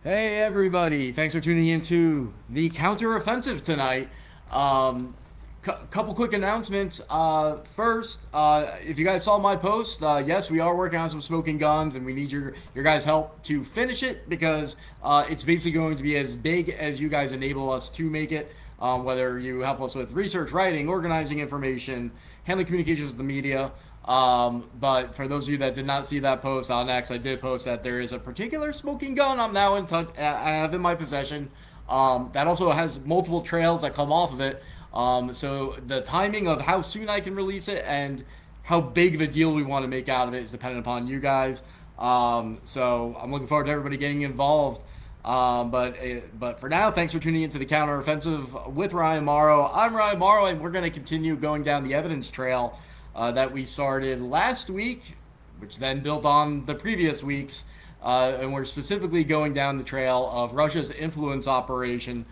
Hey everybody, thanks for tuning into the counteroffensive tonight. Couple quick announcements. First, if you guys saw my post, yes, we are working on some smoking guns, and we need your guys' help to finish it because it's basically going to be as big as you guys enable us to make it. Whether you help us with research, writing, organizing information, handling communications with the media. But for those of you that did not see that post on X, I did post that there is a particular smoking gun I'm now I have in my possession. That also has multiple trails that come off of it. So the timing of how soon I can release it and how big of a deal we want to make out of it is dependent upon you guys. So I'm looking forward to everybody getting involved. But for now, thanks for tuning into the counteroffensive with Ryan Morrow. I'm Ryan Morrow, and we're going to continue going down the evidence trail that we started last week, which then built on the previous weeks. And we're specifically going down the trail of Russia's influence operation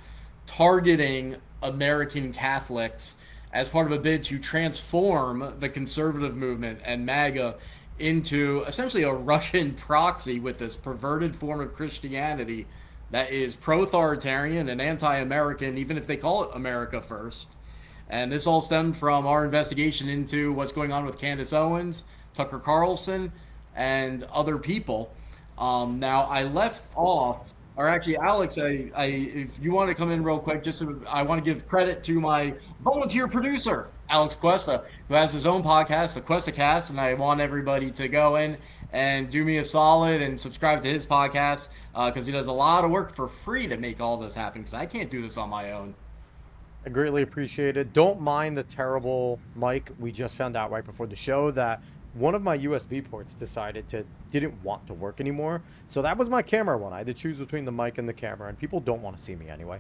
targeting American Catholics as part of a bid to transform the conservative movement and MAGA into essentially a Russian proxy with this perverted form of Christianity that is pro-authoritarian and anti-American, even if they call it America First. And this all stemmed from our investigation into what's going on with Candace Owens, Tucker Carlson, and other people. Now, I left off, or actually, Alex, if you want to come in real quick, I want to give credit to my volunteer producer, Alex Cuesta, who has his own podcast, the Cuesta Cast, and I want everybody to go in and do me a solid and subscribe to his podcast because he does a lot of work for free to make all this happen because I can't do this on my own. I greatly appreciate it. Don't mind the terrible mic. We just found out right before the show that one of my USB ports didn't want to work anymore. So that was my camera one. I had to choose between the mic and the camera, and people don't want to see me anyway.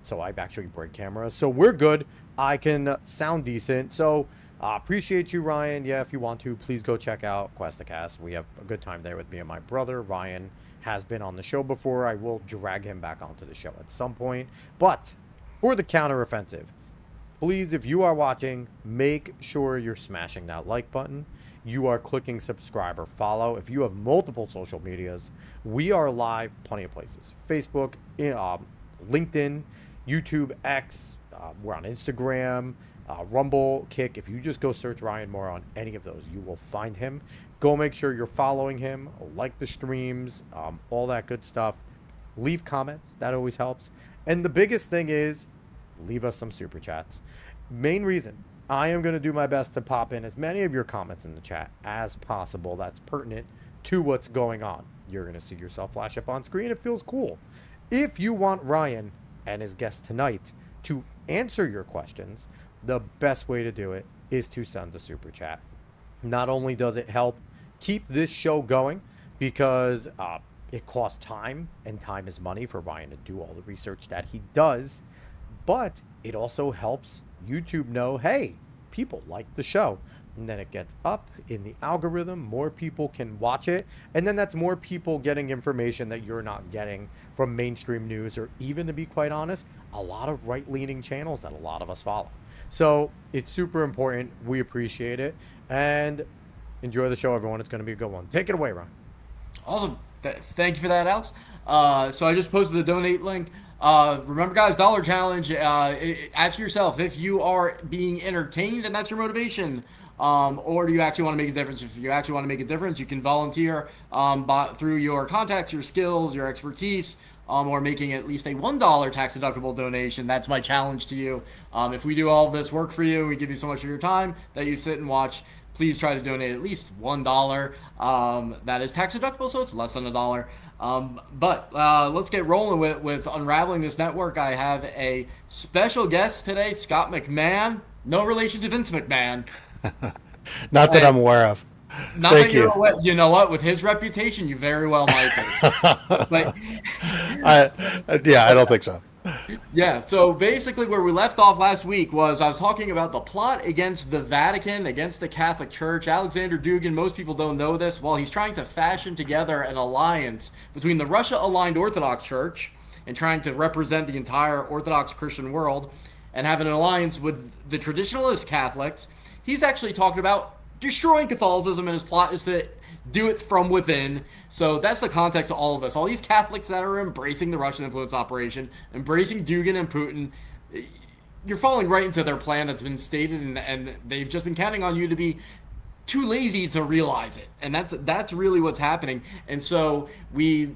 So I've actually break cameras. So we're good. I can sound decent. So appreciate you, Ryan. Yeah, if you want to, please go check out QuestaCast. We have a good time there with me and my brother. Ryan has been on the show before. I will drag him back onto the show at some point. But for the counteroffensive, please, if you are watching, make sure you're smashing that like button. You are clicking subscribe or follow. If you have multiple social medias, we are live plenty of places. Facebook, LinkedIn, YouTube, X. We're on Instagram, Rumble, Kick. If you just go search Ryan Moore on any of those, you will find him. Go make sure you're following him, like the streams, all that good stuff. Leave comments. That always helps. And the biggest thing is leave us some super chats. Main reason, I am going to do my best to pop in as many of your comments in the chat as possible that's pertinent to what's going on. You're going to see yourself flash up on screen. It feels cool. If you want Ryan and his guest tonight to answer your questions, the best way to do it is to send the super chat. Not only does it help keep this show going because it costs time, and time is money for Ryan to do all the research that he does, but it also helps YouTube know, hey, people like the show. And then it gets up in the algorithm, more people can watch it, and then that's more people getting information that you're not getting from mainstream news, or even, to be quite honest, a lot of right-leaning channels that a lot of us follow. So it's super important. We appreciate it, and enjoy the show, everyone. It's going to be a good one. Take it away, Ron. Awesome. Thank you for that, Alex. So I just posted the donate link. Remember, guys, dollar challenge. Ask yourself if you are being entertained and that's your motivation, or do you actually want to make a difference? If you actually want to make a difference, you can volunteer through your contacts, your skills, your expertise, or making at least a $1 tax-deductible donation. That's my challenge to you. If we do all of this work for you, we give you so much of your time that you sit and watch, please try to donate at least $1. That is tax deductible, so it's less than $1. But let's get rolling with unraveling this network. I have a special guest today, Scott McMahan. No relation to Vince McMahon. Not that I'm aware of. Not Thank that you. you're aware. You know what? With his reputation, you very well might be. But I don't think so. yeah, so basically where we left off last week was I was talking about the plot against the Vatican, against the Catholic Church. Alexander Dugin, most people don't know this, while he's trying to fashion together an alliance between the Russia-aligned Orthodox Church and trying to represent the entire Orthodox Christian world and have an alliance with the traditionalist Catholics. He's actually talking about destroying Catholicism, and his plot is to do it from within. So that's the context of all of this. All these Catholics that are embracing the Russian influence operation, embracing Dugin and Putin, you're falling right into their plan that's been stated, and they've just been counting on you to be too lazy to realize it. And that's really what's happening. And so we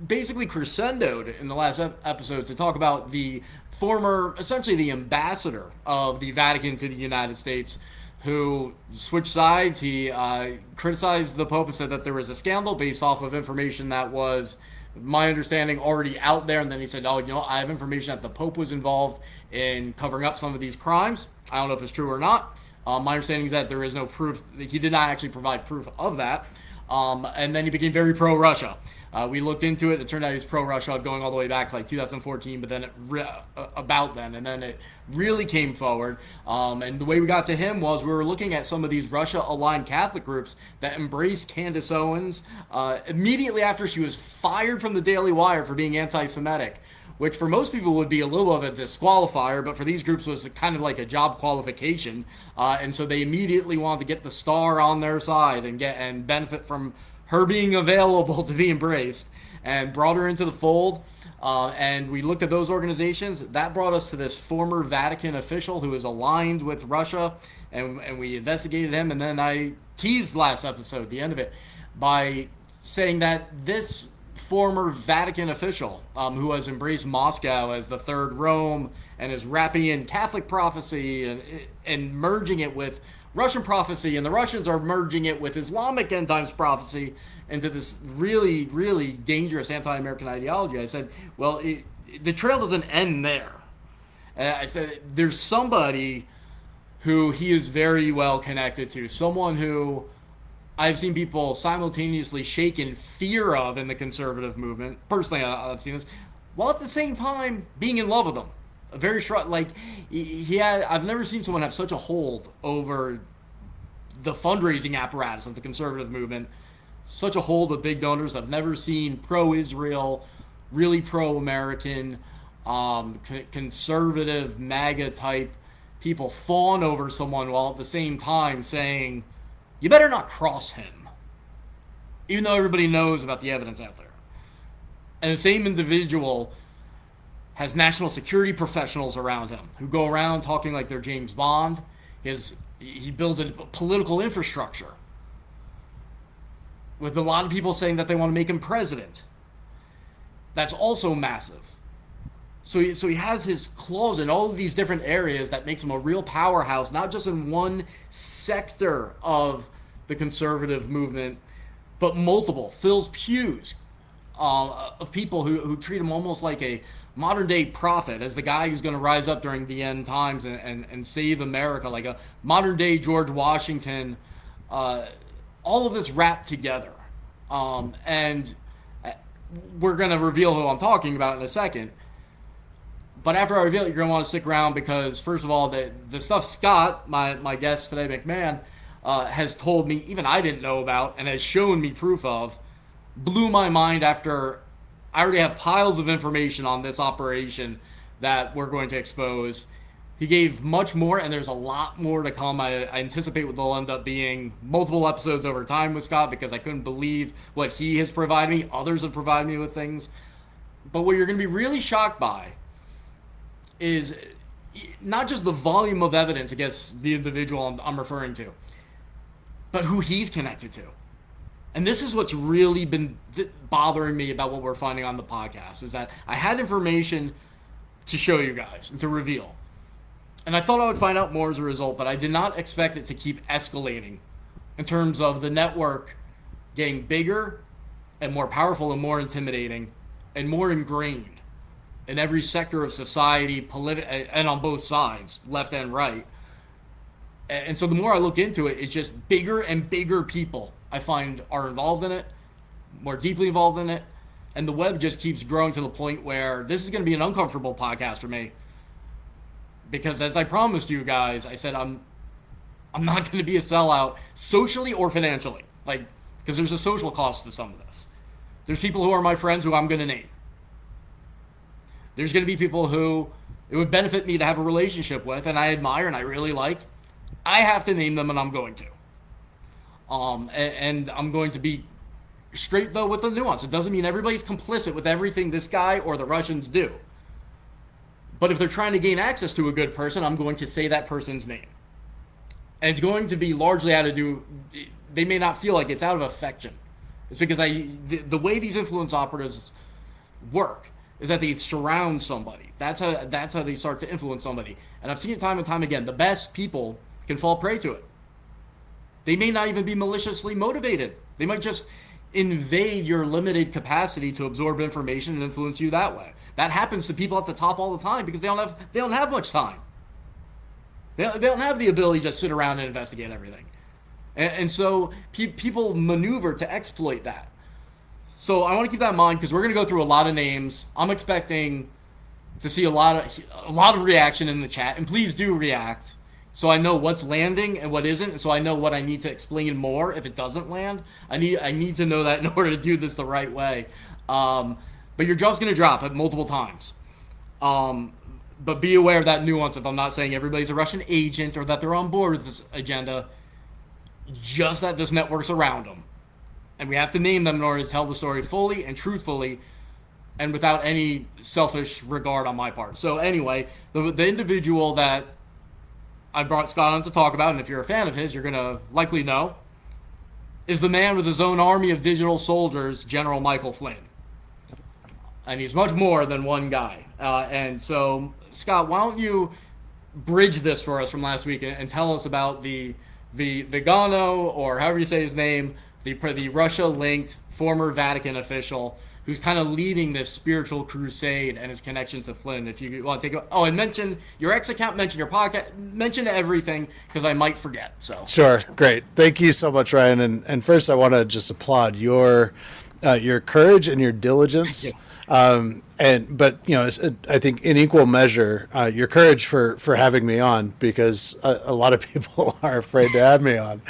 basically crescendoed in the last episode to talk about the former, essentially the ambassador of the Vatican to the United States, who switched sides. He criticized the Pope and said that there was a scandal based off of information that was, my understanding, already out there. And then he said, oh, I have information that the Pope was involved in covering up some of these crimes. I don't know if it's true or not. My understanding is that there is no proof. He did not actually provide proof of that. And then he became very pro-Russia. We looked into it. It turned out he was pro-Russia going all the way back to like 2014, but then and then it really came forward. And the way we got to him was we were looking at some of these Russia-aligned Catholic groups that embraced Candace Owens immediately after she was fired from the Daily Wire for being anti-Semitic, which for most people would be a little of a disqualifier, but for these groups was kind of like a job qualification. And so they immediately wanted to get the star on their side and benefit from her being available to be embraced, and brought her into the fold. And we looked at those organizations. That brought us to this former Vatican official who is aligned with Russia, and we investigated him. And then I teased last episode, the end of it, by saying that this former Vatican official who has embraced Moscow as the third Rome and is wrapping in Catholic prophecy and merging it with Russian prophecy, and the Russians are merging it with Islamic end times prophecy into this really, really dangerous anti-American ideology. I said, well, the trail doesn't end there. And I said, there's somebody who he is very well connected to, someone who I've seen people simultaneously shake in fear of in the conservative movement. Personally, I've seen this, while at the same time being in love with them. A very short, like I've never seen someone have such a hold over the fundraising apparatus of the conservative movement, such a hold with big donors. I've never seen pro-Israel, really pro-American, conservative, MAGA type people fawn over someone while at the same time saying, you better not cross him, even though everybody knows about the evidence out there. And the same individual has national security professionals around him who go around talking like they're James Bond. He builds a political infrastructure with a lot of people saying that they want to make him president. That's also massive. So he has his claws in all of these different areas that makes him a real powerhouse, not just in one sector of the conservative movement, but multiple. Fills pews of people who treat him almost like a modern day prophet, as the guy who's going to rise up during the end times and save America, like a modern day George Washington. All of this wrapped together. And we're going to reveal who I'm talking about in a second. But after I reveal it, you're going to want to stick around because, first of all, the stuff Scott, my guest today, McMahan, has told me, even I didn't know about, and has shown me proof of, blew my mind after I already have piles of information on this operation that we're going to expose. He gave much more, and there's a lot more to come. I anticipate what they'll end up being multiple episodes over time with Scott, because I couldn't believe what he has provided me. Others have provided me with things. But what you're going to be really shocked by is not just the volume of evidence against the individual I'm referring to, but who he's connected to. And this is what's really been bothering me about what we're finding on the podcast, is that I had information to show you guys and to reveal. And I thought I would find out more as a result, but I did not expect it to keep escalating in terms of the network getting bigger and more powerful and more intimidating and more ingrained in every sector of society, and on both sides, left and right. And so the more I look into it, it's just bigger and bigger people I find are involved in it, more deeply involved in it. And the web just keeps growing to the point where this is going to be an uncomfortable podcast for me. Because as I promised you guys, I said I'm not going to be a sellout socially or financially. Because there's a social cost to some of this. There's people who are my friends who I'm going to name. There's going to be people who it would benefit me to have a relationship with and I admire and I really like. I have to name them, and I'm going to. And I'm going to be straight, though, with the nuance. It doesn't mean everybody's complicit with everything this guy or the Russians do. But if they're trying to gain access to a good person, I'm going to say that person's name. And it's going to be largely out of they may not feel like it's out of affection. It's because the way these influence operatives work is that they surround somebody. That's how they start to influence somebody. And I've seen it time and time again. The best people can fall prey to it. They may not even be maliciously motivated. They might just invade your limited capacity to absorb information and influence you that way. That happens to people at the top all the time because they don't have much time. They don't have the ability to just sit around and investigate everything. And so people maneuver to exploit that. So I want to keep that in mind because we're going to go through a lot of names. I'm expecting to see a lot of reaction in the chat, and please do react so I know what's landing and what isn't, and so I know what I need to explain more if it doesn't land. I need to know that in order to do this the right way. But your jaw's going to drop at multiple times. But be aware of that nuance. If I'm not saying everybody's a Russian agent or that they're on board with this agenda, just that this network's around them. And we have to name them in order to tell the story fully and truthfully and without any selfish regard on my part. So anyway, the individual that I brought Scott on to talk about, and if you're a fan of his, you're going to likely know, is the man with his own army of digital soldiers, General Michael Flynn. And he's much more than one guy. And so, Scott, why don't you bridge this for us from last week and tell us about the Vigano, or however you say his name, the Russia-linked former Vatican official who's kind of leading this spiritual crusade and his connection to Flynn. If you want to take it. Oh, and mention your X account, mention your podcast, mention everything because I might forget. So Sure, great. Thank you so much, Ryan. And first, I want to just applaud your courage and your diligence. But you know, I think in equal measure, your courage for having me on, because a lot of people are afraid to have me on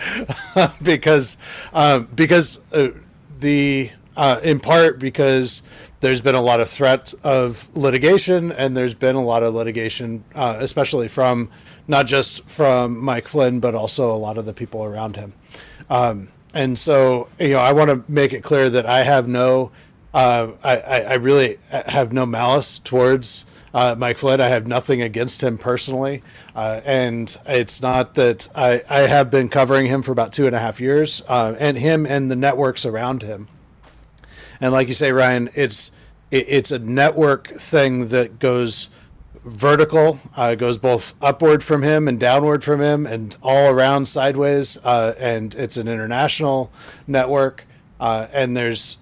because in part because there's been a lot of threat of litigation, and there's been a lot of litigation, especially from not just from Mike Flynn, but also a lot of the people around him. And so, you know, I want to make it clear that I have I really have no malice towards Mike Flynn. I have nothing against him personally. And it's not that I have been covering him for about 2.5 years, and him and the networks around him. And like you say, Ryan, it's a network thing that goes vertical, goes both upward from him and downward from him and all around sideways. And it's an international network. And there's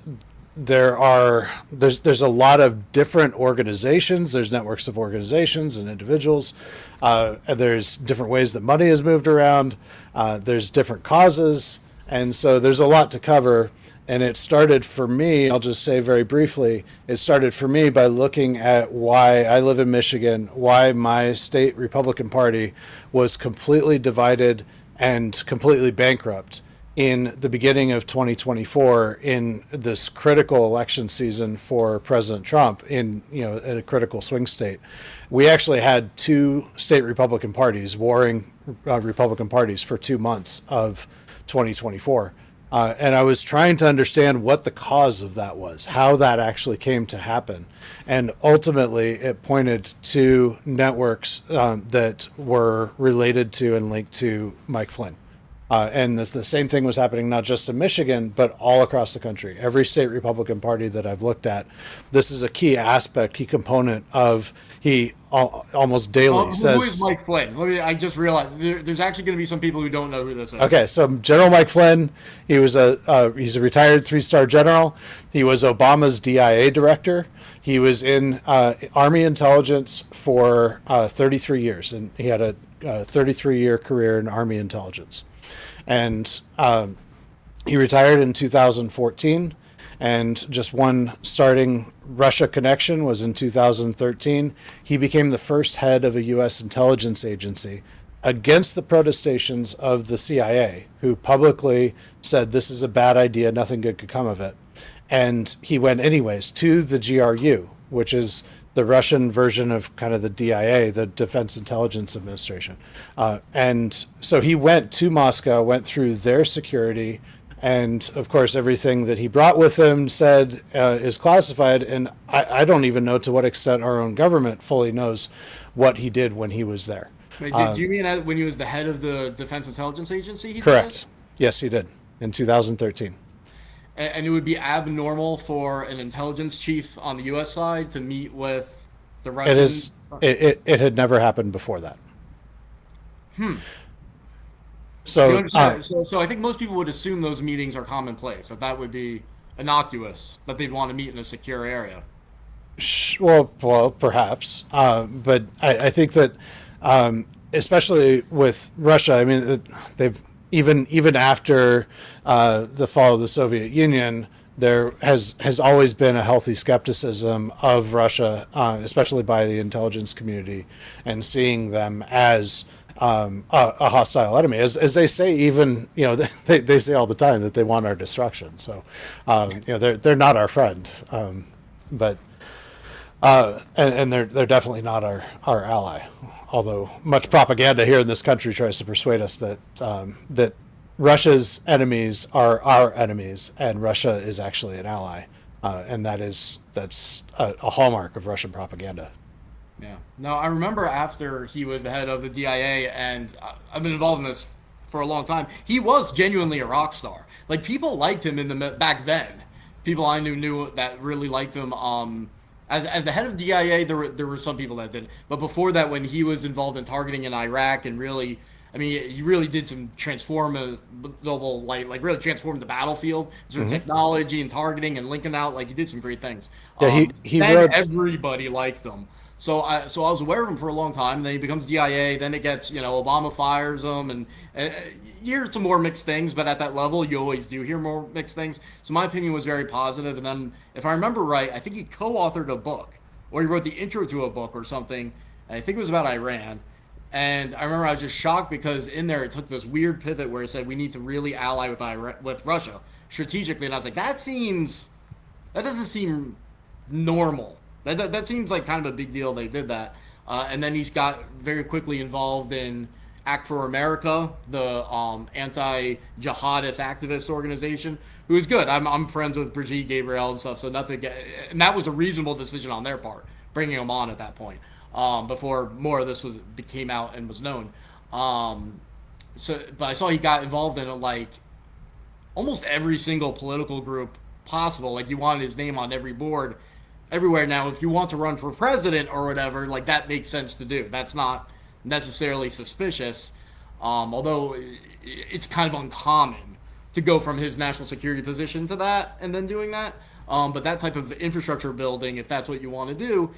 a lot of different organizations. There's networks of organizations and individuals. And there's different ways that money is moved around. There's different causes. And so there's a lot to cover. And it started for me, I'll just say very briefly, it started for me by looking at why I live in Michigan, why my state Republican Party was completely divided and completely bankrupt in the beginning of 2024, in this critical election season for President Trump, in a critical swing state. We actually had two state Republican parties, warring Republican parties, for 2 months of 2024. And I was trying to understand what the cause of that was, how that actually came to happen. And ultimately, it pointed to networks that were related to and linked to Mike Flynn. And the same thing was happening not just in Michigan, but all across the country. Every state Republican Party that I've looked at, this is a key aspect, key component of. He almost daily says. Who is Mike Flynn? I just realized there's actually going to be some people who don't know who this is. Okay, so General Mike Flynn, he's a retired 3-star general. He was Obama's DIA director. He was in Army intelligence for 33 years, and he had a 33-year career in Army intelligence. And he retired in 2014. And just one starting Russia connection was in 2013. He became the first head of a U.S. intelligence agency against the protestations of the CIA, who publicly said this is a bad idea, nothing good could come of it. And he went anyways to the GRU, which is the Russian version of kind of the DIA, the Defense Intelligence Administration. And so he went to Moscow, went through their security, and of course, everything that he brought with him said is classified. And I don't even know to what extent our own government fully knows what he did when he was there. Wait, do you mean that when he was the head of the Defense Intelligence Agency? He Correct. did? Yes, he did in 2013. And it would be abnormal for an intelligence chief on the U.S. side to meet with the Russian. It is. It had never happened before that. So, so I think most people would assume those meetings are commonplace. That would be innocuous. That they'd want to meet in a secure area. well, perhaps, but I think that, especially with Russia, I mean, they've even after the fall of the Soviet Union, there has always been a healthy skepticism of Russia, especially by the intelligence community, and seeing them as a hostile enemy, as they say. Even they say all the time that they want our destruction. So they're not our friend, but and they're definitely not our ally. Although much propaganda here in this country tries to persuade us that that Russia's enemies are our enemies, and Russia is actually an ally, and that's a hallmark of Russian propaganda. Yeah. No, I remember after he was the head of the DIA, and I've been involved in this for a long time. He was genuinely a rock star. Like, people liked him back then. People I knew that really liked him. As the head of DIA, there were some people that didn't. But before that, when he was involved in targeting in Iraq and really, I mean, he really did some transformative, like really transformed the battlefield through technology and targeting and linking out. Like, he did some great things. Yeah, he then wrote. everybody liked him. So I was aware of him for a long time. Then he becomes DIA. Then it gets, Obama fires him, and you hear some more mixed things. But at that level, you always do hear more mixed things. So my opinion was very positive. And then, if I remember right, I think he co-authored a book, or he wrote the intro to a book or something. I think it was about Iran. And I remember I was just shocked because in there it took this weird pivot where it said we need to really ally with Russia strategically. And I was like, that doesn't seem normal. That seems like kind of a big deal they did that. And then he's got very quickly involved in Act for America, the anti-jihadist activist organization, who is good. I'm friends with Brigitte Gabriel and stuff, so nothing. And that was a reasonable decision on their part, bringing him on at that point, before more of this came out and was known. But I saw he got involved in like almost every single political group possible. Like, he wanted his name on every board everywhere. Now, if you want to run for president or whatever, like, that makes sense to do. That's not necessarily suspicious, although it's kind of uncommon to go from his national security position to that and then doing that. But that type of infrastructure building, if that's what you want to do,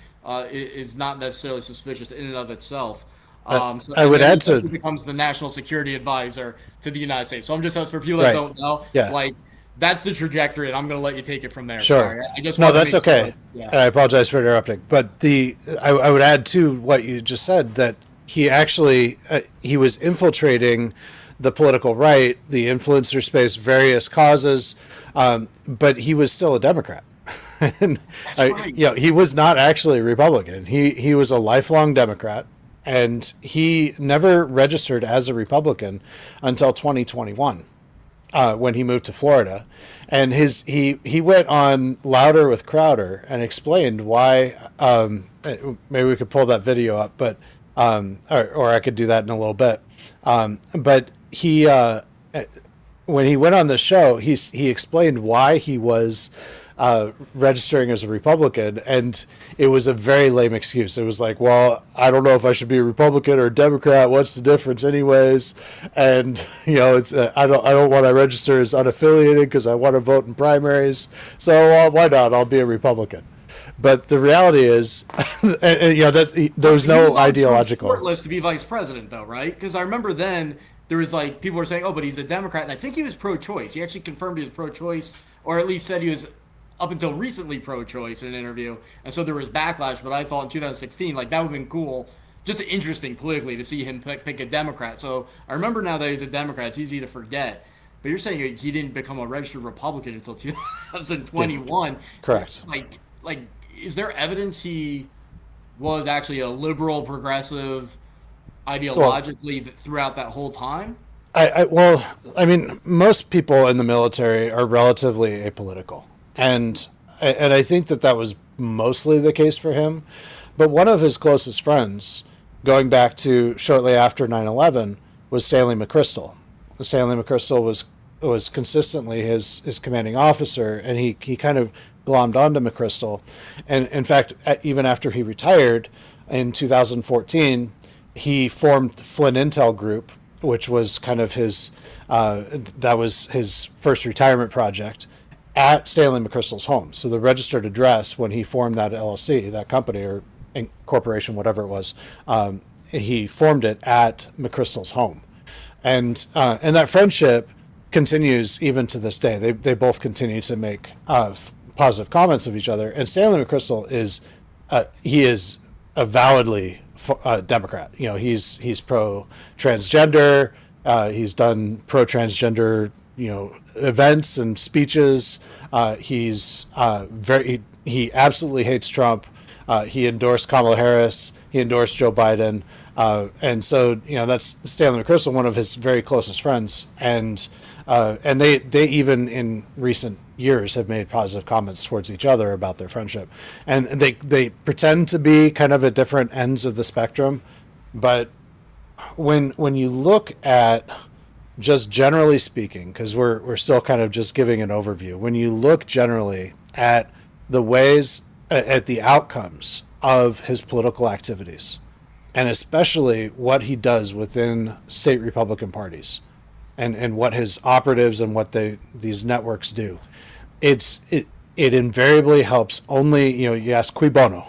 is not necessarily suspicious in and of itself. I would add to... He becomes the national security advisor to the United States. So I'm just, for people that don't know, like, that's the trajectory, and I'm going to let you take it from there. Sure. Sorry. I just No, that's okay. Sure. Yeah. And I apologize for interrupting. But I would add to what you just said that he actually he was infiltrating the political right, the influencer space, various causes, but he was still a Democrat. And right. He was not actually a Republican. He was a lifelong Democrat, and he never registered as a Republican until 2021. When he moved to Florida, and he went on Louder with Crowder and explained why. Maybe we could pull that video up, but or I could do that in a little bit. But he when he went on the show, he explained why he was registering as a Republican, and it was a very lame excuse. It was like, well, I don't know if I should be a Republican or a Democrat. What's the difference, anyways? And it's I don't want to register as unaffiliated because I want to vote in primaries. So why not? I'll be a Republican. But the reality is, that there was no ideological shortlist to be vice president, though, right? Because I remember then there was like people were saying, oh, but he's a Democrat, and I think he was pro-choice. He actually confirmed he was pro-choice, or at least said he was up until recently pro-choice in an interview, and so there was backlash. But I thought in 2016, like, that would have been cool, just interesting politically to see him pick a Democrat. So I remember now that he's a Democrat. It's easy to forget. But you're saying he didn't become a registered Republican until 2021. Correct. Like, is there evidence he was actually a liberal, progressive, ideologically throughout that whole time? Well, I mean, most people in the military are relatively apolitical, and I think that was mostly the case for him. But one of his closest friends, going back to shortly after 9/11, was Stanley McChrystal. Stanley McChrystal was consistently his commanding officer, and he kind of glommed onto McChrystal. And in fact, even after he retired in 2014, he formed Flynn Intel Group, which was kind of that was his first retirement project at Stanley McChrystal's home. So the registered address when he formed that LLC, that company or corporation, whatever it was, he formed it at McChrystal's home, and that friendship continues even to this day. They both continue to make positive comments of each other. And Stanley McChrystal he is avowedly Democrat. You know, he's pro transgender. He's done pro transgender, events and speeches. He absolutely hates Trump. He endorsed Kamala Harris. He endorsed Joe Biden. And so, that's Stanley McChrystal, one of his very closest friends. And they even in recent years have made positive comments towards each other about their friendship. And they pretend to be kind of at different ends of the spectrum. But when you look at, just generally speaking, because we're still kind of just giving an overview, when you look generally at the ways, at the outcomes of his political activities, and especially what he does within state Republican parties, and what his operatives and what these networks do, it invariably helps only, you ask cui bono,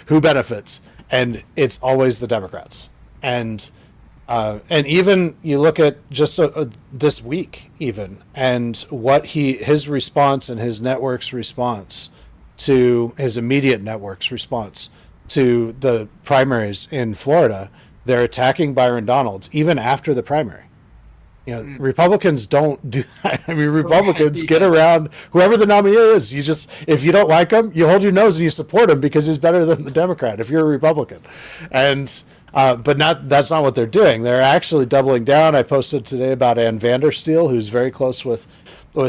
who benefits, and it's always the Democrats. And even you look at just this week even, and what his response and his network's response to his immediate network's response to the primaries in Florida. They're attacking Byron Donalds even after the primary. Republicans don't do that. I mean, Republicans get around whoever the nominee is. If you don't like him, you hold your nose and you support him because he's better than the Democrat if you're a Republican. And but that's not what they're doing. They're actually doubling down. I posted today about Ann Vandersteel, who's very close with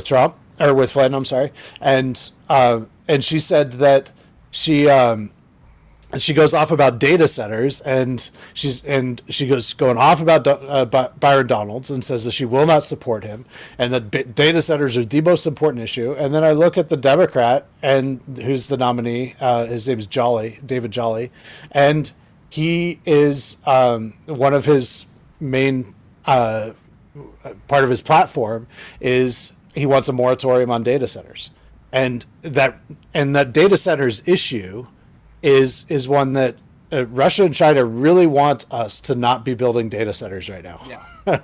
Trump, or with Flynn, I'm sorry. And she said that she goes off about data centers, and she goes going off about Byron Donalds, and says that she will not support him, and that data centers are the most important issue. And then I look at the Democrat, and who's the nominee? His name's David Jolly, and he is one of his main part of his platform is he wants a moratorium on data centers, and that data centers issue is one that Russia and China really want us to not be building data centers right now. Yeah.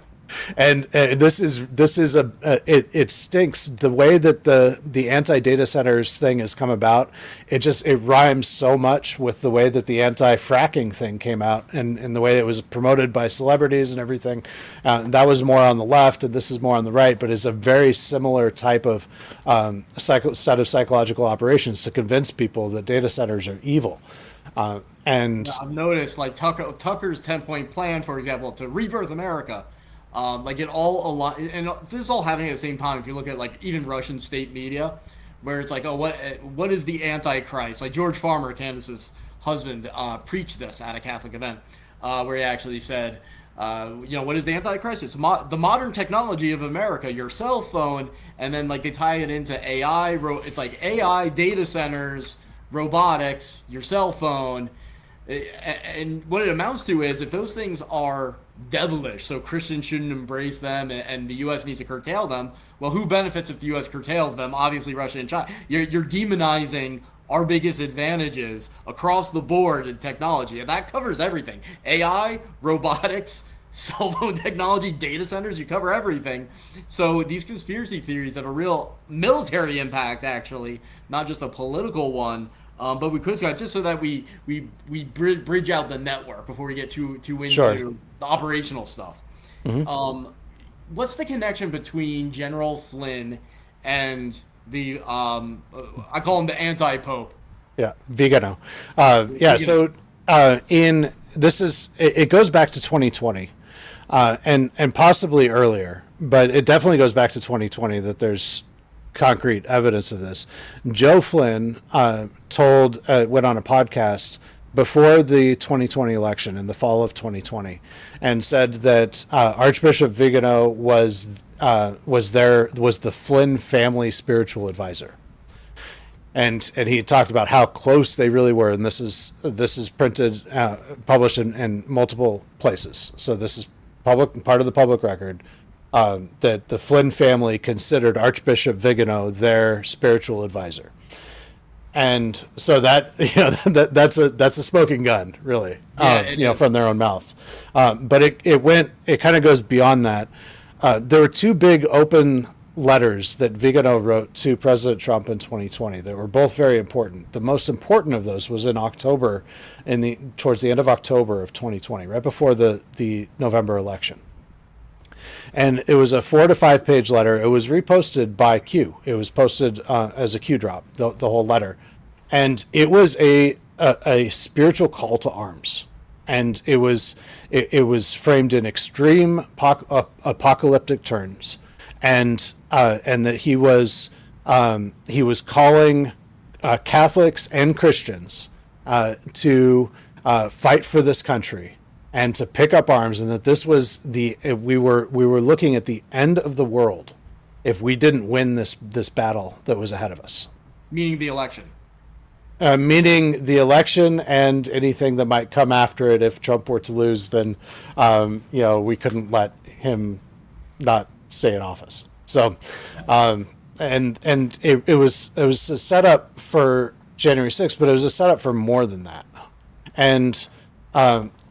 and this is it stinks the way that the anti-data centers thing has come about. It rhymes so much with the way that the anti-fracking thing came out, and the way it was promoted by celebrities and everything. That was more on the left, and this is more on the right, but it's a very similar type of set of psychological operations to convince people that data centers are evil. And I've noticed, like Tucker's 10-point plan, for example, to rebirth America. It all align, and this is all happening at the same time. If you look at like even Russian state media, where it's like, oh, what is the Antichrist? Like George Farmer, Candace's husband, preached this at a Catholic event, where he actually said, what is the Antichrist? It's the modern technology of America, your cell phone, and then like they tie it into AI. It's like AI, data centers, robotics, your cell phone. And what it amounts to is, if those things are devilish, so Christians shouldn't embrace them, and the U.S. needs to curtail them, well, who benefits if the U.S. curtails them? Obviously, Russia and China. You're demonizing our biggest advantages across the board in technology, and that covers everything. AI, robotics, cell phone technology, data centers, you cover everything. So these conspiracy theories have a real military impact, actually, not just a political one. But we could, Scott, just so that we bridge out the network before we get too into Sure. the operational stuff. Mm-hmm. What's the connection between General Flynn and the I call him the anti-pope, Yeah, Vigano. Yeah, so it goes back to 2020, and possibly earlier, but it definitely goes back to 2020 that there's concrete evidence of this. Joe Flynn went on a podcast before the 2020 election in the fall of 2020, and said that Archbishop Vigano was the Flynn family spiritual advisor. And he talked about how close they really were, and this is printed, published in multiple places. So this is part of the public record, that the Flynn family considered Archbishop Vigano their spiritual advisor. And so that that's a smoking gun, really, from their own mouths. But it kind of goes beyond that. There were two big open letters that Vigano wrote to President Trump in 2020 that were both very important. The most important of those was in October, towards the end of October of 2020, right before the November election. And it was a 4 to 5 page letter. It was reposted by Q. It was posted as a Q drop, the whole letter. And it was a spiritual call to arms. And it was framed in extreme apocalyptic terms. And that he was calling Catholics and Christians to fight for this country and to pick up arms, and that this was we were looking at the end of the world if we didn't win this battle that was ahead of us. Meaning the election. Meaning the election and anything that might come after it. If Trump were to lose, then we couldn't let him not stay in office. So, and it was a setup for January 6th, but it was a setup for more than that. And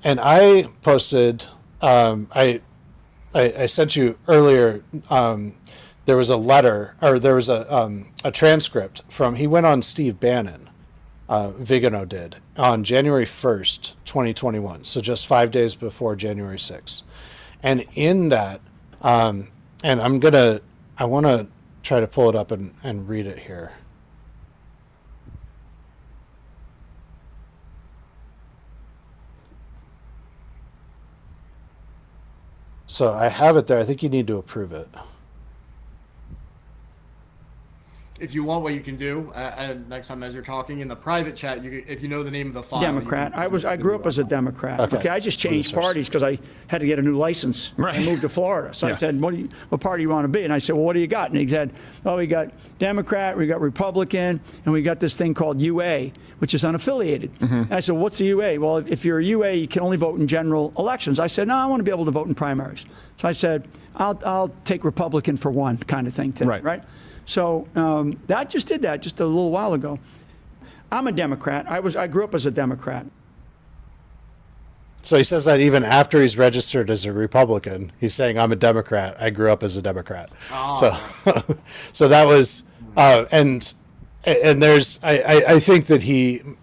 I posted, I sent you earlier. There was a letter, or there was a transcript from. He went on Steve Bannon. Vigano did on January 1st, 2021. So just 5 days before January 6th. And in that, and I want to try to pull it up and read it here. So I have it there. I think you need to approve it. If you want, what you can do next time as you're talking in the private chat, if you know the name of the file. Democrat. I grew up as a Democrat. Okay, I just changed parties because I had to get a new license. Right. I moved to Florida. So I said, what party do you want to be? And I said, well, what do you got? And he said, oh, we got Democrat, we got Republican, and we got this thing called UA, which is unaffiliated. Mm-hmm. And I said, what's the UA? Well, if you're a UA, you can only vote in general elections. I said, no, I want to be able to vote in primaries. So I said, I'll take Republican for one kind of thing. Right? So that just did that just a little while ago. I'm a Democrat. I grew up as a Democrat. So he says that even after he's registered as a Republican, he's saying, I'm a Democrat. I grew up as a Democrat. Oh. So, so that was, and there's, I think that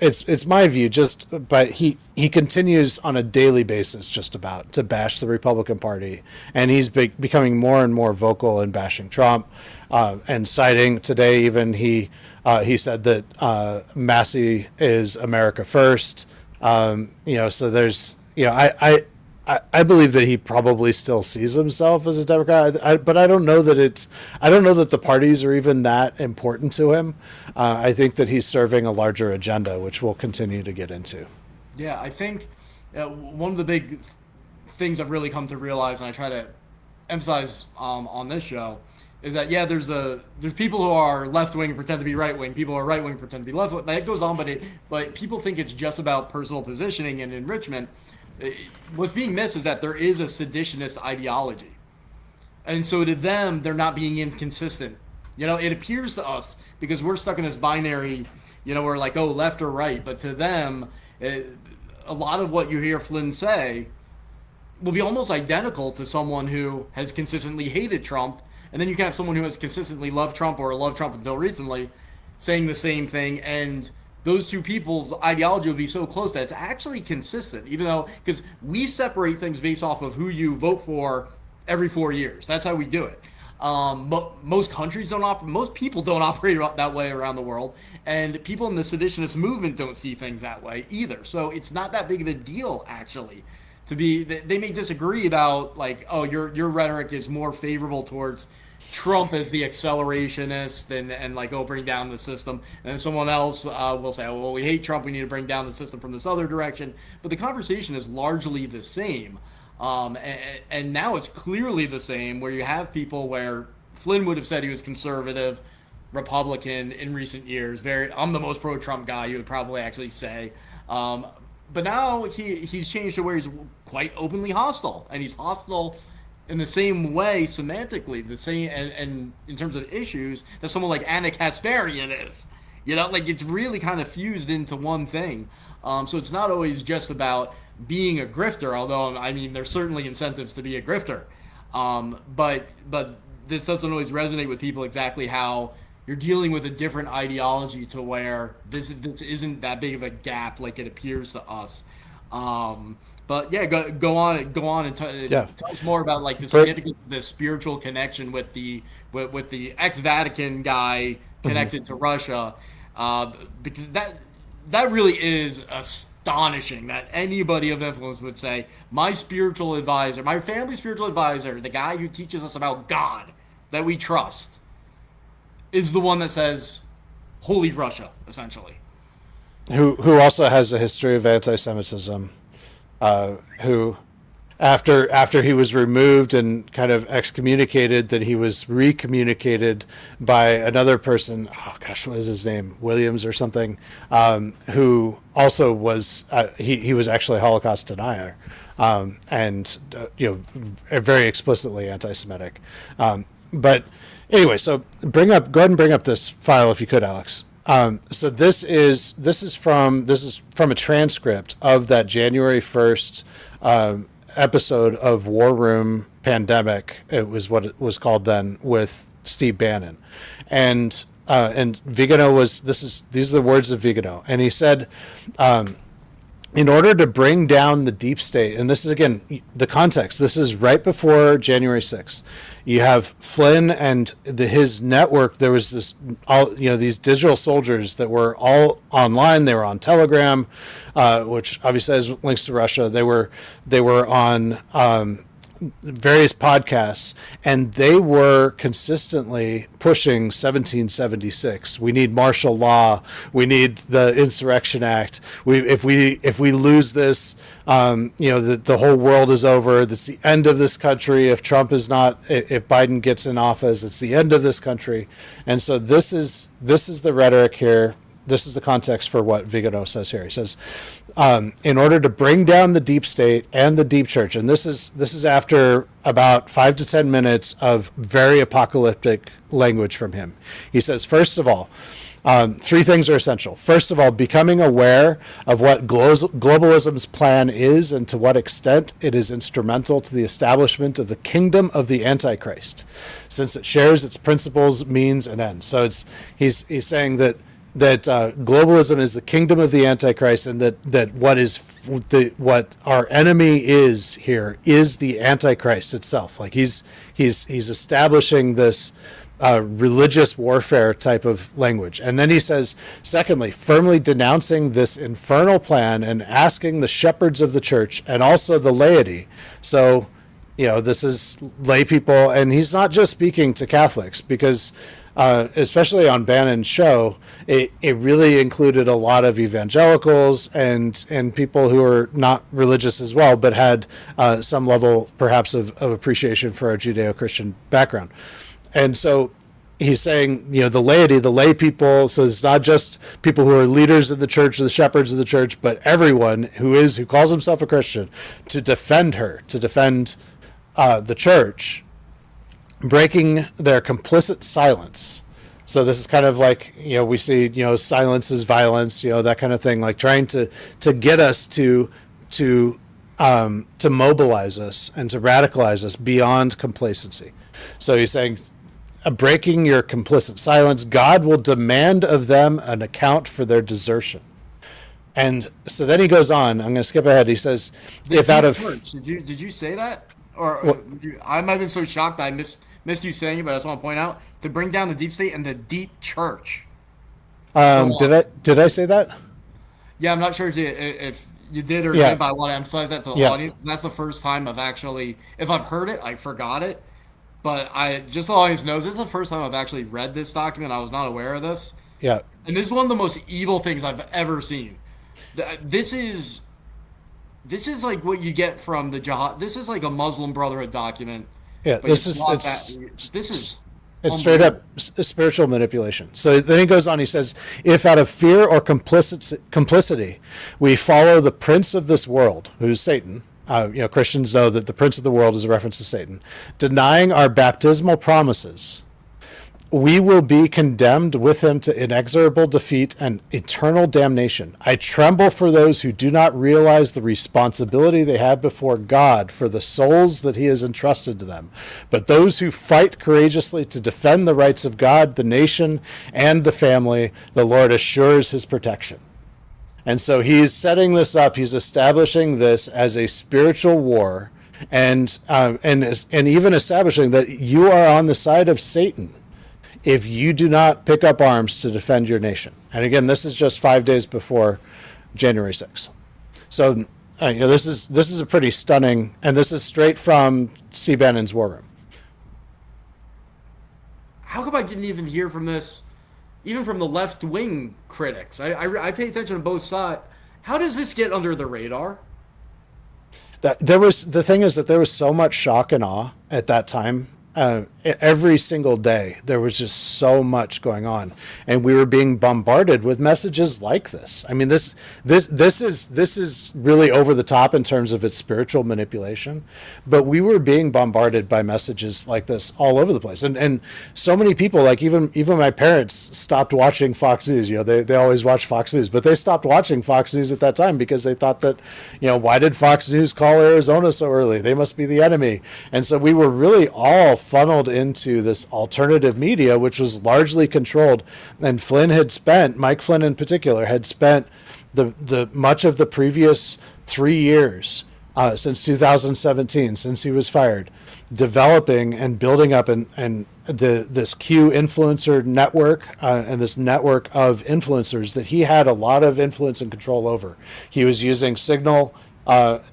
it's my view, but he continues on a daily basis just about to bash the Republican Party, and he's becoming more and more vocal in bashing Trump, and citing today even he said that Massey is America first. So there's, I believe that he probably still sees himself as a Democrat, but I don't know that the parties are even that important to him. I think that he's serving a larger agenda, which we'll continue to get into. Yeah, I think one of the big things I've really come to realize, and I try to emphasize on this show, is that there's people who are left wing and pretend to be right wing. People who are right wing pretend to be left wing. That goes on, but people think it's just about personal positioning and enrichment. What's being missed is that there is a seditionist ideology, and so to them, they're not being inconsistent. It appears to us because we're stuck in this binary. We're like, oh, left or right, but to them, a lot of what you hear Flynn say will be almost identical to someone who has consistently hated Trump, and then you can have someone who has consistently loved Trump or loved Trump until recently, saying the same thing, and those two people's ideology will be so close that it's actually consistent, even though, because we separate things based off of who you vote for every 4 years. That's how we do it. Most countries don't operate. Most people don't operate that way around the world, and people in the seditionist movement don't see things that way either. So it's not that big of a deal, actually. To be, they may disagree about like, oh, your rhetoric is more favorable towards Trump as the accelerationist and like, oh, bring down the system. And then someone else will say, oh, well, we hate Trump. We need to bring down the system from this other direction. But the conversation is largely the same. And now it's clearly the same, where you have people where Flynn would have said he was conservative, Republican in recent years. I'm the most pro-Trump guy, you would probably actually say. But now he's changed to where he's quite openly hostile. And he's hostile in the same way semantically, the same and in terms of issues that someone like Anna Kasparian is. Like it's really kind of fused into one thing. So it's not always just about being a grifter, although I mean there's certainly incentives to be a grifter. But this doesn't always resonate with people exactly how you're dealing with a different ideology to where this isn't that big of a gap like it appears to us. But yeah, go on and tell us more about like the significance of the spiritual connection with the ex-Vatican guy connected to Russia, because that really is astonishing that anybody of influence would say my spiritual advisor, my family's spiritual advisor, the guy who teaches us about God that we trust, is the one that says holy Russia, essentially. Who also has a history of anti-Semitism. Who, after he was removed and kind of excommunicated, that he was recommunicated by another person. Oh gosh, what is his name? Williams or something. Who also was he was actually a Holocaust denier, and very explicitly anti-Semitic. But anyway, so go ahead and bring up this file if you could, Alex. So this is from a transcript of that January 1st episode of War Room Pandemic. It was what it was called then, with Steve Bannon, and Vigano these are the words of Vigano, and he said, in order to bring down the deep state, and this is again the context, this is right before January 6th. You have Flynn and his network. There was these digital soldiers that were all online. They were on Telegram, which obviously has links to Russia. They were on various podcasts, and they were consistently pushing 1776. We need martial law. We need the Insurrection Act. If we lose this, the whole world is over. That's the end of this country. If Biden gets in office, it's the end of this country. And so this is the rhetoric here. This is the context for what Vigano says here. He says, in order to bring down the deep state and the deep church, and this is after about 5 to 10 minutes of very apocalyptic language from him. He says, first of all, 3 things are essential. First of all, becoming aware of what globalism's plan is and to what extent it is instrumental to the establishment of the kingdom of the Antichrist, since it shares its principles, means, and ends. So he's saying that globalism is the kingdom of the Antichrist, and that what our enemy is here is the Antichrist itself. Like he's establishing this religious warfare type of language. And then he says, secondly, firmly denouncing this infernal plan and asking the shepherds of the church and also the laity. So, this is lay people, and he's not just speaking to Catholics, because especially on Bannon's show, it really included a lot of evangelicals and people who are not religious as well, but had some level perhaps of appreciation for our Judeo-Christian background. And so he's saying, the laity, the lay people, so it's not just people who are leaders of the church, or the shepherds of the church, but everyone who calls himself a Christian, to defend the church, breaking their complicit silence. So this is kind of like, we see, silence is violence, that kind of thing, like trying to get us to mobilize us and to radicalize us beyond complacency. So he's saying, breaking your complicit silence, God will demand of them an account for their desertion. And so then he goes on. I'm going to skip ahead. He says, did you say that? Or I might have been so shocked I missed you saying it, but I just want to point out, to bring down the deep state and the deep church. Did I say that? Yeah, I'm not sure if you did or Yeah. did, but I want to emphasize that to the Yeah. audience, because that's the first time I've actually, if I've heard it, I forgot it. But just so the audience knows, this is the first time I've actually read this document. I was not aware of this. Yeah. And this is one of the most evil things I've ever seen. This is like what you get from the jihad. This is like a Muslim Brotherhood document. Yeah, but this is straight up spiritual manipulation. So then he goes on, he says, if out of fear or complicity we follow the prince of this world, who's Satan, Christians know that the prince of the world is a reference to Satan, denying our baptismal promises, we will be condemned with him to inexorable defeat and eternal damnation. I tremble for those who do not realize the responsibility they have before God for the souls that he has entrusted to them. But those who fight courageously to defend the rights of God, the nation, and the family, the Lord assures his protection. And so he's setting this up. He's establishing this as a spiritual war, and even establishing that you are on the side of Satan if you do not pick up arms to defend your nation. And again, this is just 5 days before January 6th. So this is a pretty stunning, and this is straight from C. Bannon's War Room. How come I didn't even hear from this, even from the left-wing critics? I pay attention to both sides. How does this get under the radar? The thing is that there was so much shock and awe at that time. Every single day there was just so much going on, and we were being bombarded with messages like this. I mean, this is really over the top in terms of its spiritual manipulation, but we were being bombarded by messages like this all over the place, and so many people, like even my parents, stopped watching Fox News. They always watch Fox News, but they stopped watching Fox News at that time because they thought that, why did Fox News call Arizona so early? They must be the enemy. And so we were really all funneled into this alternative media, which was largely controlled. And Mike Flynn in particular, had spent the much of the previous 3 years, since 2017, since he was fired, developing and building up this Q influencer network, and this network of influencers that he had a lot of influence and control over. He was using Signal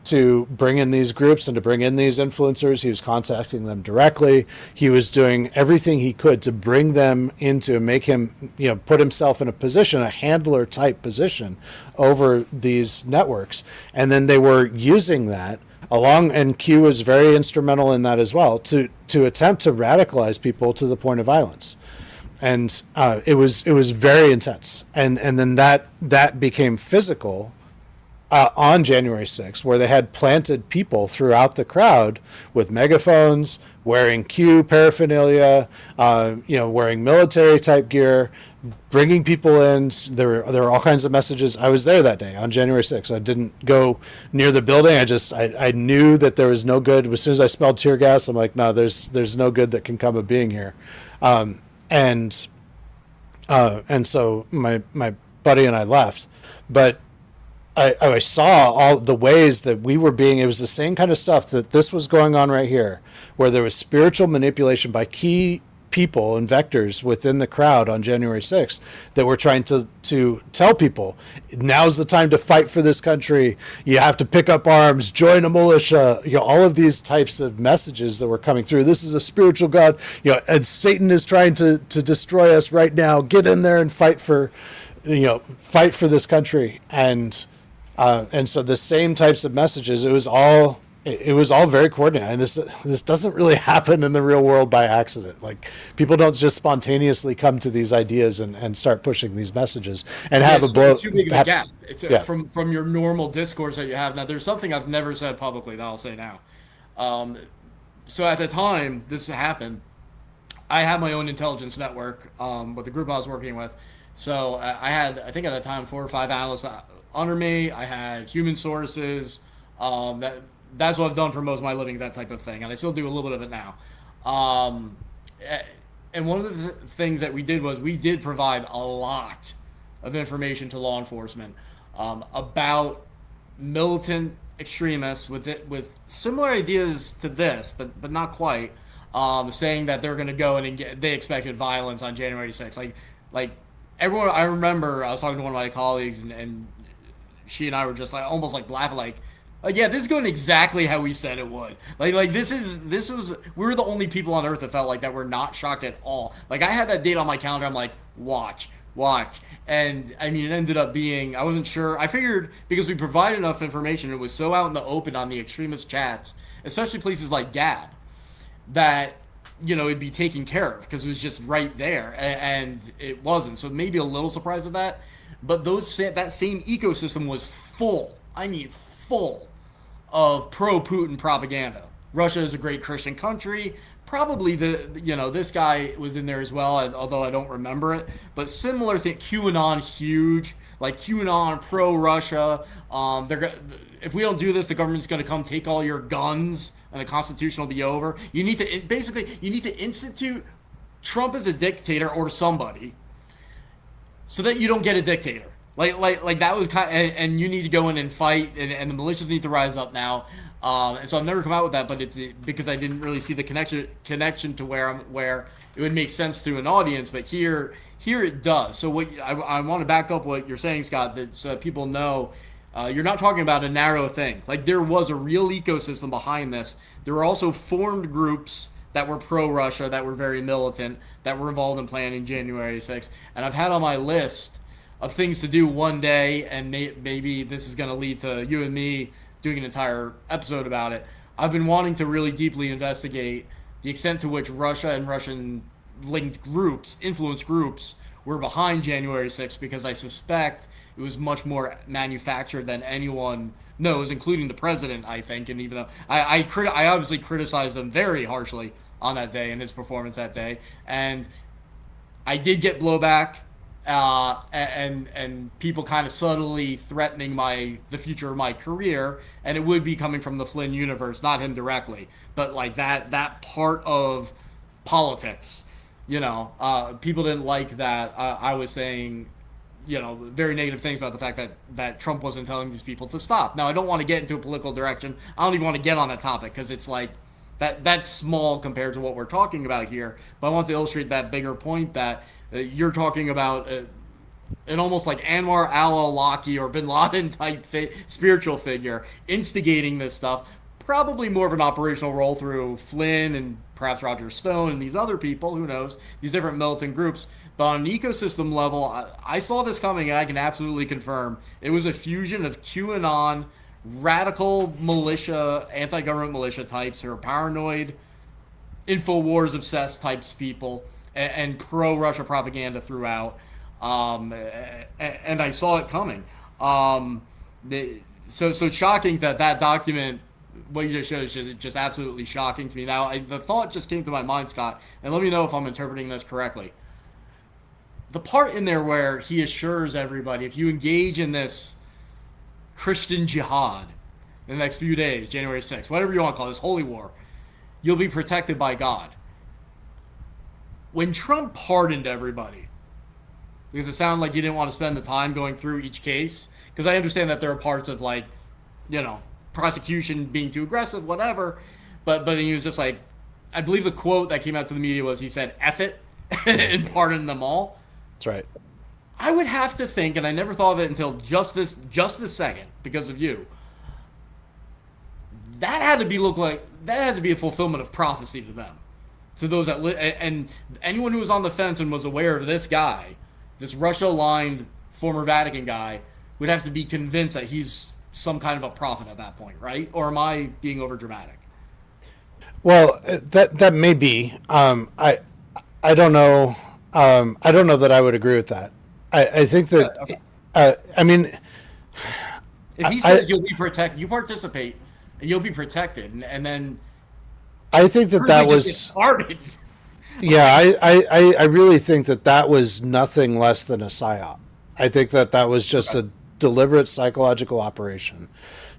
to bring in these groups and to bring in these influencers. He was contacting them directly. He was doing everything he could to bring them into, make him, put himself in a handler type position over these networks. And then they were using that and Q was very instrumental in that as well, to attempt to radicalize people to the point of violence. And it was very intense. And then that became physical on January 6th, where they had planted people throughout the crowd with megaphones, wearing Q paraphernalia, wearing military type gear, bringing people in. There were all kinds of messages. I was there that day on January 6th. I didn't go near the building. I knew that there was no good. As soon as I smelled tear gas, I'm like, no, there's no good that can come of being here. And so my buddy and I left, but I saw all the ways that we were it was the same kind of stuff that this was going on right here, where there was spiritual manipulation by key people and vectors within the crowd on January 6th that were trying to tell people, now's the time to fight for this country. You have to pick up arms, join a militia, all of these types of messages that were coming through. This is a spiritual God, and Satan is trying to destroy us right now. Get in there and fight for this country. And so the same types of messages, it was all very coordinated. And this doesn't really happen in the real world by accident. Like, people don't just spontaneously come to these ideas and start pushing these messages and have a blow. It's too big of a gap. It's from your normal discourse that you have. Now, there's something I've never said publicly that I'll say now. So at the time this happened, I had my own intelligence network with the group I was working with. So I had, I think at the time, 4 or 5 analysts under me. I had human sources. That's what I've done for most of my living, that type of thing, and I still do a little bit of it now. And one of the things that we did was we did provide a lot of information to law enforcement about militant extremists with similar ideas to this, but not quite, saying that they're going to go and they expected violence on January 6th. Like everyone, I remember I was talking to one of my colleagues, and she and I were just like almost like laughing, like yeah, this is going exactly how we said it would. Like this was we were the only people on earth that felt like that. We're not shocked at all. Like I had that date on my calendar. I'm like, watch. And I mean, it ended up being, I wasn't sure. I figured because we provided enough information, it was so out in the open on the extremist chats, especially places like Gab, that it'd be taken care of because it was just right there, and it wasn't. So maybe a little surprised at that. But that same ecosystem was full. I mean, full of pro-Putin propaganda. Russia is a great Christian country. Probably this guy was in there as well, although I don't remember it. But similar thing, QAnon huge, like QAnon pro-Russia. If we don't do this, the government's going to come take all your guns, and the Constitution will be over. You need to institute Trump as a dictator or somebody, so that you don't get a dictator. Like that was and you need to go in and fight, and the militias need to rise up now. And so I've never come out with that, but it's because I didn't really see the connection to where it would make sense to an audience. But here it does. So what I want to back up what you're saying, Scott, that so that people know you're not talking about a narrow thing. Like there was a real ecosystem behind this. There were also formed groups that were pro-Russia, that were very militant, that were involved in planning January 6th. And I've had on my list of things to do one day, and maybe this is going to lead to you and me doing an entire episode about it. I've been wanting to really deeply investigate the extent to which Russia and Russian-linked groups, influence groups, were behind January 6th, because I suspect it was much more manufactured than anyone knows, including the president, I think. And even though I obviously criticized him very harshly on that day and his performance that day, and I did get blowback. And people kind of subtly threatening the future of my career, and it would be coming from the Flynn universe, not him directly, but like that part of politics, people didn't like that. I was saying, very negative things about the fact that Trump wasn't telling these people to stop. Now, I don't want to get into a political direction. I don't even want to get on that topic because it's like that's small compared to what we're talking about here. But I want to illustrate that bigger point that you're talking about an almost like Anwar al-Awlaki or Bin Laden type spiritual figure instigating this stuff. Probably more of an operational role through Flynn and perhaps Roger Stone and these other people, who knows, these different militant groups. But on an ecosystem level, I saw this coming, and I can absolutely confirm it was a fusion of QAnon, radical militia, anti-government militia types who are paranoid, InfoWars obsessed types people, and pro-Russia propaganda throughout. And I saw it coming. So it's shocking that document, what you just showed, is just absolutely shocking to me. Now, the thought just came to my mind, Scott, and let me know if I'm interpreting this correctly. The part in there where he assures everybody, if you engage in this Christian jihad in the next few days, January 6th, whatever you want to call it, this holy war, you'll be protected by God. When Trump pardoned everybody, because it sounded like he didn't want to spend the time going through each case, because I understand that there are parts of prosecution being too aggressive, whatever, but he was just like, I believe the quote that came out to the media was, he said, F it, and pardoned them all. That's right. I would have to think, and I never thought of it until just this second, because of you, that had to be a fulfillment of prophecy to them. To those that and anyone who was on the fence and was aware of this guy, this Russia-aligned former Vatican guy, would have to be convinced that he's some kind of a prophet at that point, right? Or am I being overdramatic? Well, that may be. I don't know. I don't know that I would agree with that. I think that. Okay. I mean, if he says you'll be protected, you participate, and you'll be protected, and then. I think that was. Yeah, I really think that was nothing less than a psyop. I think that was just a deliberate psychological operation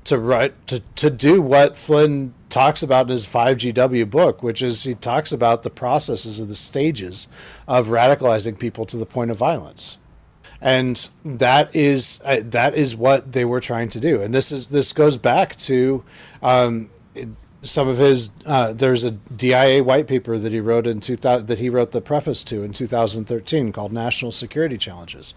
to do what Flynn talks about in his 5GW book, which is he talks about the processes of the stages of radicalizing people to the point of violence. And that is what they were trying to do. And this goes back to some of his there's a DIA white paper that he wrote in 2000 that he wrote the preface to in 2013 called National Security Challenges,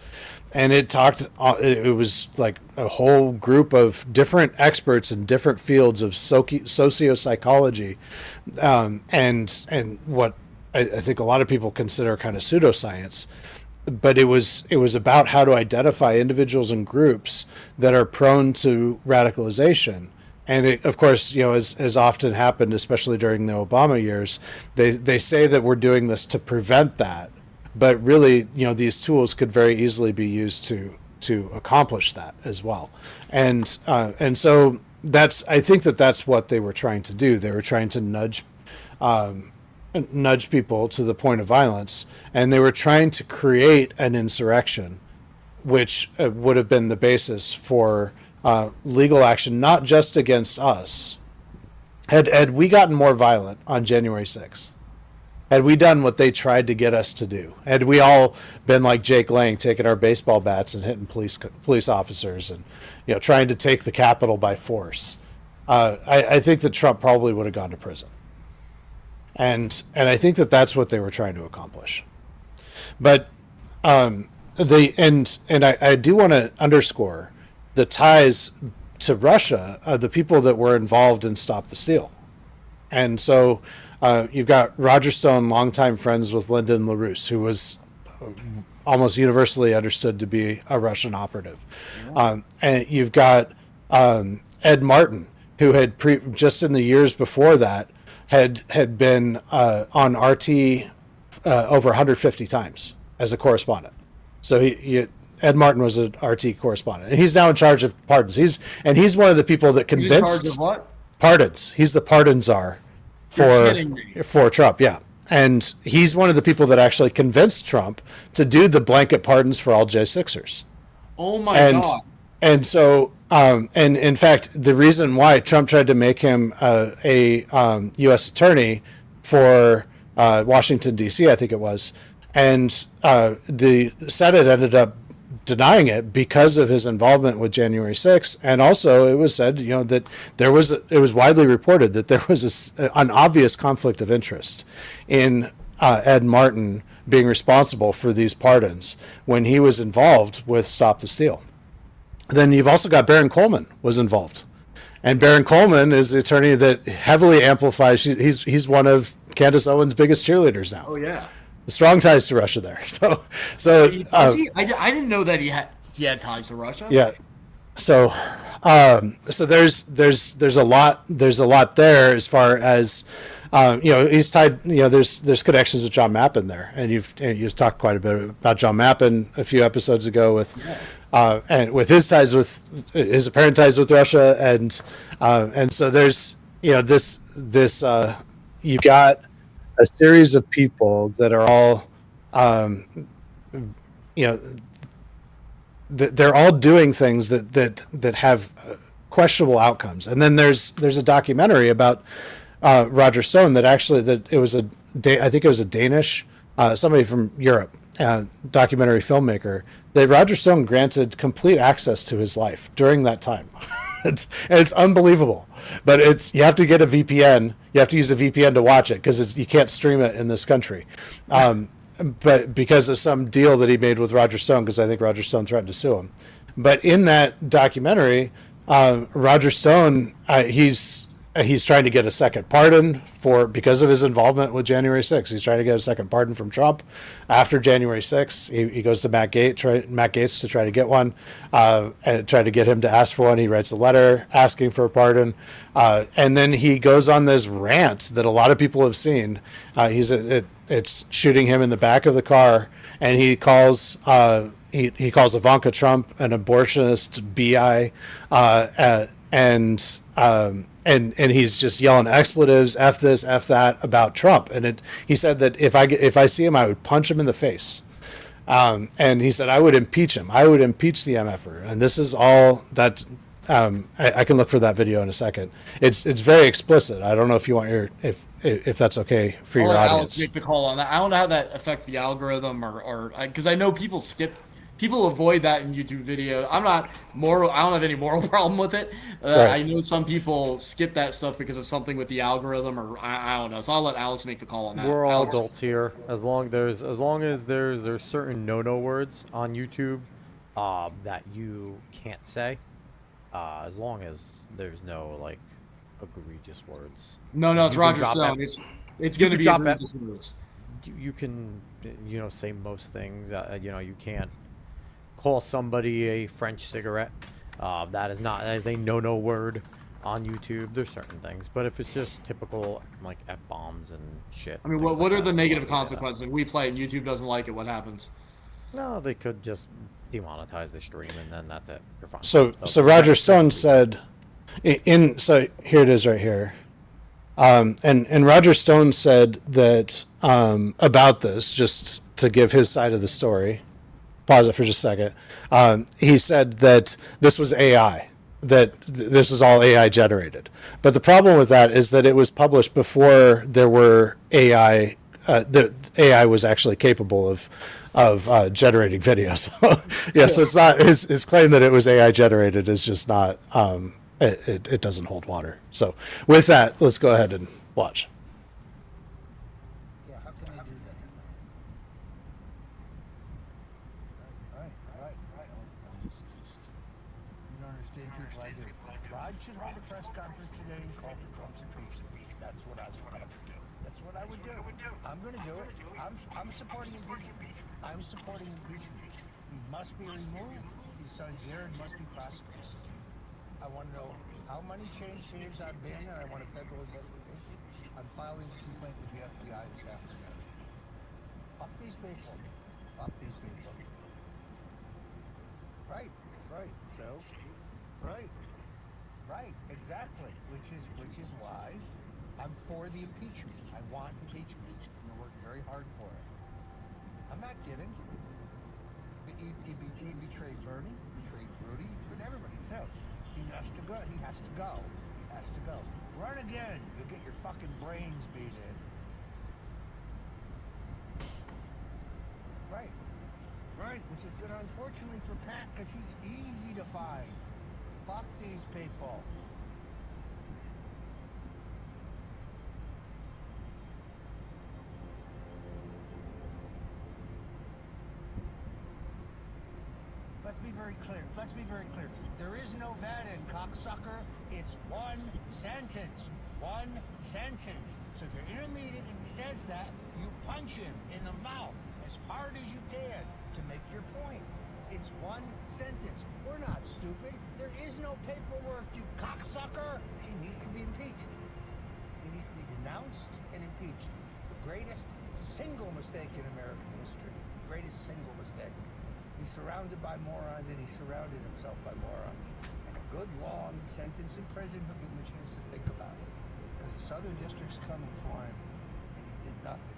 and it talked. It was like a whole group of different experts in different fields of sociopsychology, and what I think a lot of people consider kind of pseudoscience. But it was about how to identify individuals and groups that are prone to radicalization. And it, of course, as often happened, especially during the Obama years, they say that we're doing this to prevent that. But really, these tools could very easily be used to accomplish that as well. And so I think that's what they were trying to do. They were trying to nudge people to the point of violence, and they were trying to create an insurrection, which would have been the basis for legal action, not just against us. Had we gotten more violent on January 6th, had we done what they tried to get us to do, had we all been like Jake Lang, taking our baseball bats and hitting police officers and trying to take the Capitol by force, I think that Trump probably would have gone to prison. And I think that's what they were trying to accomplish. But I do want to underscore the ties to Russia, the people that were involved in Stop the Steal. And so you've got Roger Stone, longtime friends with Lyndon LaRousse, who was almost universally understood to be a Russian operative. And you've got Ed Martin, who had just in the years before that had been on RT over 150 times as a correspondent. So Ed Martin was an RT correspondent, and he's now in charge of pardons. He's one of the people that convinced. He's in charge of what? Pardons. He's the pardon czar for Trump. Yeah, and he's one of the people that actually convinced Trump to do the blanket pardons for all J6ers. Oh my God! And so, and in fact, the reason why Trump tried to make him a U.S. attorney for Washington, D.C., I think it was, and the Senate ended up denying it because of his involvement with January 6th. And also it was said, that it was widely reported that there was an obvious conflict of interest in Ed Martin being responsible for these pardons when he was involved with Stop the Steal. Then you've also got Baron Coleman was involved. And Baron Coleman is the attorney that heavily amplifies. He's one of Candace Owens' biggest cheerleaders now. Oh, yeah. Strong ties to Russia there. So I didn't know that he had ties to Russia. Yeah. So there's a lot there as far as he's tied. There's connections with John Mappin there, and you've talked quite a bit about John Mappin a few episodes ago with. And with his apparent ties with Russia, and so there's this you've got a series of people that are all they're all doing things that have questionable outcomes. And then there's a documentary about Roger Stone that it was I think it was a Danish somebody from Europe, documentary filmmaker, that Roger Stone granted complete access to his life during that time. It's unbelievable, but you have to get a VPN. You have to use a VPN to watch it because you can't stream it in this country. But because of some deal that he made with Roger Stone, because I think Roger Stone threatened to sue him. But in that documentary, Roger Stone, he's trying to get a second pardon because of his involvement with January 6th. He's trying to get a second pardon from Trump after January 6th. He goes to Matt Gaetz to try to get one, and try to get him to ask for one. He writes a letter asking for a pardon, and then he goes on this rant that a lot of people have seen. It's shooting him in the back of the car, and he calls he calls Ivanka Trump an abortionist bi, and he's just yelling expletives, F this, F that about Trump. And he said that if I see him, I would punch him in the face. And he said, I would impeach him. I would impeach the MFer. And this is all that, I can look for that video in a second. It's very explicit. I don't know if you want if that's okay for your audience. I'll make the call on that. I don't know how that affects the algorithm or because I know people skip people avoid that in YouTube video. I don't have any moral problem with it. Right. I know some people skip that stuff because of something with the algorithm, or I don't know. So I'll let Alex make the call on that. We're all Alex. adults here. As long as there's certain no words on YouTube that you can't say. As long as there's no like egregious words. No, it's You can Roger drop Stone. it. It's going to be drop it. egregious words. You can say most things. You can't call somebody a French cigarette. That is a no word on YouTube. There's certain things, but if it's just typical like F-bombs and shit. I mean, what are the negative consequences? If we play and YouTube doesn't like it, what happens? No, they could just demonetize the stream and then that's it. You're fine. So Roger Stone said, so here it is right here. And Roger Stone said that about this, just to give his side of the story. Pause it for just a second. He said that this was AI, that this was all AI generated. But the problem with that is that it was published before there were AI. The AI was actually capable of generating videos. So it's not his claim that it was AI generated is just not. It doesn't hold water. So with that, let's go ahead and watch. Yeah, how can they do that? Right. You don't understand people I do. Rod should hold a press conference today and call for Trump's impeachment. That's what I would do. I'm going to do it. I'm supporting impeachment. I'm supporting impeachment. He must be removed. His son Jared must be prosecuted. I want to know how many change saves I've been, and I want a federal investigation. I'm filing a complaint with the FBI this afternoon. Fuck these people. Right. So, right. Exactly. Which is why I'm for the impeachment. I want impeachment. I'm gonna work very hard for it. I'm not kidding. He betrayed Bernie, betrayed Rudy, betrayed everybody. So he has to go. Run again. You'll get your fucking brains beat in. Right. Which is good, unfortunately, for Pat, because he's easy to find. Fuck these people. Let's be very clear. There is no van-in, cocksucker. It's one sentence. So if you're in a meeting and he says that, you punch him in the mouth as hard as you can to make your point. It's one sentence. We're not stupid. There is no paperwork, you cocksucker. He needs to be impeached. He needs to be denounced and impeached. The greatest single mistake in American history. Greatest single mistake. He's surrounded by morons, and he surrounded himself by morons. And a good long sentence in prison will give him a chance to think about it. Because the Southern District's coming for him, and he did nothing.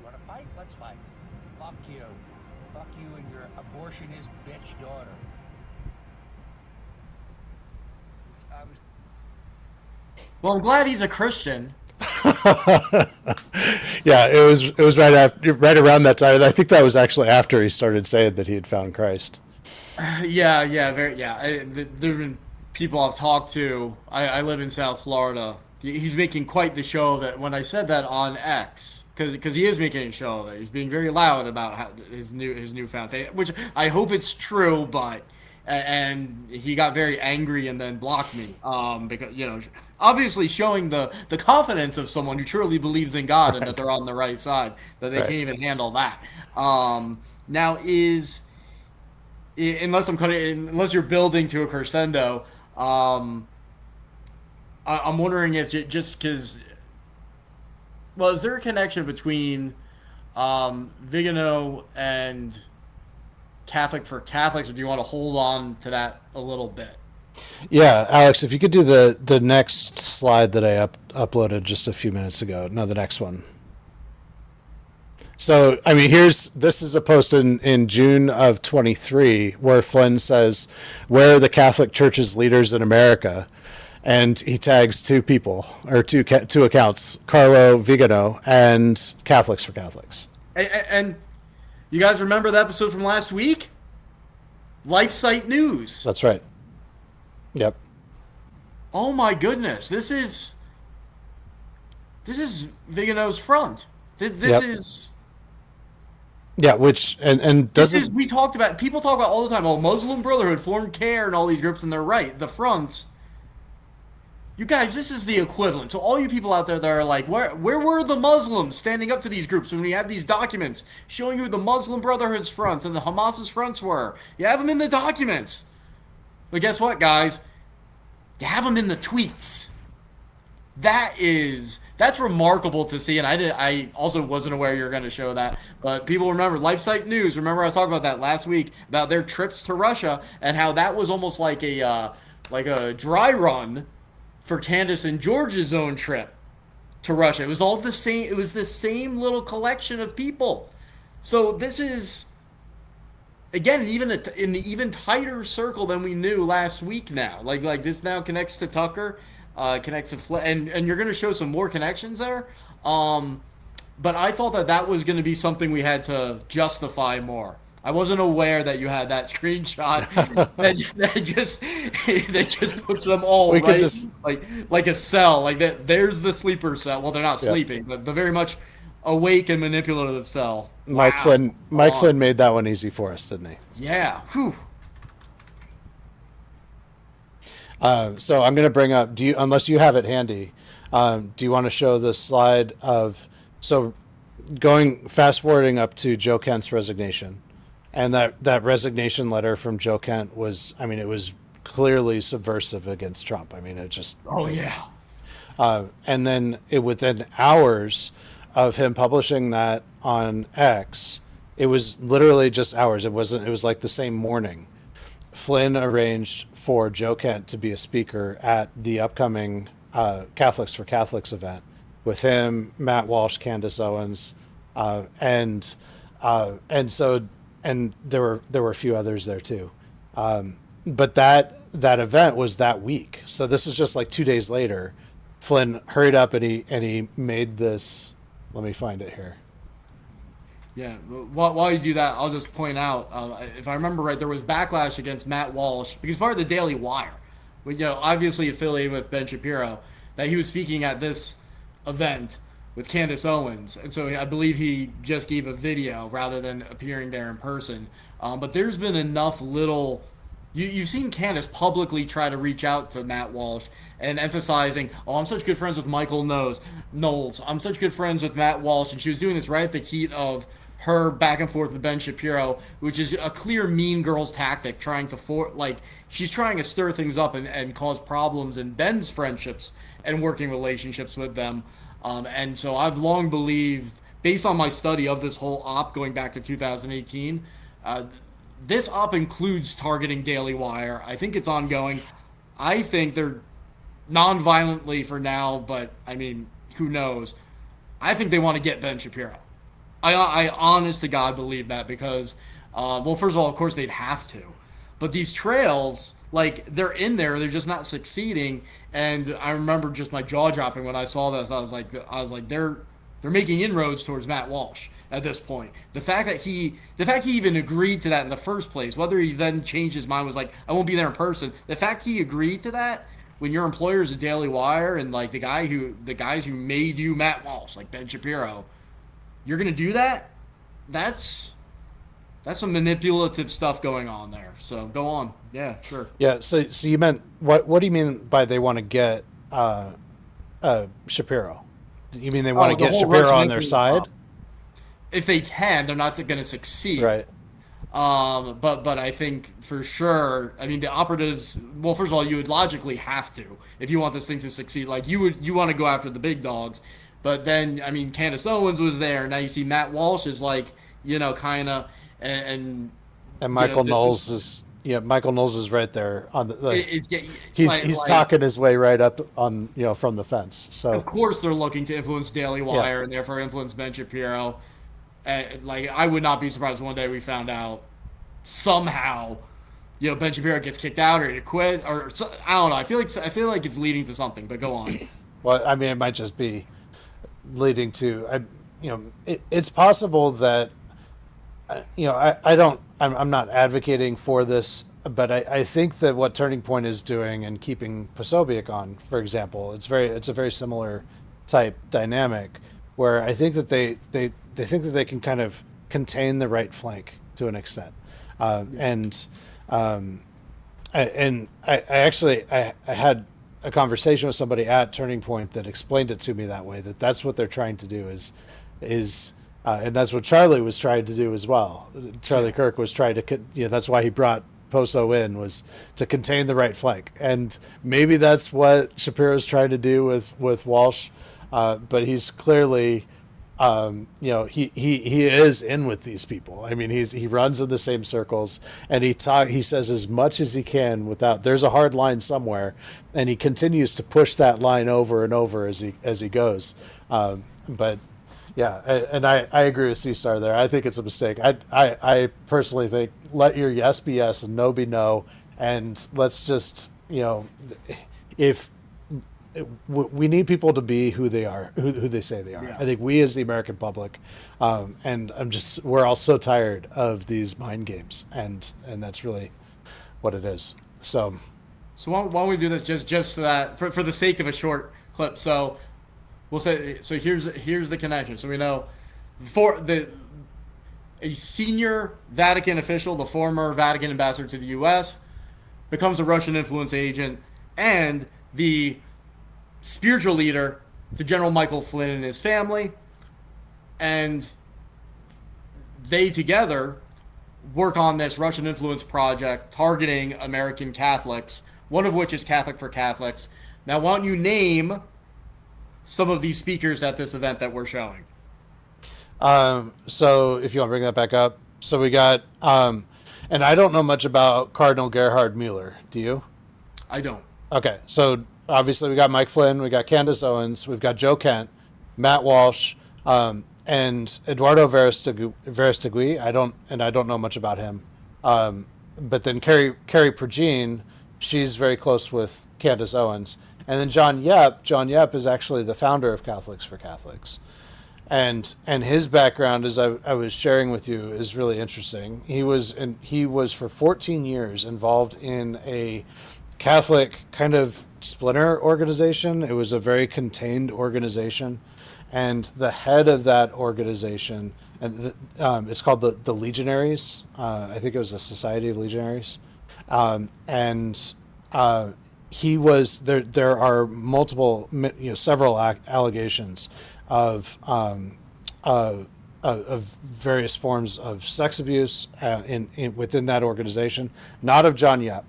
You want to fight? Let's fight. Fuck you. Fuck you and your abortionist bitch daughter. Well, I'm glad he's a Christian. Yeah, it was right around that time. I think that was actually after he started saying that he had found Christ. Yeah. There's been people I've talked to. I live in South Florida. He's making quite the show that when I said that on X, because he is making a show of it. He's being very loud about how his newfound faith, which I hope it's true, but. And he got very angry and then blocked me because obviously showing the confidence of someone who truly believes in God and that they're on the right side, that they can't even handle that. Now unless you're building to a crescendo, I'm wondering if just because, is there a connection between Vigano and Catholic for Catholics, or do you want to hold on to that a little bit? Yeah, Alex, if you could do the next slide that I uploaded just a few minutes ago. No, the next one. So, I mean, this is a post in June of 23 where Flynn says, "Where are the Catholic Church's leaders in America?" And he tags two people, or two accounts, Carlo Vigano and Catholics for Catholics. And you guys remember the episode from last week? LifeSite News. That's right. Yep. Oh my goodness, this is Vigano's front. This Yep. is Yeah, which and doesn't we talked about, people talk about all the time, oh, Muslim Brotherhood, Foreign Care, and all these groups, and they're right. The fronts, you guys, this is the equivalent. So all you people out there that are like, where were the Muslims standing up to these groups when we have these documents showing you the Muslim Brotherhood's fronts and the Hamas's fronts were? You have them in the documents. But guess what, guys? You have them in the tweets. That's remarkable to see, and I also wasn't aware you were going to show that. But people remember LifeSite News. Remember I was talking about that last week about their trips to Russia and how that was almost like a dry run for Candace and George's own trip to Russia. It was all the same. It was the same little collection of people. So this is, again, even in an even tighter circle than we knew last week now. Like this now connects to Tucker, connects to Flynn, and you're going to show some more connections there. But I thought that was going to be something we had to justify more. I wasn't aware that you had that screenshot that just puts them all We right, could just like a cell, like that. There's the sleeper cell. Well, they're not sleeping, but the very much awake and manipulative cell. Mike Flynn made that one easy for us, didn't he? Yeah. Whew. So I'm going to bring up, unless you have it handy, do you want to show the slide of, so fast forwarding up to Joe Kent's resignation, and that resignation letter from Joe Kent was, I mean, it was clearly subversive against Trump. I mean, it just, Oh yeah. and then within hours of him publishing that on X, it was literally just hours. It was like the same morning. Flynn arranged for Joe Kent to be a speaker at the upcoming Catholics for Catholics event with him, Matt Walsh, Candace Owens, and there were a few others there too. But that event was that week. So this was just like 2 days later. Flynn hurried up and he made this. Let me find it here. Yeah. While you do that, I'll just point out, if I remember right, there was backlash against Matt Walsh because part of the Daily Wire, obviously affiliated with Ben Shapiro, that he was speaking at this event with Candace Owens, and so I believe he just gave a video rather than appearing there in person. But there's been enough little. You've seen Candace publicly try to reach out to Matt Walsh and emphasizing, oh, I'm such good friends with Michael Knowles. I'm such good friends with Matt Walsh. And she was doing this right at the heat of her back and forth with Ben Shapiro, which is a clear Mean Girls tactic, she's trying to stir things up and cause problems in Ben's friendships and working relationships with them. And so I've long believed, based on my study of this whole op going back to 2018, this op includes targeting Daily Wire. I think it's ongoing. I think they're non-violently for now, but I mean, who knows? I think they want to get Ben Shapiro. I honest to God believe that because, well, first of all, of course they'd have to, but these trails, like, they're in there, they're just not succeeding. And I remember just my jaw dropping when I saw this. I was like, they're making inroads towards Matt Walsh at this point. The fact he even agreed to that in the first place, whether he then changed his mind, was like, I won't be there in person. The fact he agreed to that when your employer is a Daily Wire and like the guys who made you Matt Walsh, like Ben Shapiro, you're gonna do that? That's some manipulative stuff going on there. So go on. Yeah, sure. Yeah. So you meant what do you mean by they want to get Shapiro? You mean they want to get Shapiro on their side? If they can, they're not going to succeed. Right. But I think for sure, I mean, the operatives, well, first of all, you would logically have to, if you want this thing to succeed, like you want to go after the big dogs. But then, I mean, Candace Owens was there. Now you see Matt Walsh is like, kind of, and Michael Knowles is, Michael Knowles is right there on the, he's like, talking his way right up on, from the fence. So of course they're looking to influence Daily Wire and therefore influence Ben Shapiro. Like, I would not be surprised one day we found out somehow, Ben Shapiro gets kicked out or he quit or I don't know. I feel like it's leading to something. But go on. Well, I mean, it might just be leading to, it's possible that, I I'm not advocating for this, but I think that what Turning Point is doing and keeping Posobiec on, for example, it's a very similar type dynamic where I think that they think that they can kind of contain the right flank to an extent, and I had a conversation with somebody at Turning Point that explained it to me that way, that's what they're trying to do is and that's what Charlie was trying to do as well. Charlie Kirk was trying to, that's why he brought Poso in, was to contain the right flank. And maybe that's what Shapiro's trying to do with Walsh. But he's clearly, he is in with these people. I mean, he runs in the same circles, and he says as much as he can without, there's a hard line somewhere, and he continues to push that line over and over as he goes. But yeah, and I agree with C-Star there. I think it's a mistake. I personally think let your yes be yes and no be no, and let's just, if we need people to be who they are, who they say they are. Yeah. I think we as the American public, and we're all so tired of these mind games, and that's really what it is. So why don't we do this just so that for the sake of a short clip? So we'll say, so here's the connection. So we know a senior Vatican official, the former Vatican ambassador to the U.S., becomes a Russian influence agent, and the spiritual leader to General Michael Flynn and his family, and they together work on this Russian influence project targeting American Catholics, one of which is Catholic for Catholics. Now, why don't you name some of these speakers at this event that we're showing? So if you want to bring that back up. So we got, and I don't know much about Cardinal Gerhard Mueller. Do you? I don't. Okay. So obviously we got Mike Flynn, we got Candace Owens, we've got Joe Kent, Matt Walsh, and Eduardo Verastegui. I don't know much about him. But then Carrie Pergine, she's very close with Candace Owens. And then John Yep. John Yep is actually the founder of Catholics for Catholics. And his background, as I was sharing with you, is really interesting. He was for 14 years involved in a Catholic kind of splinter organization. It was a very contained organization, and the head of that organization, and it's called the Legionaries. I think it was the Society of Legionaries, and he was there. There are multiple, several allegations of various forms of sex abuse within that organization. Not of John Yep.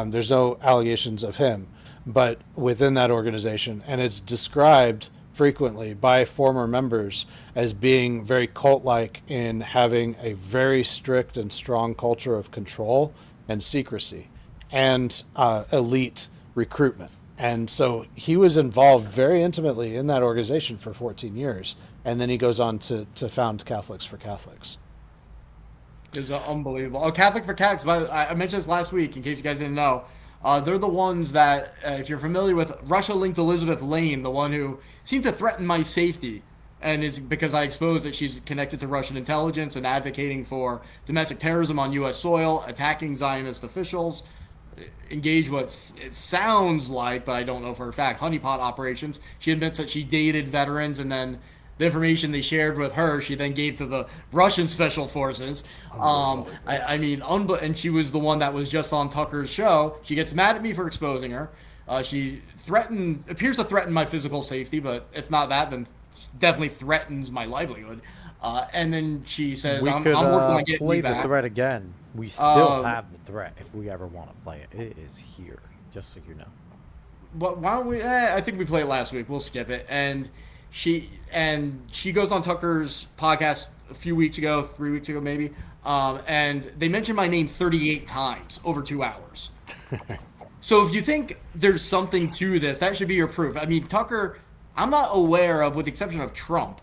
There's no allegations of him, but within that organization, and it's described frequently by former members as being very cult-like in having a very strict and strong culture of control and secrecy and elite recruitment. And so he was involved very intimately in that organization for 14 years, and then he goes on to found Catholics for Catholics. It's unbelievable. Oh, Catholic for Catholics, but I mentioned this last week, in case you guys didn't know. They're the ones that, if you're familiar with Russia-linked Elizabeth Lane, the one who seemed to threaten my safety, and is because I exposed that she's connected to Russian intelligence and advocating for domestic terrorism on U.S. soil, attacking Zionist officials, engage what it sounds like, but I don't know for a fact, honeypot operations. She admits that she dated veterans, and then the information they shared with her, she then gave to the Russian special forces. And she was the one that was just on Tucker's show. She gets mad at me for exposing her. She appears to threaten my physical safety, but if not that, then definitely threatens my livelihood. And then she says, I'm working on getting play you back. The threat again. We still have the threat if we ever want to play it. It is here, just so you know. But why don't we? I think we played it last week. We'll skip it. And she goes on Tucker's podcast a few weeks ago, 3 weeks ago maybe, and they mentioned my name 38 times over 2 hours. So if you think there's something to this, that should be your proof. I mean, Tucker, I'm not aware of, with the exception of Trump,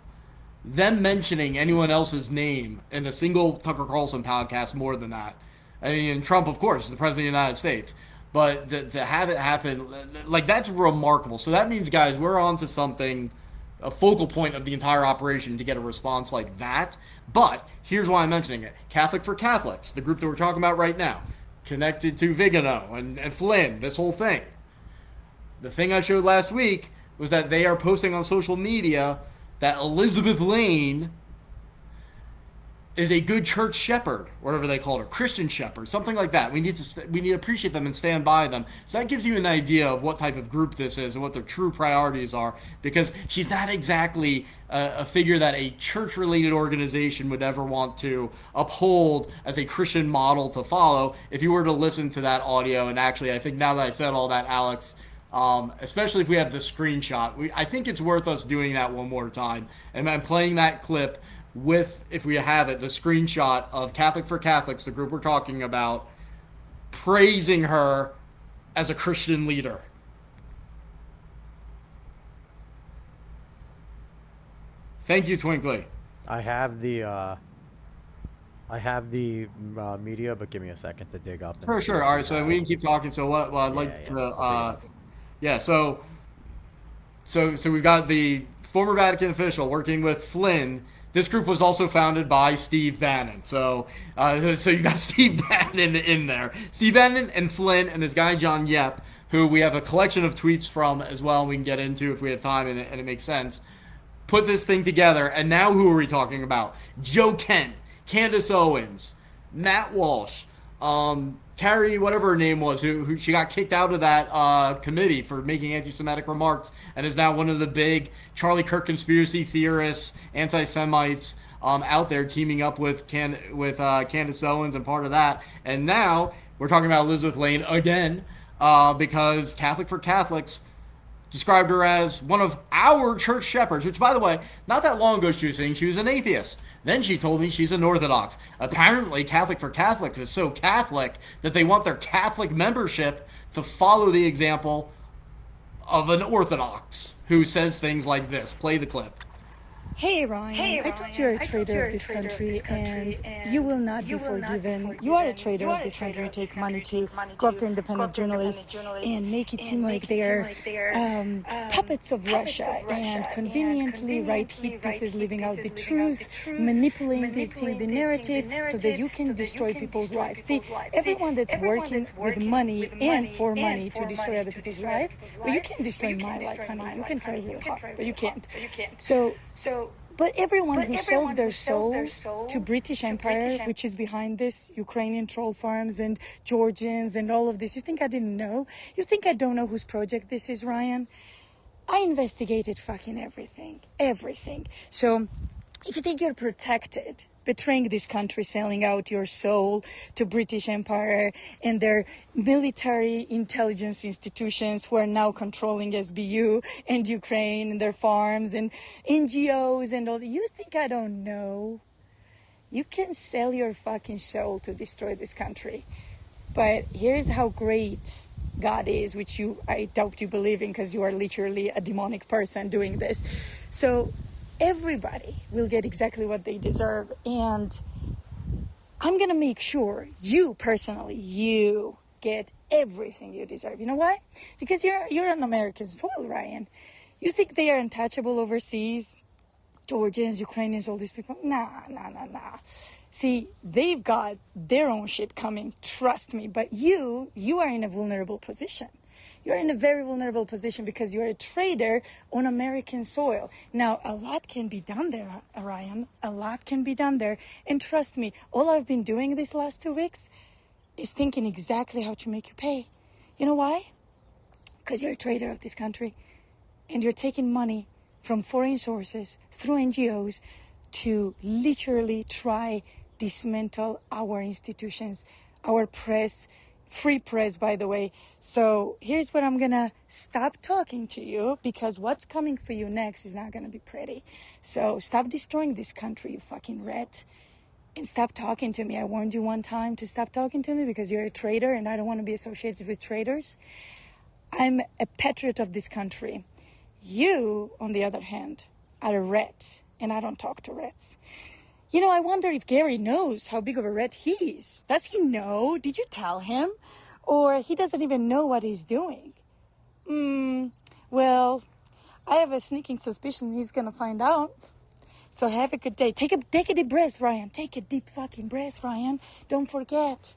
them mentioning anyone else's name in a single Tucker Carlson podcast more than that. I mean, Trump, of course, is the president of the United States. But to have it happen, like, that's remarkable. So that means, guys, we're on to something a focal point of the entire operation to get a response like that. But here's why I'm mentioning it. Catholic for Catholics, the group that we're talking about right now, connected to Vigano and Flynn, this whole thing. The thing I showed last week was that they are posting on social media that Elizabeth Lane is a good church shepherd, whatever they call it, or Christian shepherd, something like that. We need to appreciate them and stand by them. So that gives you an idea of what type of group this is and what their true priorities are, because she's not exactly a figure that a church-related organization would ever want to uphold as a Christian model to follow. If you were to listen to that audio, and actually, I think now that I said all that, Alex, especially if we have the screenshot, I think it's worth us doing that one more time. And I'm playing that clip with, if we have it, the screenshot of Catholic for Catholics, the group we're talking about, praising her as a Christian leader. Thank you, Twinkly. I have the media, but give me a second to dig up. For sure. All right, so we can keep talking. So what I'd like to, so we've got the former Vatican official working with Flynn. This group was also founded by Steve Bannon. So you got Steve Bannon in there. Steve Bannon and Flynn and this guy, John Yep, who we have a collection of tweets from as well, we can get into if we have time and it makes sense, put this thing together. And now who are we talking about? Joe Kent, Candace Owens, Matt Walsh, Carrie, whatever her name was, who she got kicked out of that committee for making anti-Semitic remarks, and is now one of the big Charlie Kirk conspiracy theorists, anti-Semites out there, teaming up with Candace Owens and part of that. And now we're talking about Elizabeth Lane again, because Catholic for Catholics described her as one of our church shepherds, which, by the way, not that long ago she was saying she was an atheist. Then she told me she's an Orthodox. Apparently, Catholic for Catholics is so Catholic that they want their Catholic membership to follow the example of an Orthodox who says things like this. Play the clip. Hey Ryan, I thought you're a traitor of this country and you will not be forgiven. You are a traitor of this country. You take money to go after independent journalists and make it seem like they're puppets of Russia and conveniently write hit pieces leaving out the truth, manipulating the narrative so that you can destroy people's lives. See, everyone that's working with money and for money to destroy other people's lives, well, you can destroy my life, honey. You can try really hard, but you can't. But everyone who sells their soul to British Empire, which is behind this, Ukrainian troll farms and Georgians and all of this, you think I didn't know? You think I don't know whose project this is, Ryan? I investigated fucking everything. So if you think you're protected, betraying this country, selling out your soul to British Empire and their military intelligence institutions who are now controlling SBU and Ukraine and their farms and NGOs and all that. You think I don't know? You can sell your fucking soul to destroy this country. But here's how great God is, which I doubt you believe in because you are literally a demonic person doing this. So everybody will get exactly what they deserve, and I'm gonna make sure you personally, you get everything you deserve. You know why? Because you're on American soil, Ryan. You think they are untouchable overseas? Georgians, Ukrainians, all these people? Nah. See, they've got their own shit coming, trust me, but you are in a vulnerable position. You're in a very vulnerable position because you're a traitor on American soil. Now, a lot can be done there, Ryan. A lot can be done there. And trust me, all I've been doing these last 2 weeks is thinking exactly how to make you pay. You know why? Because you're a traitor of this country. And you're taking money from foreign sources through NGOs to literally try dismantle our institutions, our press, free press, by the way. So here's what I'm gonna stop talking to you, because what's coming for you next is not gonna be pretty. So stop destroying this country, you fucking rat, and stop talking to me. I warned you one time to stop talking to me because you're a traitor and I don't want to be associated with traitors. I'm a patriot of this country. You, on the other hand, are a rat, and I don't talk to rats. You know, I wonder if Gary knows how big of a rat he is. Does he know? Did you tell him? Or he doesn't even know what he's doing? Well, I have a sneaking suspicion he's gonna find out. So have a good day. Take a deep breath, Ryan. Take a deep fucking breath, Ryan. Don't forget.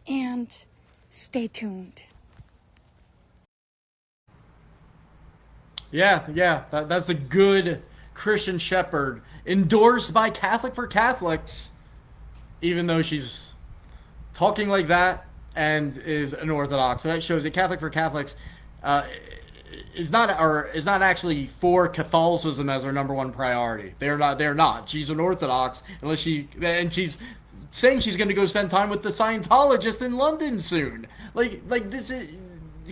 And stay tuned. Yeah, that's the good Christian shepherd, endorsed by Catholic for Catholics, even though she's talking like that and is an Orthodox. So that shows that Catholic for Catholics is not actually for Catholicism as her number one priority. They're not. She's an Orthodox and she's saying she's going to go spend time with the Scientologist in London soon. Like this is.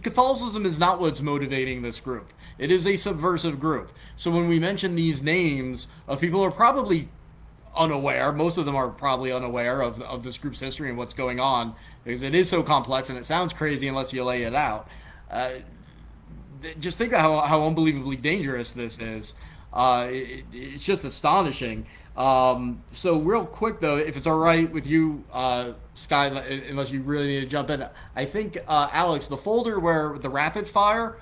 Catholicism is not what's motivating this group. It is a subversive group. So when we mention these names of people who are probably unaware, most of them are probably unaware of this group's history and what's going on, because it is so complex and it sounds crazy unless you lay it out. Just think about how unbelievably dangerous this is. It's just astonishing. So real quick though, if it's all right with you, Sky, unless you really need to jump in, I think, Alex, the folder where the rapid fire,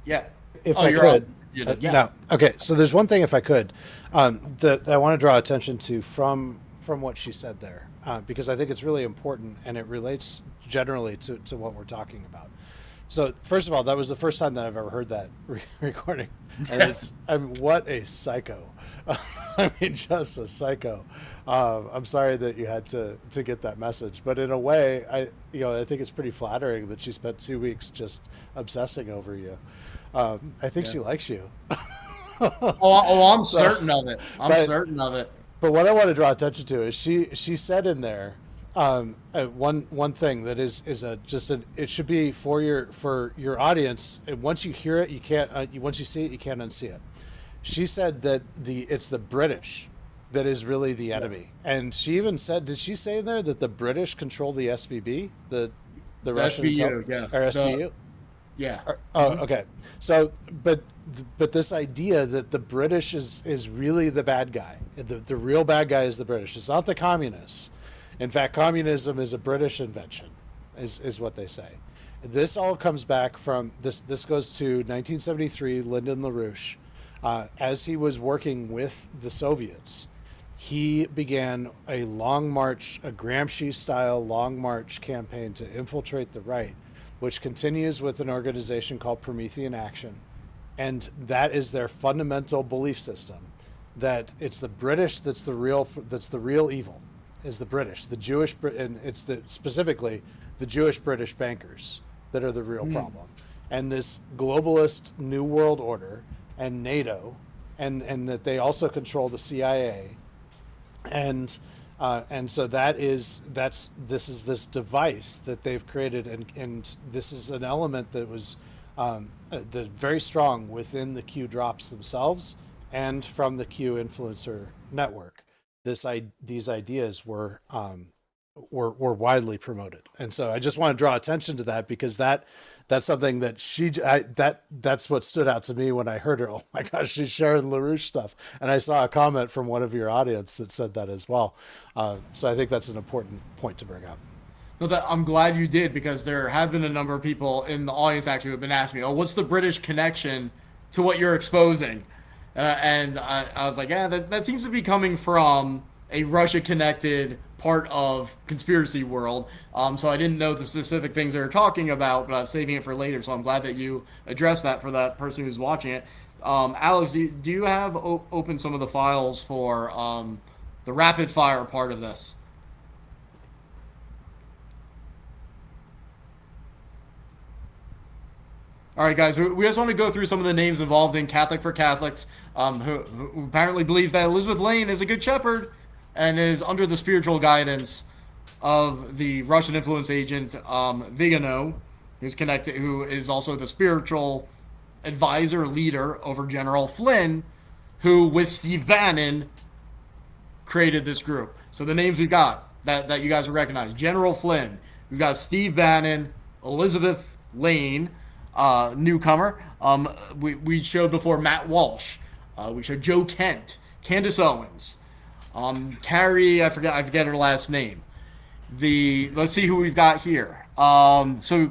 yeah. If I could. Yeah. No. Okay. So there's one thing, if I could, that I want to draw attention to from what she said there, because I think it's really important and it relates generally to what we're talking about. So first of all, that was the first time that I've ever heard that recording, and what a psycho! I mean, just a psycho. I'm sorry that you had to get that message, but in a way, I think it's pretty flattering that she spent 2 weeks just obsessing over you. I think she likes you. I'm certain of it. Certain of it. But what I want to draw attention to is she said in there. One thing that it should be for your audience. And once you hear it, you can't. Once you see it, you can't unsee it. She said that it's the British that is really the enemy, and she even said, did she say in there that the British control the SVB, the Russian SVU, yes, or SVU? Yeah. Okay. So, but this idea that the British is really the bad guy. The real bad guy is the British. It's not the communists. In fact, communism is a British invention, is what they say. This all comes back from this. This goes to 1973. Lyndon LaRouche, as he was working with the Soviets, he began a long march, a Gramsci-style long march campaign to infiltrate the right, which continues with an organization called Promethean Action, and that is their fundamental belief system, that it's the British that's the real evil. Is the British, the Jewish, and it's specifically the Jewish British bankers that are the real problem, and this globalist New World Order and NATO, and that they also control the CIA, and so this is this device that they've created, and this is an element that was very strong within the Q drops themselves and from the Q influencer network. These ideas were widely promoted, and so I just want to draw attention to that, because that's something that that's what stood out to me when I heard her. Oh my gosh, she's sharing LaRouche stuff, and I saw a comment from one of your audience that said that as well. So I think that's an important point to bring up. No, I'm glad you did, because there have been a number of people in the audience actually who have been asking me, "Oh, what's the British connection to what you're exposing?" And I was like, yeah, that seems to be coming from a Russia-connected part of conspiracy world. So I didn't know the specific things they were talking about, but I was saving it for later. So I'm glad that you addressed that for that person who's watching it. Alex, do you have open some of the files for the rapid fire part of this? All right, guys, we just want to go through some of the names involved in Catholic for Catholics, who apparently believes that Elizabeth Lane is a good shepherd and is under the spiritual guidance of the Russian influence agent Vigano, who is also the spiritual advisor leader over General Flynn, who with Steve Bannon created this group. So the names we've got that you guys will recognize: General Flynn, we've got Steve Bannon, Elizabeth Lane, newcomer. We showed before Matt Walsh. We showed Joe Kent, Candace Owens, Carrie. I forget her last name. Let's see who we've got here. So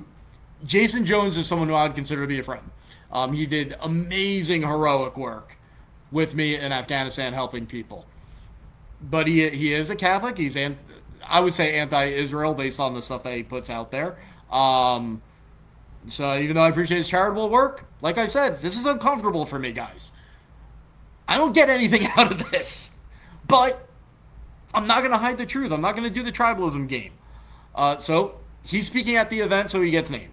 Jason Jones is someone who I would consider to be a friend. He did amazing heroic work with me in Afghanistan helping people. But he is a Catholic. I would say anti-Israel based on the stuff that he puts out there. So even though I appreciate his charitable work, like I said, this is uncomfortable for me, guys. I don't get anything out of this. But I'm not going to hide the truth. I'm not going to do the tribalism game. So he's speaking at the event, so he gets named.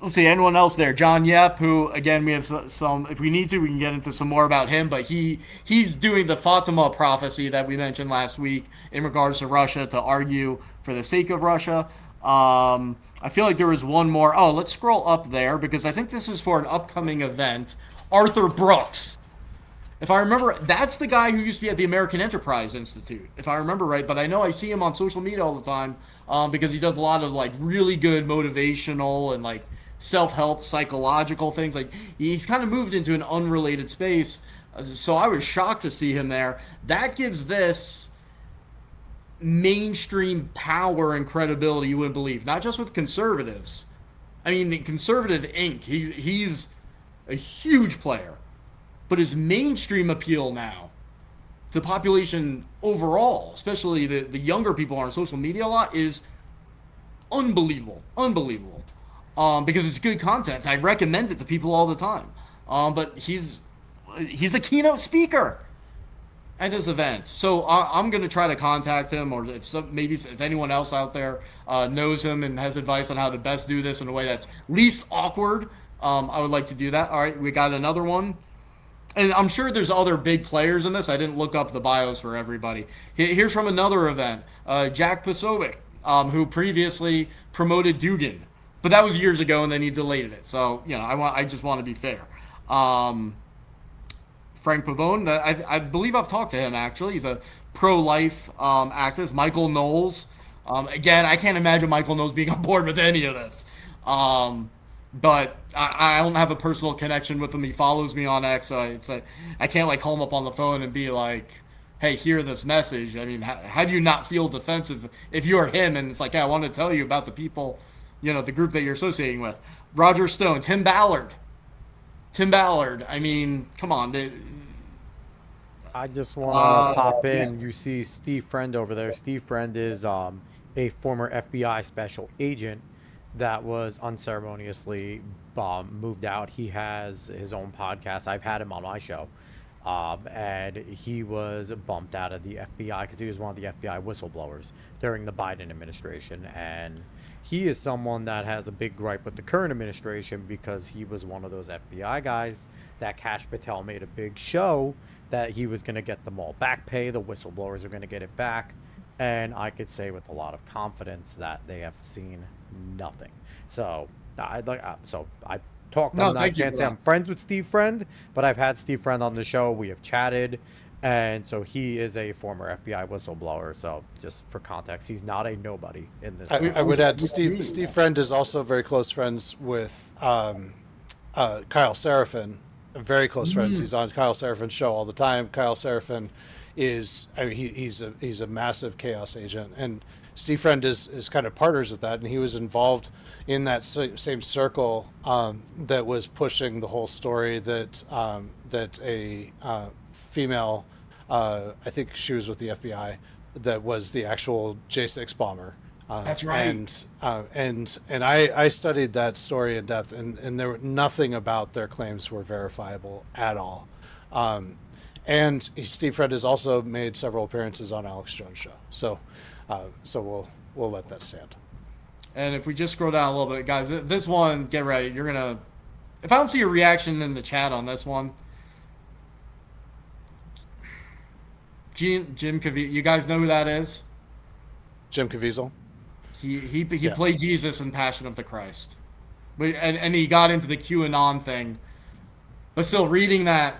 Let's see, anyone else there? John Yep, who, again, we have some, if we need to, we can get into some more about him, but he's doing the Fatima prophecy that we mentioned last week in regards to Russia to argue for the sake of Russia. I feel like there was one more. Oh, let's scroll up there because I think this is for an upcoming event. Arthur Brooks. If I remember, that's the guy who used to be at the American Enterprise Institute, if I remember right. But I know I see him on social media all the time because he does a lot of like really good motivational and like self-help psychological things. Like he's kind of moved into an unrelated space. So I was shocked to see him there. That gives this mainstream power and credibility you wouldn't believe. Not just with conservatives. I mean, the Conservative Inc. He's a huge player. But his mainstream appeal now, the population overall, especially the younger people on social media a lot, is unbelievable. Unbelievable. Because it's good content. I recommend it to people all the time. But he's the keynote speaker at this event. So I'm going to try to contact him, or if anyone else out there knows him and has advice on how to best do this in a way that's least awkward, I would like to do that. All right, we got another one. And I'm sure there's other big players in this. I didn't look up the bios for everybody. Here's from another event. Jack Posobiec, who previously promoted Dugin. But that was years ago, and then he deleted it. So, I just want to be fair. Frank Pavone, I believe I've talked to him, actually. He's a pro-life activist. Michael Knowles. Again, I can't imagine Michael Knowles being on board with any of this. But I don't have a personal connection with him. He follows me on X, so I can't like call him up on the phone and be like, "Hey, hear this message." I mean, how do you not feel defensive if you're him? And it's like, "Hey, I want to tell you about the people, the group that you're associating with." Roger Stone, Tim Ballard. I mean, come on. I just want to pop in. You see Steve Friend over there. Steve Friend is a former FBI special agent that was unceremoniously moved out. He has his own podcast. I've had him on my show. And he was bumped out of the FBI because he was one of the FBI whistleblowers during the Biden administration. And he is someone that has a big gripe with the current administration because he was one of those FBI guys that Kash Patel made a big show that he was going to get them all back pay. The whistleblowers are going to get it back. And I could say with a lot of confidence that they have seen nothing. So I talked. I can't say I'm friends with Steve Friend, but I've had Steve Friend on the show. We have chatted, and so he is a former FBI whistleblower. So just for context, he's not a nobody in this. I would add Steve Friend is also very close friends with Kyle Seraphin. Very close friends. He's on Kyle Seraphin's show all the time. Kyle Seraphin he's a massive chaos agent, and Steve Friend is kind of partners with that, and he was involved in that same circle that was pushing the whole story that a female, I think she was with the FBI, that was the actual J6 bomber. That's right. And I studied that story in depth, and there nothing about their claims were verifiable at all. And Steve Friend has also made several appearances on Alex Jones' show. So we'll let that stand. And if we just scroll down a little bit, guys, this one, get ready. You're gonna, if I don't see a reaction in the chat on this one, Jim Caviezel, you guys know who that is? Jim Caviezel. He played Jesus in Passion of the Christ, and he got into the QAnon thing. But still, reading that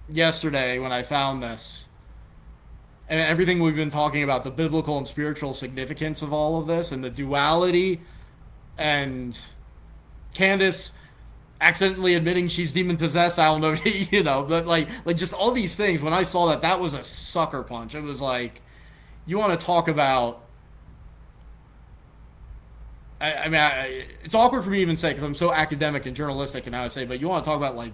yesterday when I found this, and everything we've been talking about, the biblical and spiritual significance of all of this, and the duality, and Candace accidentally admitting she's demon possessed. I don't know, but like just all these things. When I saw that was a sucker punch. It was like, you want to talk about I mean, it's awkward for me to even say because I'm so academic and journalistic in how I say, but you want to talk about like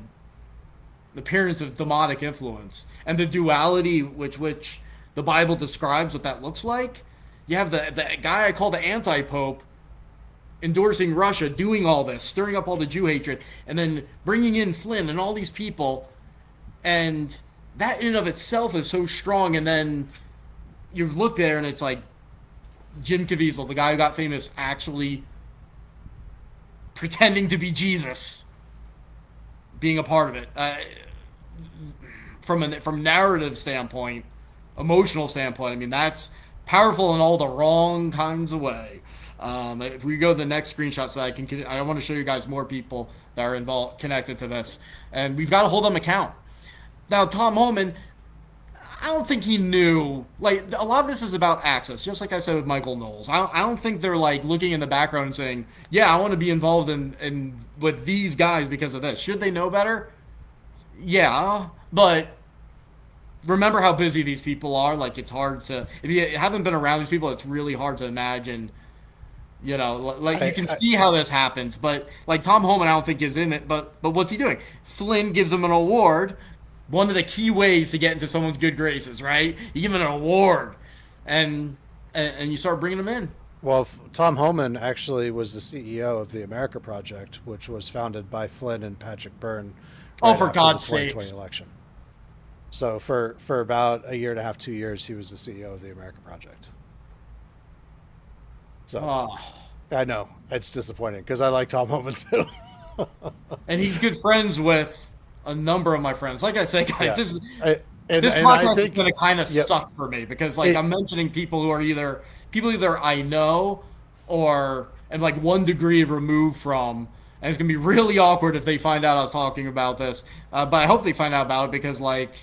the appearance of demonic influence and the duality which the Bible describes what that looks like. You have the guy I call the anti-pope endorsing Russia, doing all this, stirring up all the Jew hatred, and then bringing in Flynn and all these people, and that in and of itself is so strong. And then you look there and it's like Jim Caviezel, the guy who got famous, actually pretending to be Jesus, being a part of it. From narrative standpoint, emotional standpoint, I mean, that's powerful in all the wrong kinds of way. If we go to the next screenshot, so I want to show you guys more people that are involved, connected to this, and we've got to hold them account. Now, Tom Homan, I don't think he knew. Like, a lot of this is about access, just like I said with Michael Knowles. I don't think they're like looking in the background and saying, "Yeah, I want to be involved in with these guys because of this." Should they know better? Yeah, but remember how busy these people are. Like, it's hard to, if you haven't been around these people, it's really hard to imagine. You know, like you can see how this happens, but like Tom Homan, I don't think is in it. But what's he doing? Flynn gives him an award. One of the key ways to get into someone's good graces, right? You give them an award, and you start bringing them in. Well, Tom Homan actually was the CEO of the America Project, which was founded by Flynn and Patrick Byrne. Oh, for God's sake! Election. So for about a year and a half, 2 years, he was the CEO of the America Project. So I know it's disappointing because I like Tom Homan too. And he's good friends with a number of my friends. Like I say, guys, this and podcast is going to kind of suck for me because like I'm mentioning people who are either I know or am like 1 degree removed from, and it's going to be really awkward if they find out I was talking about this. But I hope they find out about it because like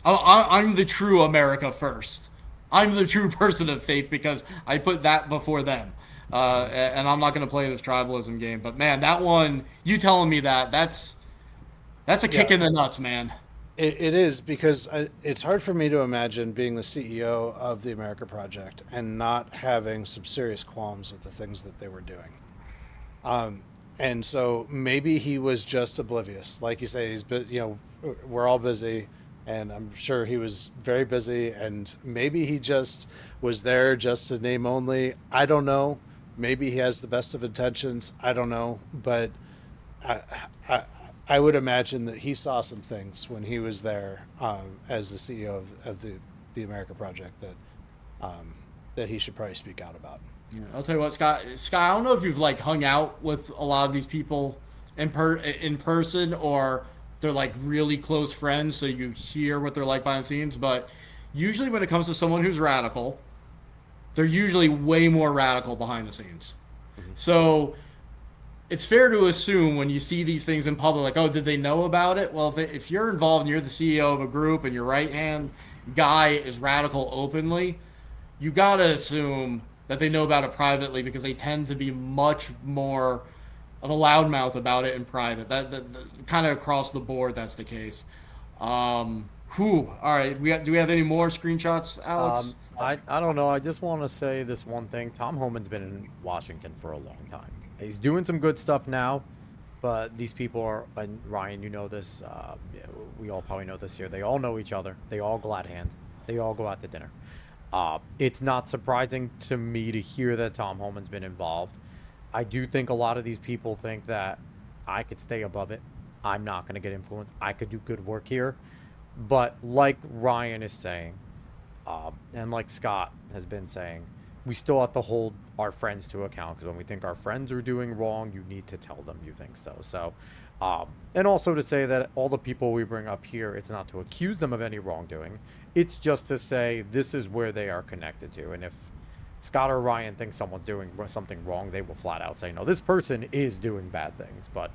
I'm the true America first. I'm the true person of faith because I put that before them. And I'm not going to play this tribalism game. But, man, that one, you telling me that's a kick in the nuts, man. It is because it's hard for me to imagine being the CEO of the America Project and not having some serious qualms with the things that they were doing. And so maybe he was just oblivious. Like you say, we're all busy. And I'm sure he was very busy, and maybe he just was there just to name only. I don't know. Maybe he has the best of intentions. I don't know. But I would imagine that he saw some things when he was there as the CEO of the America Project that he should probably speak out about. Yeah, I'll tell you what, Scott, I don't know if you've like hung out with a lot of these people in person or they're like really close friends, so you hear what they're like behind the scenes. But usually when it comes to someone who's radical, they're usually way more radical behind the scenes. Mm-hmm. So it's fair to assume when you see these things in public, like, oh, did they know about it? Well, if you're involved and you're the CEO of a group and your right-hand guy is radical openly, you got to assume that they know about it privately because they tend to be much more of a loudmouth about it in private. That kind of across the board, that's the case. All right. Do we have any more screenshots, Alex? I don't know. I just want to say this one thing. Tom Homan's been in Washington for a long time. He's doing some good stuff now, but these people are, and Ryan, you know this, we all probably know this here. They all know each other. They all glad hand. They all go out to dinner. It's not surprising to me to hear that Tom Homan's been involved. I do think a lot of these people think that I could stay above it. I'm not going to get influenced. I could do good work here. But like Ryan is saying, and like Scott has been saying, we still have to hold our friends to account because when we think our friends are doing wrong, you need to tell them you think so. So, and also to say that all the people we bring up here, it's not to accuse them of any wrongdoing. It's just to say this is where they are connected to. And if Scott or Ryan thinks someone's doing something wrong, they will flat out say, no, this person is doing bad things. But,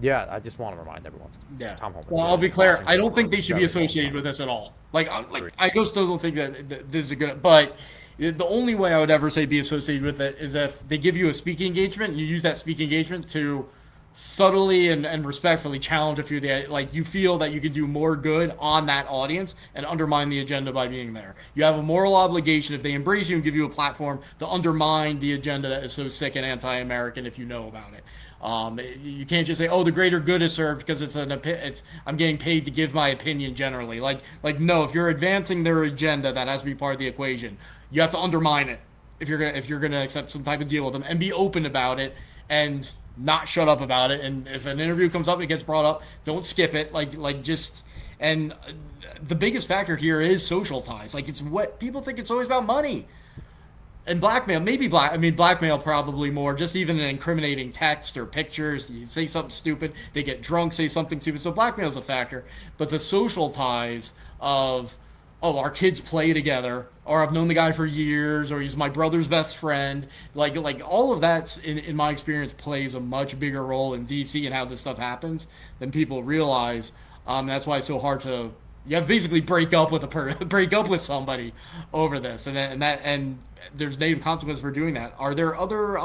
yeah, I just want to remind everyone. Yeah. Tom Homan. Well, I'll be clear. I don't think they should be associated with this at all. I still don't think that this is a good. But the only way I would ever say be associated with it is if they give you a speaking engagement and you use that speaking engagement to subtly and respectfully challenge a few of the, like, you feel that you could do more good on that audience and undermine the agenda by being there. You have a moral obligation, if they embrace you and give you a platform, to undermine the agenda that is so sick and anti-American if you know about it. You can't just say, "Oh, the greater good is served," because I'm getting paid to give my opinion generally. No, if you're advancing their agenda, that has to be part of the equation. You have to undermine it if you're gonna accept some type of deal with them, and be open about it and not shut up about it. And if an interview comes up and it gets brought up, don't skip it. And the biggest factor here is social ties. Like, it's what people think, it's always about money. And blackmail, blackmail probably more, just even an incriminating text or pictures. You say something stupid, they get drunk, say something stupid. So blackmail is a factor. But the social ties of, oh, our kids play together, or I've known the guy for years, or he's my brother's best friend. Like all of that, in my experience, plays a much bigger role in DC and how this stuff happens than people realize. That's why it's so hard to, you have to basically break up with somebody over this, and there's negative consequences for doing that. Are there other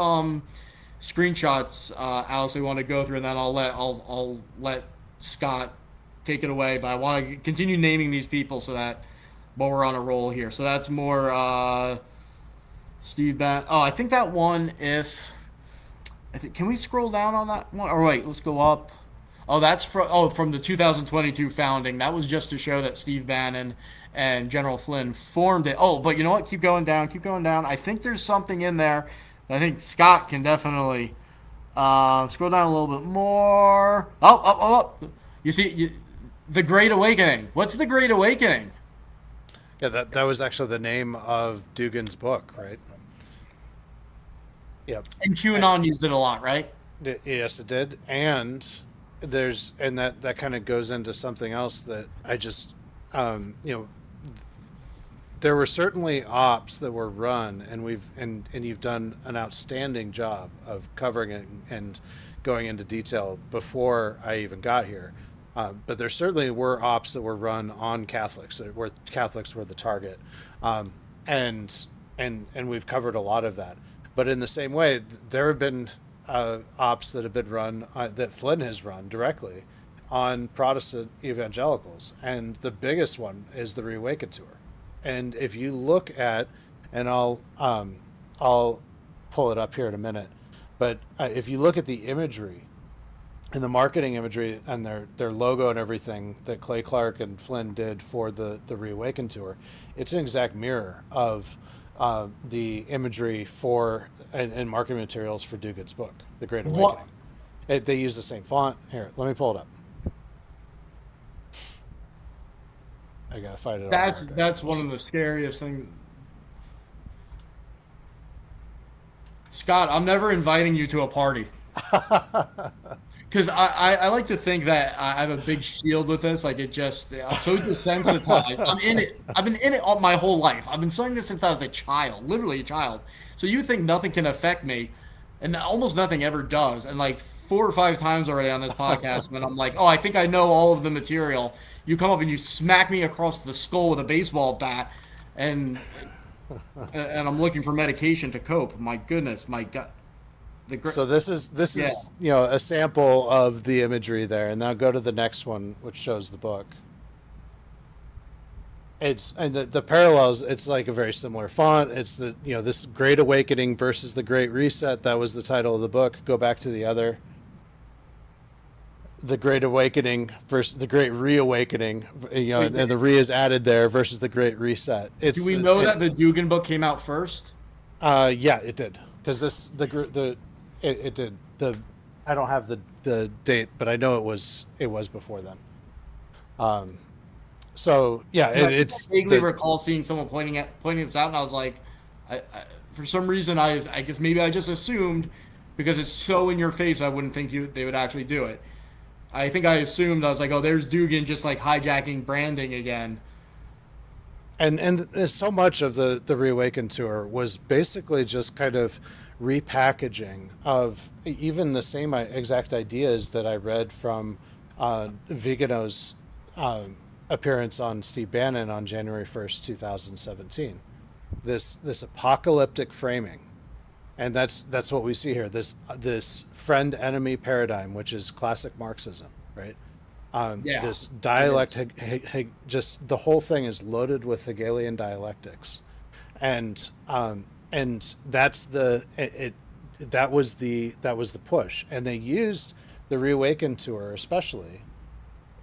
screenshots, Alice, we want to go through, and then I'll let Scott take it away. But I want to continue naming these people so that while we're on a roll here. So that's more Steve Bannon. Oh, I think that one. Can we scroll down on that one? Or wait, let's go up. Oh, that's from the 2022 founding. That was just to show that Steve Bannon and General Flynn formed it. Oh, but you know what? Keep going down. I think there's something in there that I think Scott can definitely scroll down a little bit more. Oh. You see, the Great Awakening. What's the Great Awakening? Yeah, that was actually the name of Dugan's book, right? Yep. And QAnon used it a lot, right? Yes, it did. And that kind of goes into something else that I just, there were certainly ops that were run, and you've done an outstanding job of covering it and going into detail before I even got here. But there certainly were ops that were run on Catholics, where Catholics were the target, and we've covered a lot of that. But in the same way, there have been ops that have been run, that Flynn has run directly on Protestant evangelicals, and the biggest one is the Reawaken Tour. And if you look at, and I'll pull it up here in a minute, but if you look at the imagery and the marketing imagery and their logo and everything that Clay Clark and Flynn did for the Reawaken Tour, it's an exact mirror of the imagery for and marketing materials for Dugan's book, The Great Awakening. They use the same font. Here, let me pull it up. I gotta find it. That's one of the scariest things. Scott, I'm never inviting you to a party. Because I like to think that I have a big shield with this. Like, I'm so desensitized. I'm in it. I've been in it all my whole life. I've been studying this since I was a child, literally a child. So you think nothing can affect me, and almost nothing ever does. And like 4 or 5 times already on this podcast, when I'm like, oh, I think I know all of the material. You come up and you smack me across the skull with a baseball bat, and I'm looking for medication to cope. My goodness, my gut. So this is a sample of the imagery there, and now go to the next one, which shows the book. And the parallels. It's like a very similar font. It's this Great Awakening versus the Great Reset. That was the title of the book. Go back to the other. The Great Awakening versus the Great Reawakening. And the re is added there versus the Great Reset. Do we know that the Dugan book came out first? Yeah, it did. Because it did. I don't have the date, but I know it was before then. So yeah, I vaguely recall seeing someone pointing this out, and I was like, for some reason, I guess maybe I just assumed, because it's so in your face, I wouldn't think they would actually do it. I think I assumed, I was like, oh, there's Dugan just like hijacking branding again. And so much of the Reawaken Tour was basically just kind of repackaging of even the same exact ideas that I read from Vigano's appearance on Steve Bannon on January 1st, 2017. This apocalyptic framing And that's what we see here. This friend enemy paradigm, which is classic Marxism, right? This dialect, just the whole thing is loaded with Hegelian dialectics, and that's that was the push, and they used the Reawaken tour especially,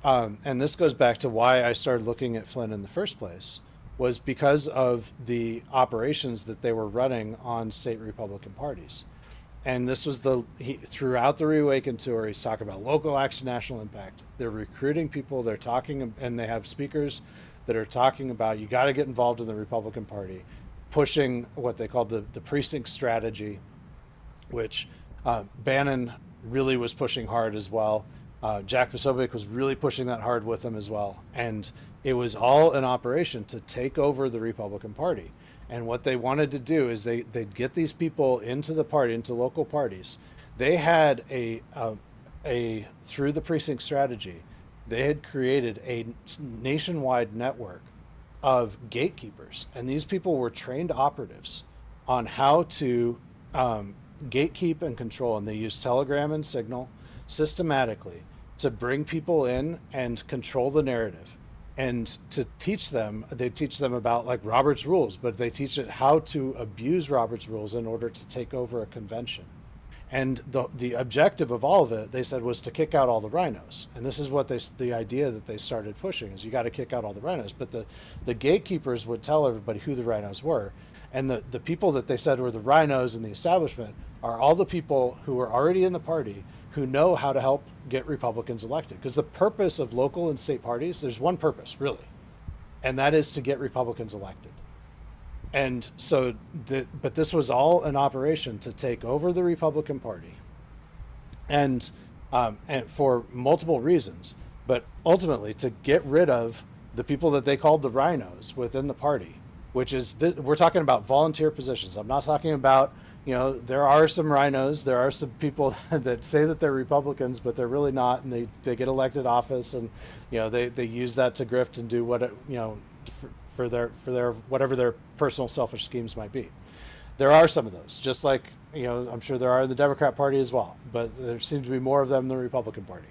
and this goes back to why I started looking at Flynn in the first place, was because of the operations that they were running on state Republican parties. And this was throughout the Reawaken tour, he's talking about local action, national impact. They're recruiting people, they're talking, and they have speakers that are talking about, you got to get involved in the Republican Party, pushing what they called the precinct strategy, which Bannon really was pushing hard as well. Jack Posobiec was really pushing that hard with them as well. And it was all an operation to take over the Republican Party. And what they wanted to do is they'd get these people into the party, into local parties. They had through the precinct strategy, they had created a nationwide network of gatekeepers. And these people were trained operatives on how to gatekeep and control. And they used Telegram and Signal systematically to bring people in and control the narrative. And to teach them, they teach them about like Robert's rules, but they teach it how to abuse Robert's rules in order to take over a convention. And the objective of all of it, they said, was to kick out all the rhinos. And this is what the idea that they started pushing is you got to kick out all the rhinos. But the gatekeepers would tell everybody who the rhinos were. And the people that they said were the rhinos in the establishment are all the people who are already in the party who know how to help get Republicans elected. Because the purpose of local and state parties, there's one purpose, really, and that is to get Republicans elected. And so, but this was all an operation to take over the Republican Party, and for multiple reasons, but ultimately to get rid of the people that they called the rhinos within the party, which is, we're talking about volunteer positions. I'm not talking about, there are some rhinos, there are some people that say that they're Republicans, but they're really not, and they get elected office, and they use that to grift and do what for their whatever their personal selfish schemes might be. There are some of those, just like I'm sure there are in the Democrat Party as well, but there seems to be more of them in the Republican Party.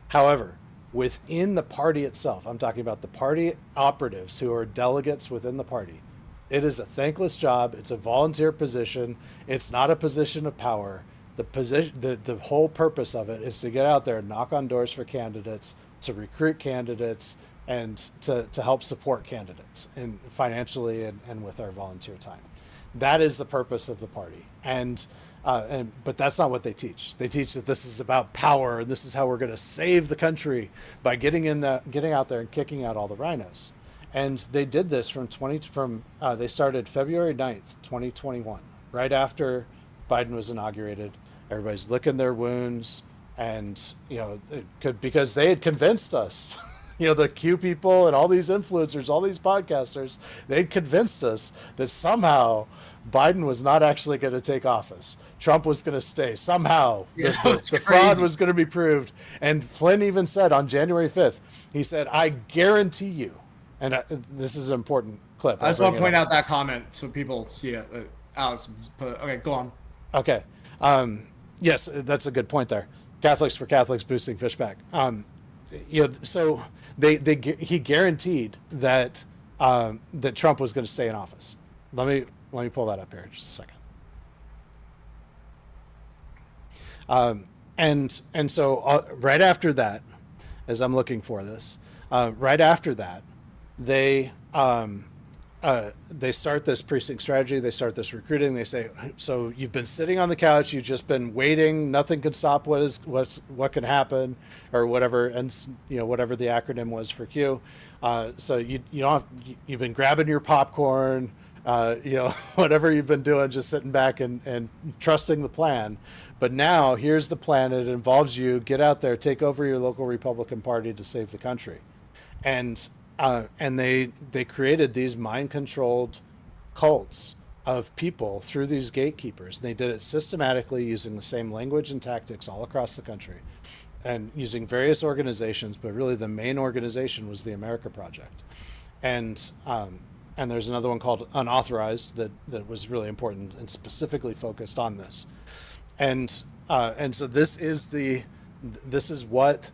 However, within the party itself, I'm talking about the party operatives who are delegates within the party. It is a thankless job. It's a volunteer position. It's not a position of power. The whole purpose of it is to get out there and knock on doors for candidates, to recruit candidates, and to help support candidates and financially and with our volunteer time. That is the purpose of the party. But that's not what they teach. They teach that this is about power and this is how we're going to save the country by getting out there and kicking out all the rhinos. And they did this they started February 9th, 2021, right after Biden was inaugurated. Everybody's licking their wounds, and because they had convinced us, the Q people and all these influencers, all these podcasters, they'd convinced us that somehow Biden was not actually going to take office. Trump was going to stay. Somehow the fraud was going to be proved. And Flynn even said on January 5th, he said, I guarantee you, and this is an important clip. I just want to point out that comment so people see it. Alex, okay, go on. Okay. Yes, that's a good point there. Catholics for Catholics boosting Fishback. So he guaranteed that that Trump was going to stay in office. Let me pull that up here just a second. And so right after that, as I'm looking for this, right after that, they start this precinct strategy. They start this recruiting. They say, so you've been sitting on the couch. You've just been waiting. Nothing could stop what can happen, or whatever. And whatever the acronym was for Q. So you've been grabbing your popcorn, whatever you've been doing, just sitting back and trusting the plan. But now here's the plan. It involves you. Get out there, take over your local Republican Party to save the country. And they created these mind-controlled cults of people through these gatekeepers. And they did it systematically using the same language and tactics all across the country and using various organizations, but really the main organization was the America Project. And and there's another one called unauthorized that was really important and specifically focused on this. And so this is what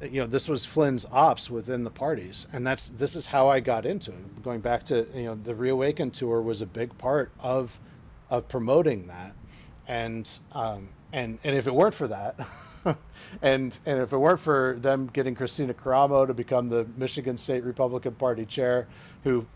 this was Flynn's ops within the parties, and this is how I got into it. Going back to the Reawaken tour was a big part of promoting that, and if it weren't for that, and if it weren't for them getting Christina Caramo to become the Michigan State Republican Party chair, who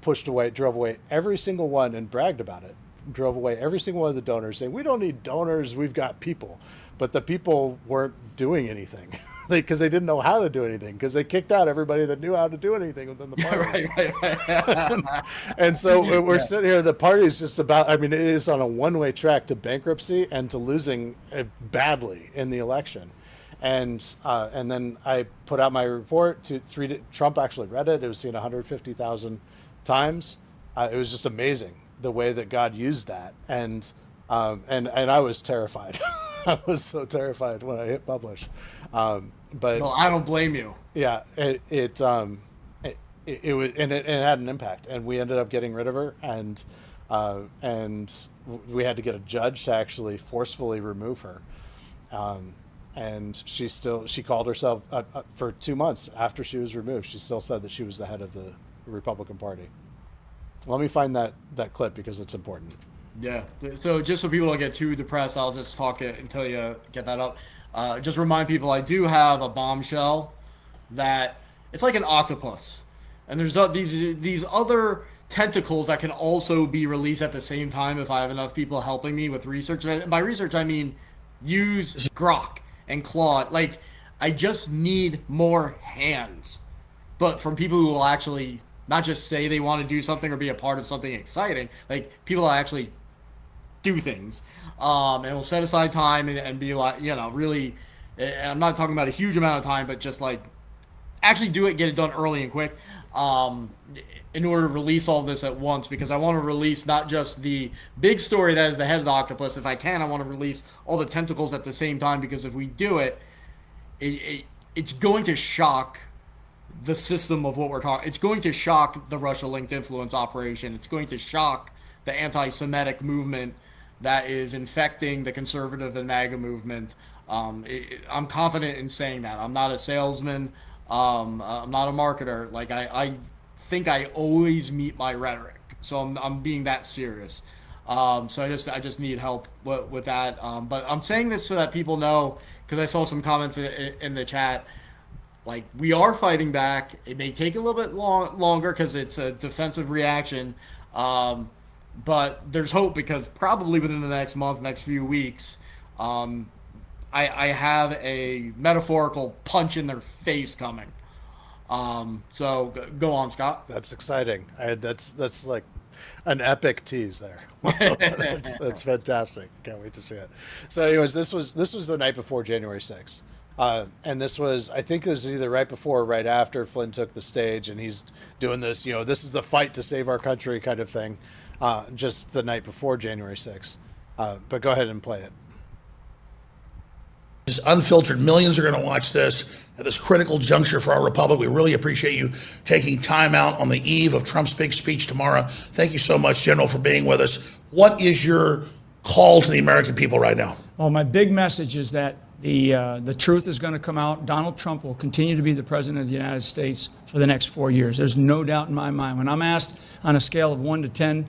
drove away every single one and bragged about it, drove away every single one of the donors, saying we don't need donors, we've got people, but the people weren't doing anything. Because they didn't know how to do anything, because they kicked out everybody that knew how to do anything within the party. Right. And so we're sitting here, the party is just about, it is on a one-way track to bankruptcy and to losing badly in the election. And then I put out my report Trump actually read it. It was seen 150,000 times. It was just amazing the way that God used that. And I was terrified. I was so terrified when I hit publish. But well, I don't blame you. Yeah, it was, and it had an impact, and we ended up getting rid of her, and we had to get a judge to actually forcefully remove her. And she called herself for 2 months after she was removed. She still said that she was the head of the Republican Party. Let me find that clip because it's important. Yeah. So just so people don't get too depressed, I'll just talk it until you get that up. Just remind people, I do have a bombshell that it's like an octopus, and there's these other tentacles that can also be released at the same time if I have enough people helping me with research. And by research, I mean use Grok and Claude. Like, I just need more hands, but from people who will actually not just say they want to do something or be a part of something exciting, like people that actually do things, and will set aside time and be like, really, I'm not talking about a huge amount of time, but just like actually do it, get it done early and quick, in order to release all this at once, because I want to release not just the big story that is the head of the octopus. If I can, I want to release all the tentacles at the same time, because if we do it, it's going to shock the system of what we're talking. It's going to shock the Russia-linked influence operation. It's going to shock the anti-Semitic movement that is infecting the conservative and MAGA movement. I'm confident in saying that. I'm not a salesman. I'm not a marketer. Like, I think I always meet my rhetoric. So I'm being that serious. So I just need help with that. But I'm saying this so that people know, because I saw some comments in the chat. Like, we are fighting back. It may take a little bit longer because it's a defensive reaction. But there's hope, because probably within the next month, next few weeks, I have a metaphorical punch in their face coming. So go on, Scott. That's exciting. That's like an epic tease there. That's fantastic. Can't wait to see it. So anyways, this was the night before January 6th. And I think this was either right before or right after Flynn took the stage, and he's doing this, this is the fight to save our country kind of thing, just the night before January 6th. But go ahead and play it. It's unfiltered. Millions are going to watch this at this critical juncture for our republic. We really appreciate you taking time out on the eve of Trump's big speech tomorrow. Thank you so much, General, for being with us. What is your call to the American people right now? Well, my big message is that the truth is going to come out. Donald Trump will continue to be the president of the United States for the next 4 years. There's no doubt in my mind. When I'm asked on a scale of 1 to 10,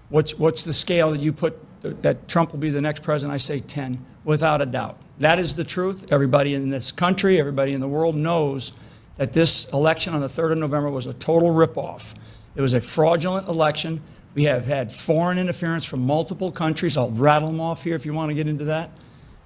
what's the scale that you put that Trump will be the next president, I say 10, without a doubt. That is the truth. Everybody in this country, everybody in the world knows that this election on the 3rd of November was a total ripoff. It was a fraudulent election. We have had foreign interference from multiple countries. I'll rattle them off here if you want to get into that.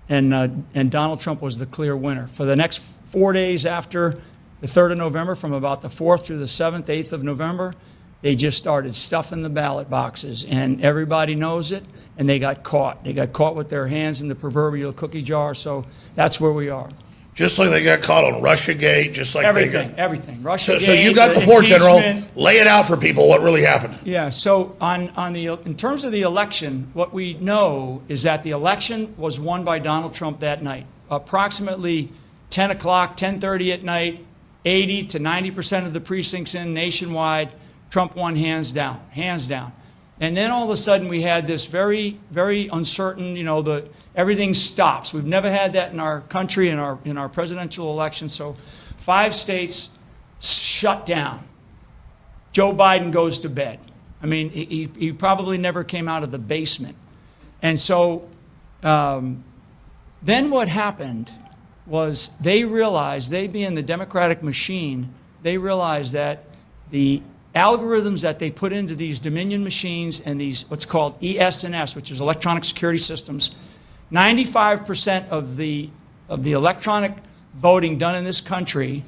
And Donald Trump was the clear winner. For the next 4 days after the 3rd of November, from about the 4th through the 7th, 8th of November, they just started stuffing the ballot boxes, and everybody knows it, and they got caught. They got caught with their hands in the proverbial cookie jar, so that's where we are. Just like they got caught on Russiagate, just like everything. Russiagate. So you got the floor, General. Lay it out for people. What really happened? Yeah. So in terms of the election, what we know is that the election was won by Donald Trump that night. Approximately 10 o'clock, 10:30 at night, 80 to 90% of the precincts nationwide, Trump won hands down, hands down. And then all of a sudden we had this very, very uncertain, everything stops. We've never had that in our country in our presidential election. So 5 states shut down. Joe Biden goes to bed. I mean, he probably never came out of the basement. And so then what happened was they realized, they being the Democratic machine, they realized that the algorithms that they put into these Dominion machines and these what's called ES&S, which is electronic security systems, 95% of the electronic voting done in this country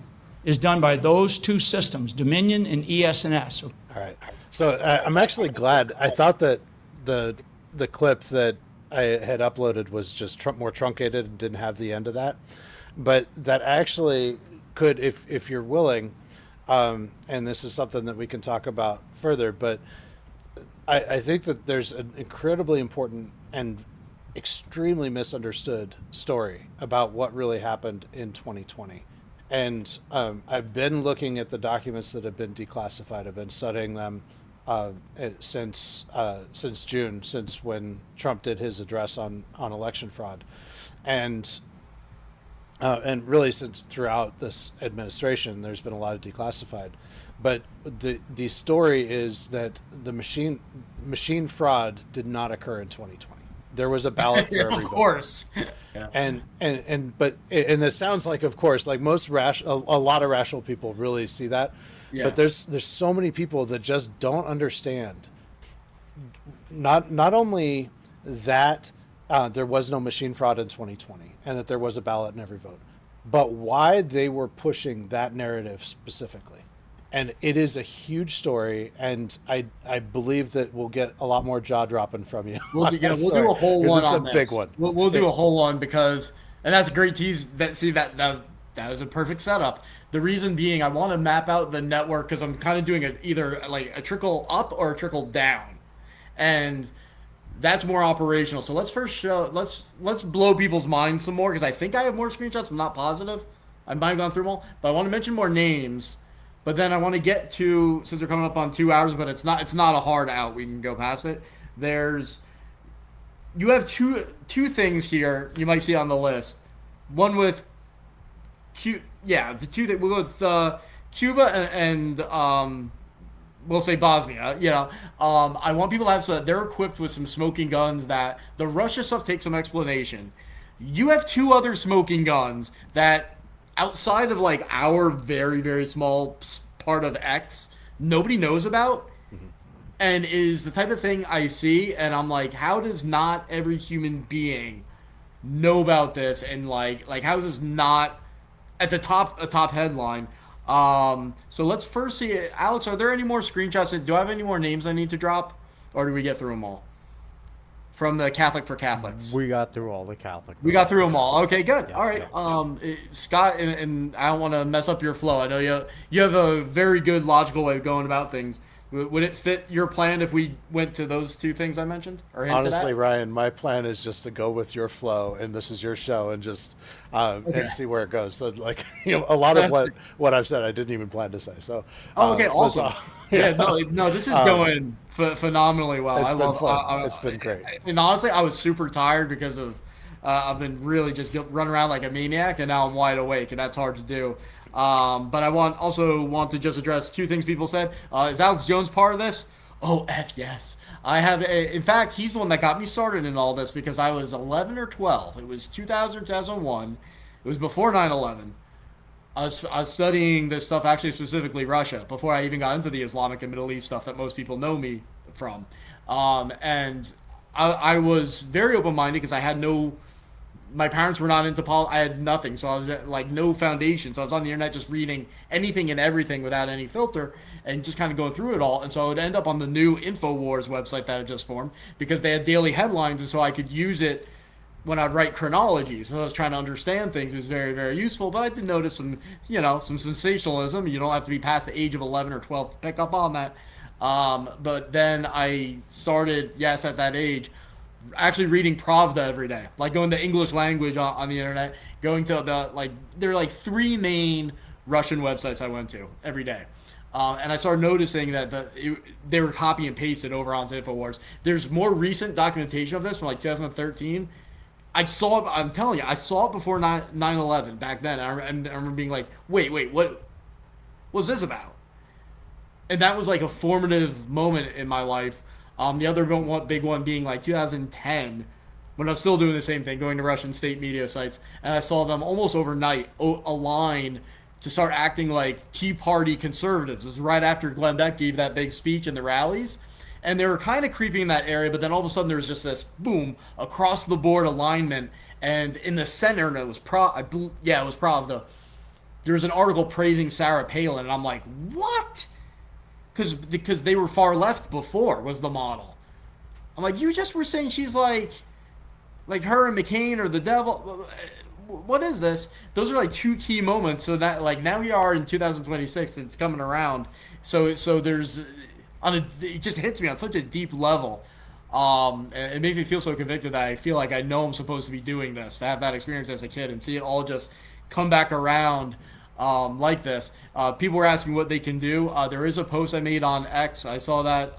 is done by those 2 systems, Dominion and ES&S. All right. So I'm actually glad. I thought that the clip that I had uploaded was just more truncated and didn't have the end of that. But that actually could, if you're willing, and this is something that we can talk about further, but I think that there's an incredibly important and extremely misunderstood story about what really happened in 2020. And I've been looking at the documents that have been declassified. I've been studying them since June, since when Trump did his address on election fraud, and really since throughout this administration, there's been a lot of declassified. But the story is that the machine fraud did not occur in 2020. There was a ballot for every vote. Of course. Yeah. And it sounds like, of course, like a lot of rational people really see that. Yeah. But there's so many people that just don't understand. Not only that there was no machine fraud in 2020 and that there was a ballot in every vote, but why they were pushing that narrative specifically. And it is a huge story, and I believe that we'll get a lot more jaw dropping from you. We'll do a whole one on this. It's a big one. We'll do a whole one because, and that's a great tease. That was a perfect setup. The reason being, I want to map out the network because I'm kind of doing either like a trickle up or a trickle down, and that's more operational. So let's first let's blow people's minds some more because I think I have more screenshots. I'm not positive. I might have gone through them all, but I want to mention more names. But then I want to get to, since we're coming up on 2 hours, but it's not a hard out. We can go past it. You have two things here you might see on the list. One with the two that we'll go with Cuba and we'll say Bosnia. I want people to have so that they're equipped with some smoking guns. That the Russia stuff takes some explanation. You have 2 other smoking guns that, outside of like our very, very small part of X, nobody knows about, and is the type of thing I see, and I'm like, how does not every human being know about this? And like how is this not at the top, a top headline? So let's first see it. Alex, are there any more screenshots? Do I have any more names I need to drop, or do we get through them all? From the Catholic for Catholics. We got through all the Catholic. We got through them all. Okay, good. Yeah, all right. yeah. Scott, and I don't want to mess up your flow. I know you have a very good logical way of going about things. Would it fit your plan if we went to those 2 things I mentioned? Or honestly, Ryan, my plan is just to go with your flow, and this is your show, and just and see where it goes. So, like, a lot of what I've said, I didn't even plan to say. So, okay, awesome. Yeah, no, this is going phenomenally well. It's been fun. It's been great. And honestly, I was super tired because of I've been really just running around like a maniac, and now I'm wide awake, and that's hard to do. But I want to just address 2 things people said. Is Alex Jones part of this? Oh, yes. I have. In fact, he's the one that got me started in all this because I was 11 or 12. It was 2000, 2001. It was before 9/11. I was studying this stuff, actually specifically Russia, before I even got into the Islamic and Middle East stuff that most people know me from. And I was very open-minded because I had my parents were not into politics. I had nothing, so I was like no foundation. So I was on the internet just reading anything and everything without any filter and just kind of going through it all. And so I would end up on the new InfoWars website that I just formed because they had daily headlines, and so I could use it when I'd write chronology. So I was trying to understand things. It was very, very useful, but I did notice some sensationalism. You don't have to be past the age of 11 or 12 to pick up on that. But then I started, at that age, actually reading Pravda every day, like going to English language on the internet, going to there are like 3 main Russian websites I went to every day. And I started noticing that they were copy and pasted over onto InfoWars. There's more recent documentation of this from like 2013. I saw it. I'm telling you, I saw it before 9/11 back then. I remember being like, wait, what was this about? And that was like a formative moment in my life. The other big one being like 2010, when I was still doing the same thing, going to Russian state media sites, and I saw them almost overnight align to start acting like Tea Party conservatives. It was right after Glenn Beck gave that big speech in the rallies. And they were kind of creeping in that area, but then all of a sudden there was just this boom across the board alignment, and in the center, and it was Pravda. There was an article praising Sarah Palin, and I'm like, what? Because they were far left before was the model. I'm like, you just were saying she's like her and McCain or the devil. What is this? Those are like two key moments. So that like now we are in 2026, it's coming around. So there's. It just hits me on such a deep level. And it makes me feel so convicted that I feel like I know I'm supposed to be doing this, to have that experience as a kid and see it all just come back around like this. People were asking what they can do. There is a post I made on X. I saw that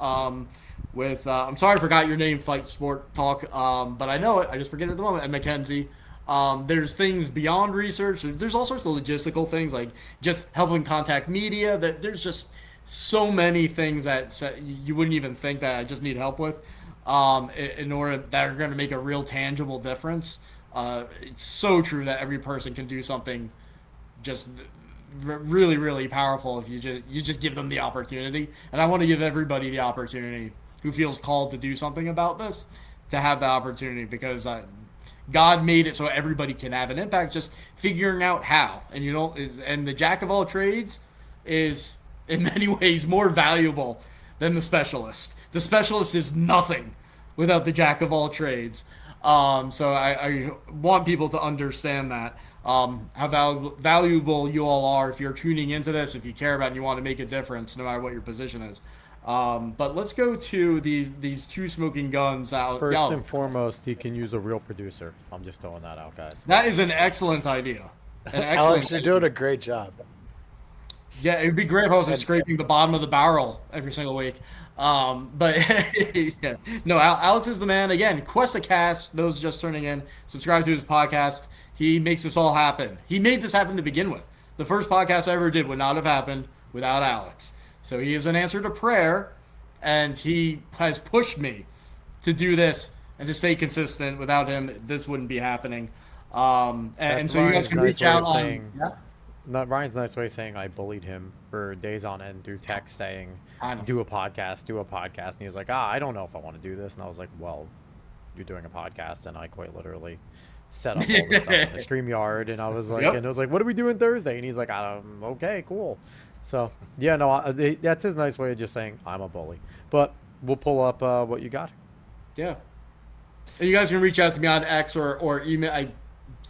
with, I'm sorry I forgot your name, Fight Sport Talk, but I know it. I just forget it at the moment. And Mackenzie. There's things beyond research. There's all sorts of logistical things, like just helping contact media. There's just so many things that you wouldn't even think that I just need help with in order that are going to make a real tangible difference. It's so true that every person can do something just really, really powerful if you just give them the opportunity. And I want to give everybody the opportunity who feels called to do something about this to have the opportunity, because God made it so everybody can have an impact, just figuring out how. And the jack of all trades is in many ways more valuable than the specialist. The specialist is nothing without the jack of all trades. So I want people to understand that, how valuable you all are if you're tuning into this, if you care about it and you want to make a difference, no matter what your position is. But let's go to these two smoking guns out. First and foremost, he can use a real producer. I'm just throwing that out, guys. That is an excellent idea. Alex, you're doing a great job. Yeah, it'd be great if I wasn't scraping the bottom of the barrel every single week. But yeah. No, Alex is the man. Again, Questacast, those just turning in, subscribe to his podcast. He makes this all happen. He made this happen to begin with. The first podcast I ever did would not have happened without Alex. So he is an answer to prayer, and he has pushed me to do this and to stay consistent. Without him, this wouldn't be happening. And so you guys can reach out on... Ryan's nice way of saying I bullied him for days on end through text saying, do a podcast. And he was like, I don't know if I want to do this. And I was like, well, you're doing a podcast. And I quite literally set up all this stuff in the StreamYard. And I was like, and it was like, what are we doing Thursday? And he's like, okay, cool. So, yeah, no, that's his nice way of just saying I'm a bully. But we'll pull up what you got. Yeah. And you guys can reach out to me on X or email. I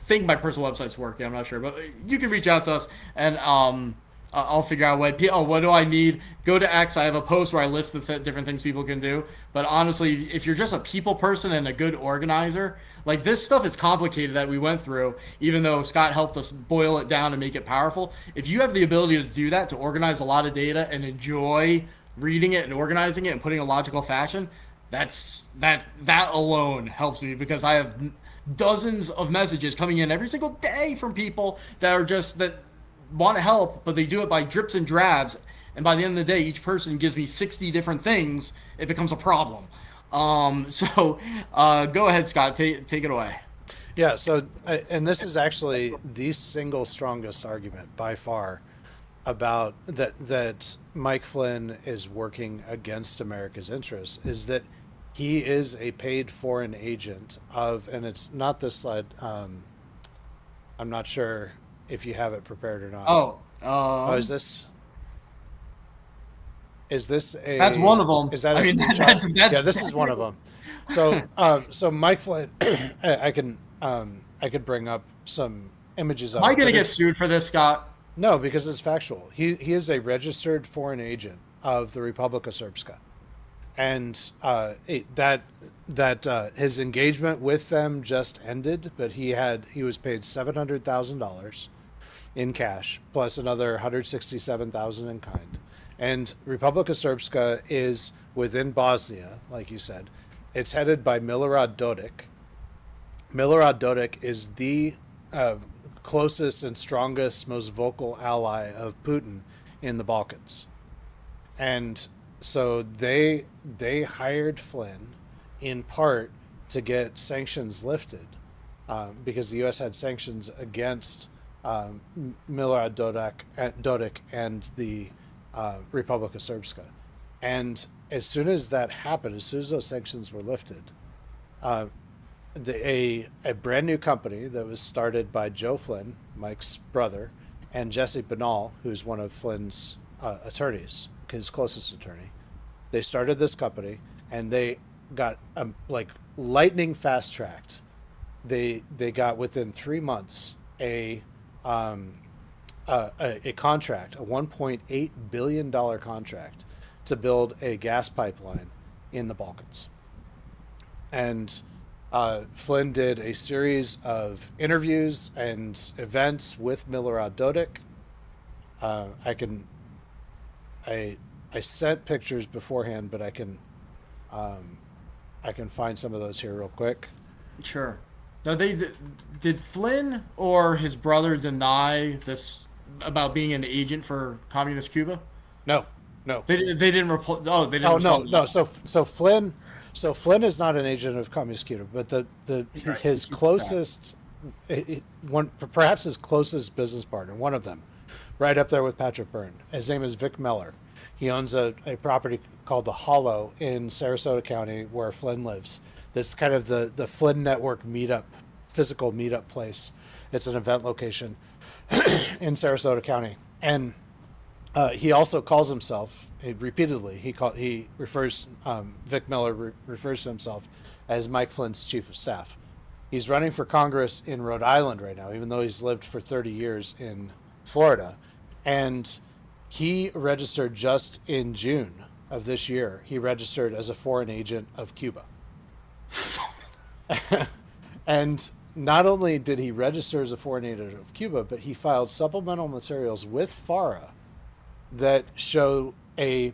think my personal website's working. I'm not sure, but you can reach out to us, and I'll figure out what do I need. Go to X. I have a post where I list the different things people can do. But honestly, if you're just a people person and a good organizer, like this stuff is complicated that we went through, even though Scott helped us boil it down and make it powerful. If you have the ability to do that, to organize a lot of data and enjoy reading it and organizing it and putting a logical fashion, that alone helps me, because I have dozens of messages coming in every single day from people that want to help, but they do it by drips and drabs. And by the end of the day, each person gives me 60 different things. It becomes a problem. So go ahead, Scott, take it away. Yeah. So, and this is actually the single strongest argument by far about that Mike Flynn is working against America's interests, is that he is a paid foreign agent of, and it's not this slide. I'm not sure if you have it prepared or not. Is this a? That's one of them. Is that? That's yeah, this is one of them. So Mike Flynn, I could bring up some images of. Am I going to get sued for this, Scott? No, because it's factual. He is a registered foreign agent of the Republika Srpska. And his engagement with them just ended, but he was paid $700,000 in cash plus another $167,000 in kind, And Republika Srpska is within Bosnia, like you said. It's headed by Milorad Dodik. Milorad Dodik is the closest and strongest, most vocal ally of Putin in the Balkans. And so they hired Flynn in part to get sanctions lifted because the U.S. had sanctions against Milorad Dodik and the Republika Srpska. And as soon as that happened, as soon as those sanctions were lifted, a brand new company that was started by Joe Flynn, Mike's brother, and Jesse Banal, who's one of Flynn's attorneys, his closest attorney. They started this company, and they got like lightning fast tracked. They got within 3 months a contract, a $1.8 billion contract to build a gas pipeline in the Balkans. And Flynn did a series of interviews and events with Milorad Dodik. I sent pictures beforehand, but I can find some of those here real quick. Sure. Now, did Flynn or his brother deny this about being an agent for communist Cuba? No. They didn't report. Oh, they didn't. Oh no. So Flynn is not an agent of communist Cuba, but his closest, perhaps his closest business partner, one of them, right up there with Patrick Byrne. His name is Vic Meller. He owns a property called the Hollow in Sarasota County where Flynn lives. This kind of the Flynn Network physical meetup place. It's an event location in Sarasota County. And he also calls himself repeatedly. Vic Miller refers to himself as Mike Flynn's chief of staff. He's running for Congress in Rhode Island right now, even though he's lived for 30 years in Florida. And he registered just in June of this year. He registered as a foreign agent of Cuba. And not only did he register as a foreign agent of Cuba, but he filed supplemental materials with FARA that show and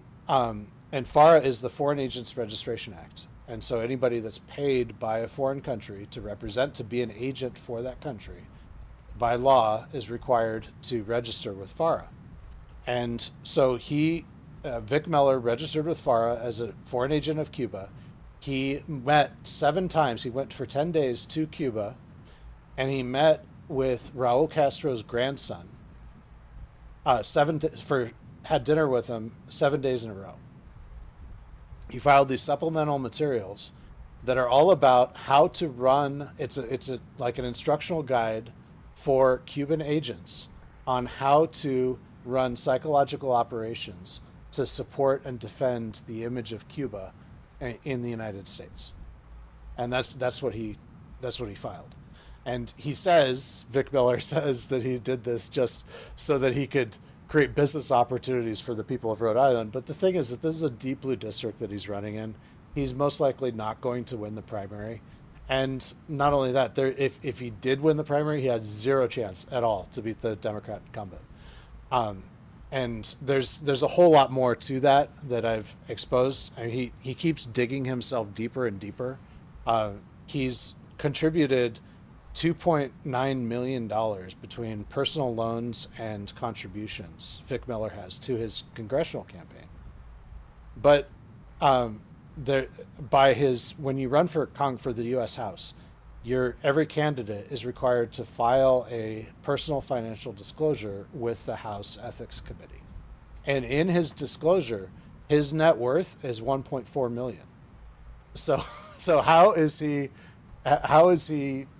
FARA is the Foreign Agents Registration Act. And so anybody that's paid by a foreign country to be an agent for that country, by law, is required to register with FARA. And so Vic Meller registered with FARA as a foreign agent of Cuba. He met 7 times. He went for 10 days to Cuba, and he met with Raul Castro's grandson. Had dinner with him 7 days in a row. He filed these supplemental materials that are all about how to run. It's like an instructional guide for Cuban agents on how to run psychological operations to support and defend the image of Cuba in the United States. And that's what he filed. And Vic Miller says that he did this just so that he could create business opportunities for the people of Rhode Island. But the thing is that this is a deep blue district that he's running in. He's most likely not going to win the primary. And not only that, if he did win the primary, he had 0 chance at all to beat the Democrat incumbent. And there's a whole lot more to that I've exposed. I mean, he keeps digging himself deeper and deeper. He's contributed $2.9 million between personal loans and contributions Vic Miller has to his congressional campaign. But when you run for the U.S. House, every candidate is required to file a personal financial disclosure with the House Ethics Committee. And in his disclosure, his net worth is $1.4 million. So how is he,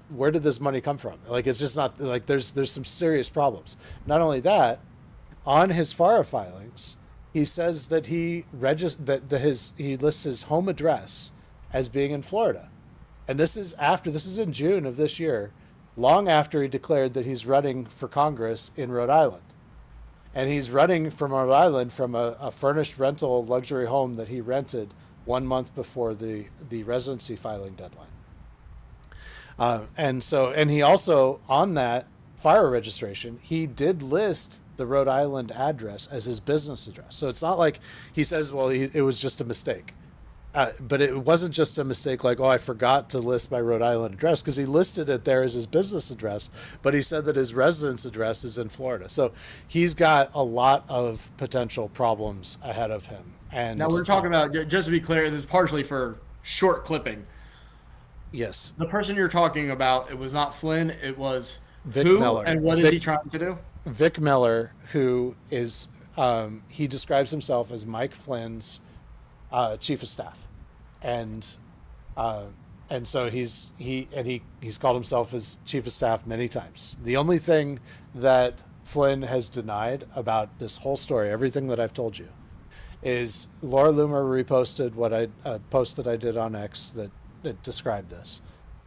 where did this money come from? Like, it's just not, like, there's some serious problems. Not only that, on his FARA filings, he says that he lists his home address as being in Florida. And this is in June of this year, long after he declared that he's running for Congress in Rhode Island. And he's running from Rhode Island from a furnished rental luxury home that he rented 1 month before the residency filing deadline. And he also, on that FARA registration, he did list the Rhode Island address as his business address. So it's not like he says, well, it was just a mistake. But it wasn't just a mistake like, oh, I forgot to list my Rhode Island address, because he listed it there as his business address, but he said that his residence address is in Florida. So he's got a lot of potential problems ahead of him. And now we're talking about, just to be clear, this is partially for short clipping. Yes. The person you're talking about, it was not Flynn, it was Vic who, Miller. and what is he trying to do? Vic Miller, who is, he describes himself as Mike Flynn's chief of staff, and so he's called himself as chief of staff many times. The only thing that Flynn has denied about this whole story, everything that I've told you, is Laura Loomer reposted a post that I did on X that described this.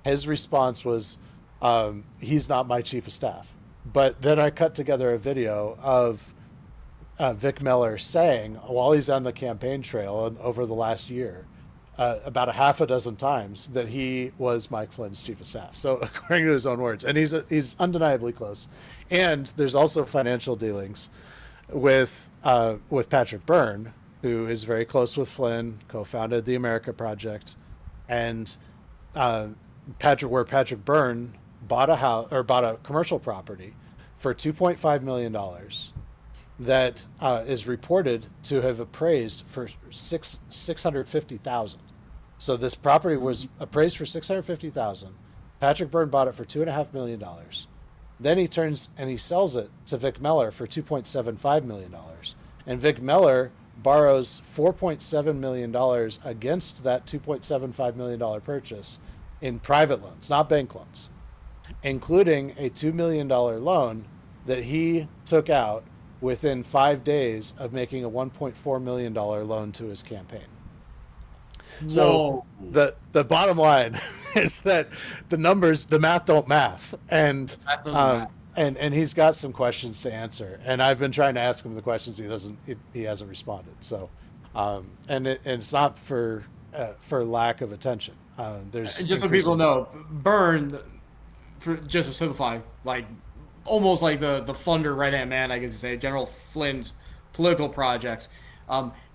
His response was, he's not my chief of staff. But then I cut together a video of Vic Miller saying, while he's on the campaign trail over the last year, about a half a dozen times, that he was Mike Flynn's chief of staff. So according to his own words, and he's undeniably close. And there's also financial dealings with Patrick Byrne, who is very close with Flynn, co-founded the America Project, and Patrick Byrne bought a commercial property for $2.5 million that is reported to have appraised for $650,000. So this property was appraised for $650,000. Patrick Byrne bought it for $2.5 million. Then he turns and he sells it to Vic Miller for $2.75 million. And Vic Miller borrows $4.7 million against that $2.75 million purchase in private loans, not bank loans, including a $2 million loan that he took out within 5 days of making a $1.4 million loan to his campaign. So the bottom line is that the math don't math, and and he's got some questions to answer, and I've been trying to ask him the questions. He hasn't responded. So, and it's not for lack of attention. There's just so people know, Byrne, just to simplify, like almost like the funder right hand man, I guess you say, General Flynn's political projects,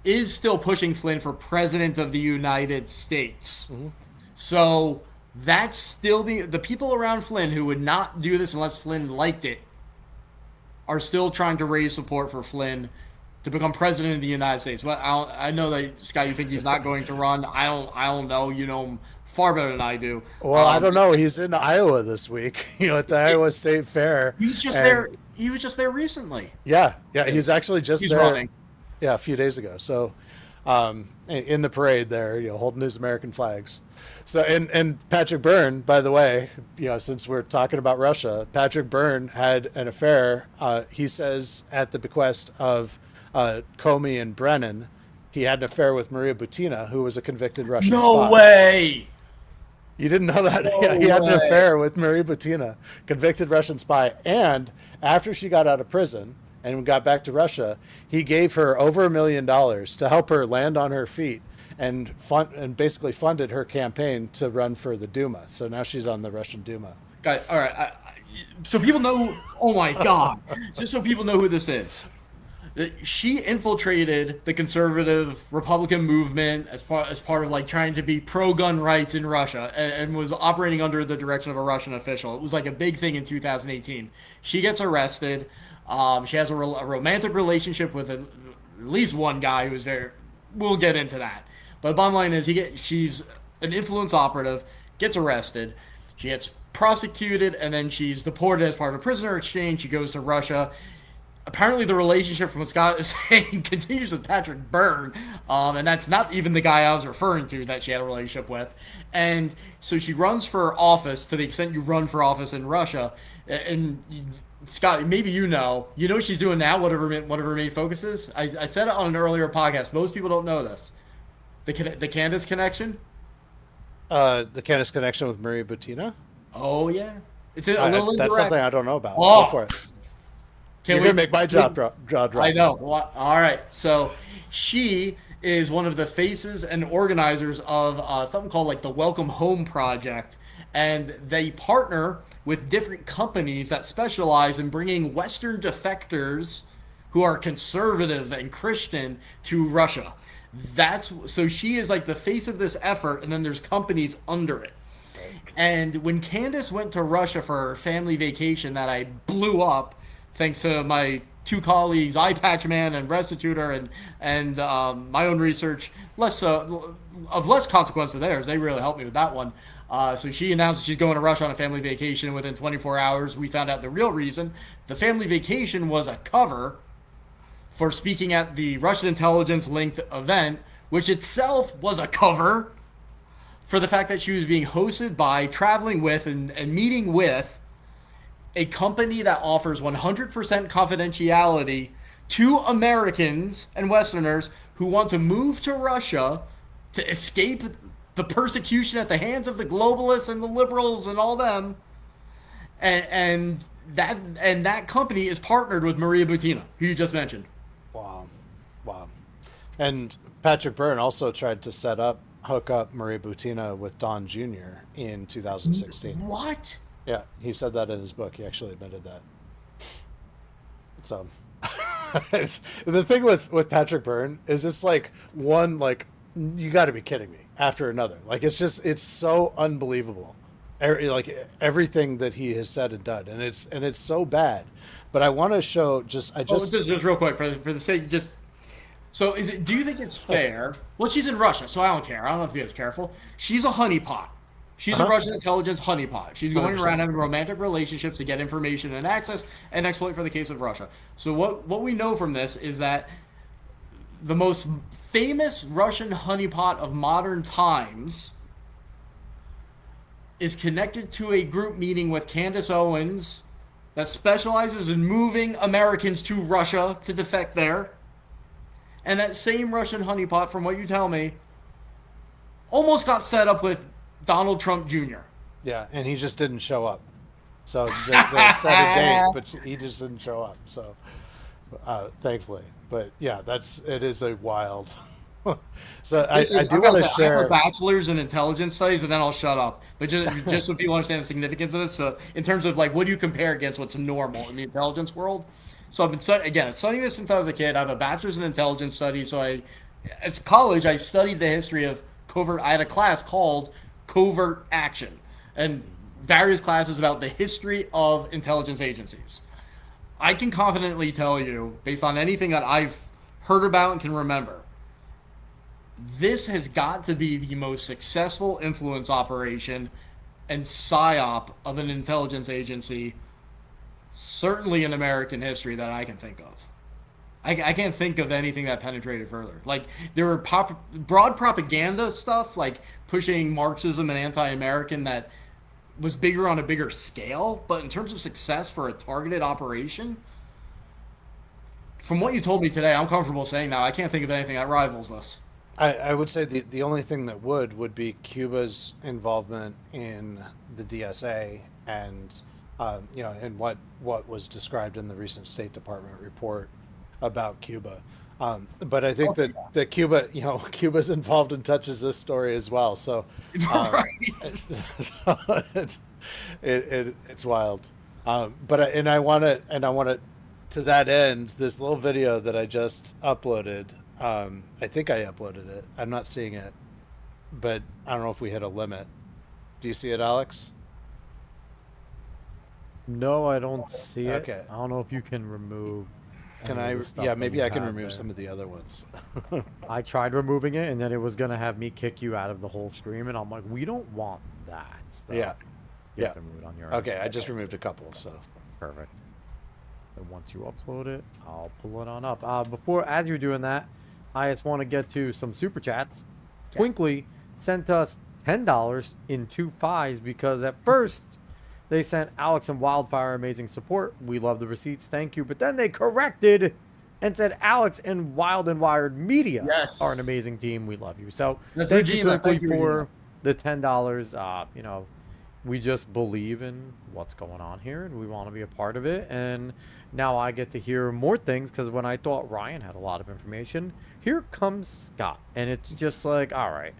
is still pushing Flynn for president of the United States. Mm-hmm. So that's still the people around Flynn who would not do this unless Flynn liked it are still trying to raise support for Flynn to become president of the United States. Well, I know that, Scott, you think he's not going to run. I don't know. You know him far better than I do. Well, I don't know. He's in Iowa this week, at the Iowa State Fair. He's just there. He was just there recently. Yeah. He's actually just there. Running. Yeah, a few days ago. So, in the parade there, holding his American flags. So, and Patrick Byrne, by the way, since we're talking about Russia, Patrick Byrne had an affair. He says at the bequest of Comey and Brennan, he had an affair with Maria Butina, who was a convicted Russian spy. No way! You didn't know that? No he had an affair with Maria Butina, convicted Russian spy. And after she got out of prison and got back to Russia, he gave her over $1 million to help her land on her feet and basically funded her campaign to run for the Duma. So now she's on the Russian Duma. Guys, all right. So people know, oh my God, just so people know who this is. She infiltrated the conservative Republican movement as part of like trying to be pro-gun rights in Russia, and was operating under the direction of a Russian official. It was like a big thing in 2018. She gets arrested. She has a romantic relationship with at least one guy who's there. We'll get into that. But the bottom line is she's an influence operative, gets arrested. She gets prosecuted, and then she's deported as part of a prisoner exchange. She goes to Russia. Apparently the relationship, from what Scott is saying, continues with Patrick Byrne, and that's not even the guy I was referring to that she had a relationship with. And so she runs for office, to the extent you run for office in Russia. And Scott, maybe you know what she's doing now, what her main focus is? I said it on an earlier podcast. Most people don't know this. The Candace connection? The Candace connection with Maria Butina? Oh, yeah. It's a little indirect. That's something I don't know about. Oh. Go for it. You're going to make my jaw drop. I know. Well, all right. So she is one of the faces and organizers of something called like the Welcome Home Project. and they partner with different companies that specialize in bringing Western defectors who are conservative and Christian to Russia. So she is like the face of this effort, and then there's companies under it. And when Candace went to Russia for her family vacation that I blew up, thanks to my two colleagues, Eye Patch Man and Restitutor, and my own research, of less consequence to theirs. They really helped me with that one. So she announced that she's going to Russia on a family vacation. Within 24 hours, we found out the real reason. The family vacation was a cover for speaking at the Russian intelligence-linked event, which itself was a cover for the fact that she was being hosted by, traveling with, and meeting with a company that offers 100% confidentiality to Americans and Westerners who want to move to Russia to escape the persecution at the hands of the globalists and the liberals and all them. And that company is partnered with Maria Butina, who you just mentioned. Wow. And Patrick Byrne also tried to hook up Maria Butina with Don Jr. in 2016. What? Yeah, he said that in his book. He actually admitted that. So, the thing with Patrick Byrne is it's like one, like, you got to be kidding me, after another. Like, it's so unbelievable. Like, everything that he has said and done, and it's so bad. But I want to show just real quick for the sake, just so do you think it's fair? Well, she's in Russia, so I don't care. I don't know if you guys careful. She's a honeypot. She's a Russian intelligence honeypot. She's going 100%. around having romantic relationships to get information and access and exploit for the case of Russia. So what we know from this is that the most famous Russian honeypot of modern times is connected to a group meeting with Candace Owens that specializes in moving Americans to Russia to defect there. And that same Russian honeypot, from what you tell me, almost got set up with Donald Trump Jr. Yeah, and he just didn't show up. So they set a date, but he just didn't show up. So thankfully, but yeah, it is a wild. So I do want to share. I have a bachelor's in intelligence studies, and then I'll shut up. But just so people understand the significance of this, so in terms of like, what do you compare against what's normal in the intelligence world? So I've been studying this since I was a kid. I have a bachelor's in intelligence studies. So at college, I studied the history of covert. I had a class called Covert Action, and various classes about the history of intelligence agencies. I can confidently tell you, based on anything that I've heard about and can remember, this has got to be the most successful influence operation and psyop of an intelligence agency, certainly in American history, that I can think of. I can't think of anything that penetrated further. Like, there were broad propaganda stuff, like pushing Marxism and anti-American, that was bigger on a bigger scale. But in terms of success for a targeted operation, from what you told me today, I'm comfortable saying now I can't think of anything that rivals this. I would say the only thing that would be Cuba's involvement in the DSA and and what was described in the recent State Department report about Cuba. But I think that Cuba, Cuba's involved and touches this story as well. So, so it's wild. But I want to, to that end, this little video that I just uploaded. I think I uploaded it. I'm not seeing it, but I don't know if we hit a limit. Do you see it, Alex? No, I don't see it. Okay. I don't know if you can remove. Can I? Yeah, maybe I can remove some of the other ones. I tried removing it, and then it was gonna have me kick you out of the whole stream, and I'm like, we don't want that stuff. Yeah. You have to move it on your Okay, end. I just removed a couple, so. Perfect. And once you upload it, I'll pull it on up. As you're doing that, I just want to get to some super chats. Yeah. Twinkly sent us $10 in 2 5s because at first they sent Alex and Wildfire amazing support. We love the receipts. Thank you. But then they corrected and said Alex and Wild and Wired Media are an amazing team. We love you. So thank you, Twinkly, for the $10. We just believe in what's going on here, and we want to be a part of it. And now I get to hear more things, because when I thought Ryan had a lot of information, here comes Scott. And it's just like, all right,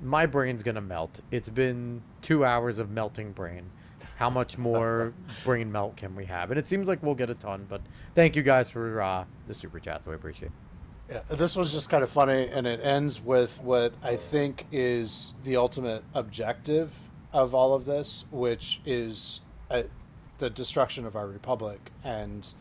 my brain's gonna melt. It's been 2 hours of melting brain. How much more brain melt can we have? And it seems like we'll get a ton, but thank you guys for the super chats. We appreciate it. Yeah, this was just kind of funny, and it ends with what I think is the ultimate objective of all of this, which is the destruction of our republic and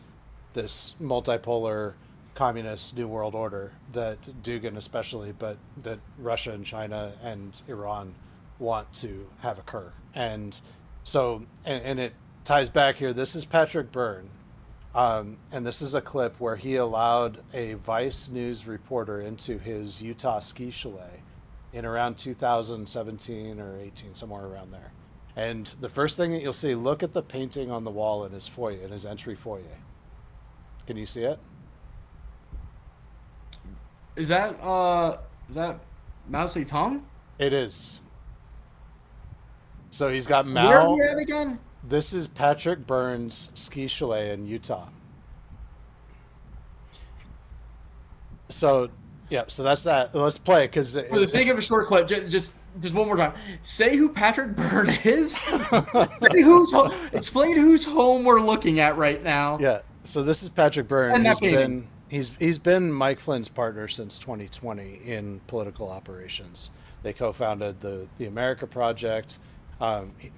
this multipolar communist new world order that Dugan especially, but that Russia and China and Iran want to have occur. And so, and it ties back here. This is Patrick Byrne. And this is a clip where he allowed a Vice News reporter into his Utah ski chalet in around 2017 or 18, somewhere around there. And the first thing that you'll see, look at the painting on the wall in his foyer, in his entry foyer. Can you see it? Is that Mao Zedong? It is. So he's got Where Mao. are you at again? This is Patrick Byrne's ski chalet in Utah. So, yeah, so that's that. Let's play, because For the sake of a short clip, just one more time. Say who Patrick Byrne is. Say explain whose home we're looking at right now. yeah. So this is Patrick Byrne. And that painting. He's been Mike Flynn's partner since 2020 in political operations. They co-founded the America Project.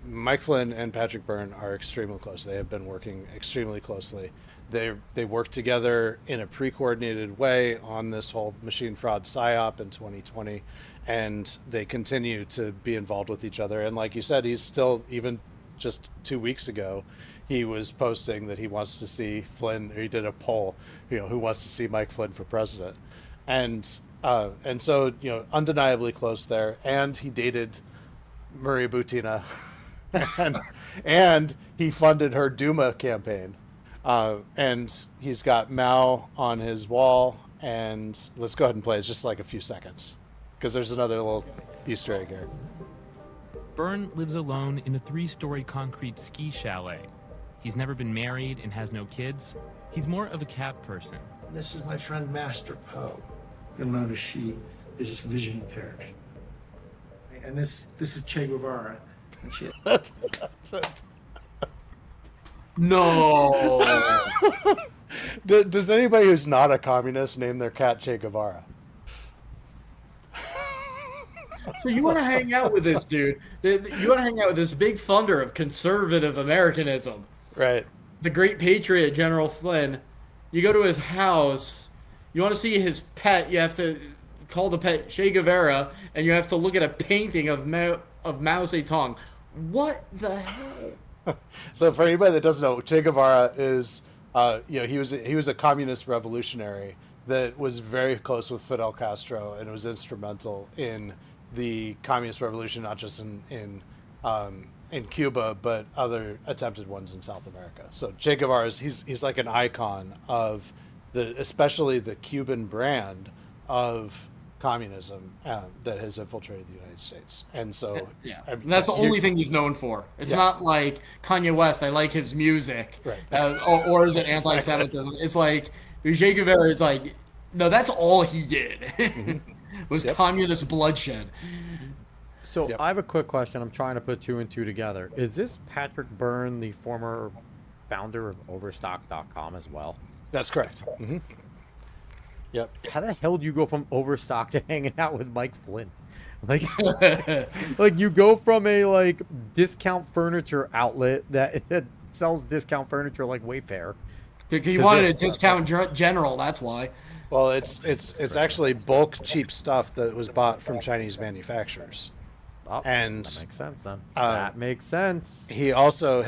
Mike Flynn and Patrick Byrne are extremely close. They have been working extremely closely. They worked together in a pre-coordinated way on this whole machine fraud psyop in 2020, and they continue to be involved with each other. And like you said, he's still, even just 2 weeks ago, he was posting that he wants to see Flynn, or he did a poll, who wants to see Mike Flynn for president. And so, undeniably close there. And he dated Maria Butina, and he funded her Duma campaign. And he's got Mao on his wall, and let's go ahead and play. It's just like a few seconds, because there's another little Easter egg here. Byrne lives alone in a 3-story concrete ski chalet. He's never been married and has no kids. He's more of a cat person. This is my friend Master Poe. You'll notice she is vision impaired. And this is Che Guevara. And she No. Does anybody who's not a communist name their cat Che Guevara? So you want to hang out with this dude? You want to hang out with this big thunder of conservative Americanism, Right. the great patriot General Flynn. You go to his house. You want to see his pet. You have to call the pet Che Guevara, and you have to look at a painting of Mao Zedong. What the hell? So for anybody that doesn't know, Che Guevara is, he was a communist revolutionary that was very close with Fidel Castro and was instrumental in the communist revolution, not just in Cuba, but other attempted ones in South America. So Che Guevara he's like an icon of especially the Cuban brand of communism that has infiltrated the United States. And so And that's the only thing he's known for. It's not like Kanye West. I like his music, right? Or is it anti-Semitism? It's like Che Guevara is like, no, that's all he did. Was communist bloodshed. So I have a quick question. I'm trying to put 2 and 2 together. Is this Patrick Byrne, the former founder of Overstock.com as well? That's correct. Mm-hmm. Yep. How the hell do you go from Overstock to hanging out with Mike Flynn? Like, like you go from a discount furniture outlet that sells discount furniture like Wayfair. He wanted a discount general. That's why. Well, it's actually bulk cheap stuff that was bought from Chinese manufacturers. Oh, and that makes sense then. That makes sense. He also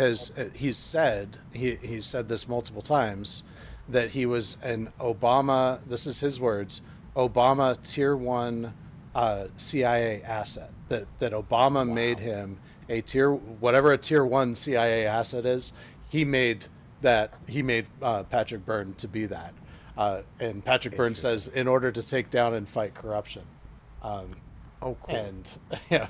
he's said this multiple times, that he was an Obama, this is his words, Obama tier 1 CIA asset. That Obama made him whatever a tier 1 CIA asset is, he made Patrick Byrne to be that. And Patrick Byrne says, in order to take down and fight corruption. Oh, cool. And yeah,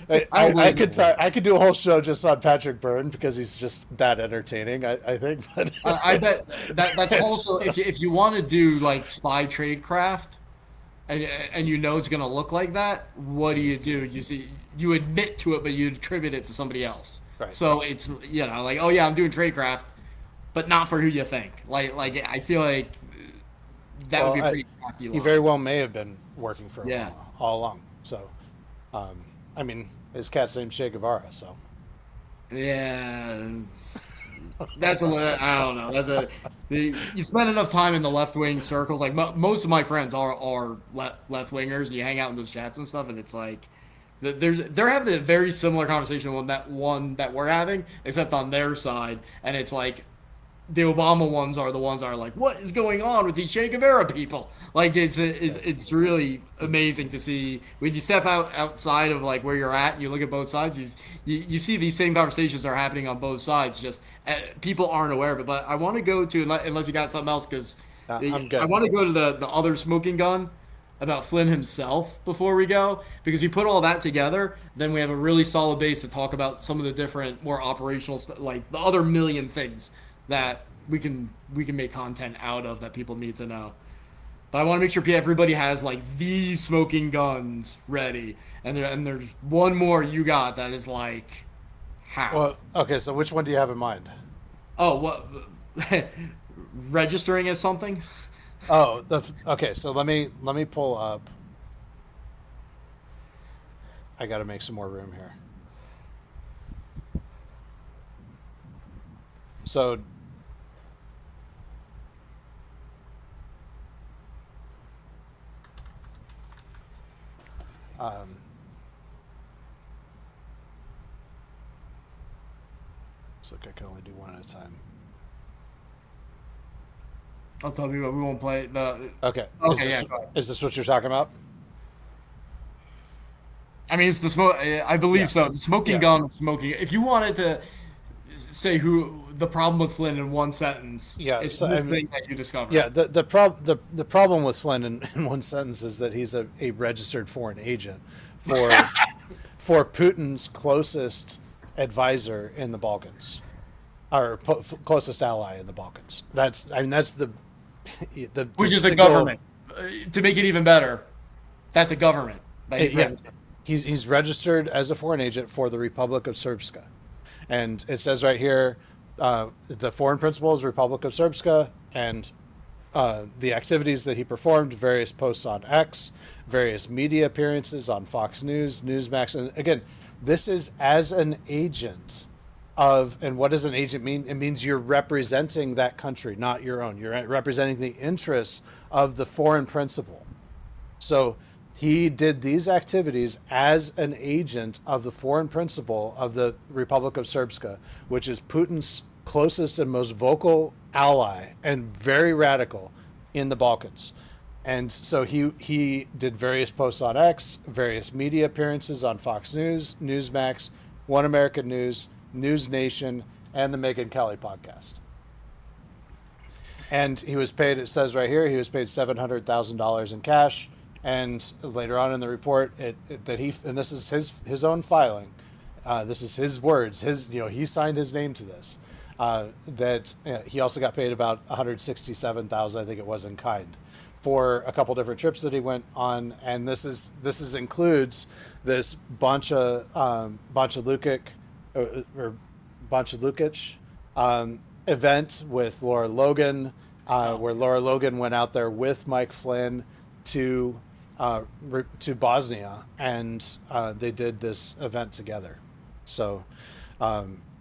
I could do a whole show just on Patrick Byrne because he's just that entertaining. I think. But I bet that's also if you want to do like spy tradecraft, and you know it's going to look like that, what do? You admit to it, but you attribute it to somebody else. Right. So it's, like, oh yeah, I'm doing tradecraft, but not for who you think. Like I feel like that would be pretty crafty. He very well may have been working for Yeah. Obama all along. So, I mean, his cat's name's Che Guevara, so. Yeah. That's I don't know. You spend enough time in the left wing circles. Like most of my friends are left wingers, and you hang out in those chats and stuff, and it's like they're having a very similar conversation with that one that we're having, except on their side, and it's like the Obama ones are the ones that are like, what is going on with these Che Guevara people? Like it's really amazing to see when you step outside of like where you're at and you look at both sides. You see these same conversations are happening on both sides. Just people aren't aware of it. But I want to go to, unless you got something else, because I'm good. I want to go to the other smoking gun about Flynn himself before we go, because you put all that together, then we have a really solid base to talk about some of the different, more operational stuff, like the other million things that we can make content out of that people need to know. But I want to make sure everybody has like these smoking guns ready, and there's one more you got that is like, how? Well, okay, so which one do you have in mind? Oh, what? Registering as something? Oh, okay. So let me pull up. I got to make some more room here. So, looks like I can only do one at a time. I'll tell you what, we won't play the. Okay. Okay, Is this what you're talking about? I mean, it's the smoke. I believe so. The smoking gun, smoking. If you wanted to say who the problem with Flynn in one sentence, it's this thing that you discovered. Yeah, the problem with Flynn in one sentence is that he's a registered foreign agent for Putin's closest advisor in the Balkans, or closest ally in the Balkans. That's the which is a government. To make it even better, that's a government. He's registered as a foreign agent for the Republic of Srpska. And it says right here, the foreign principal is Republic of Srpska, and the activities that he performed, various posts on X, various media appearances on Fox News, Newsmax. And again, this is as an agent of, and what does an agent mean? It means you're representing that country, not your own. You're representing the interests of the foreign principal. So he did these activities as an agent of the foreign principal of the Republic of Srpska, which is Putin's closest and most vocal ally and very radical in the Balkans. And so he did various posts on X, various media appearances on Fox News, Newsmax, One American News, News Nation, and the Megyn Kelly podcast. And he was paid, it says right here, he was paid $700,000 in cash. And later on in the report, that he, and this is his own filing, this is his words, he signed his name to this, that he also got paid about $167,000, I think it was, in kind, for a couple different trips that he went on. And this includes this Bancha Lukic event with Laura Logan, where Laura Logan went out there with Mike Flynn to Bosnia, and they did this event together. So,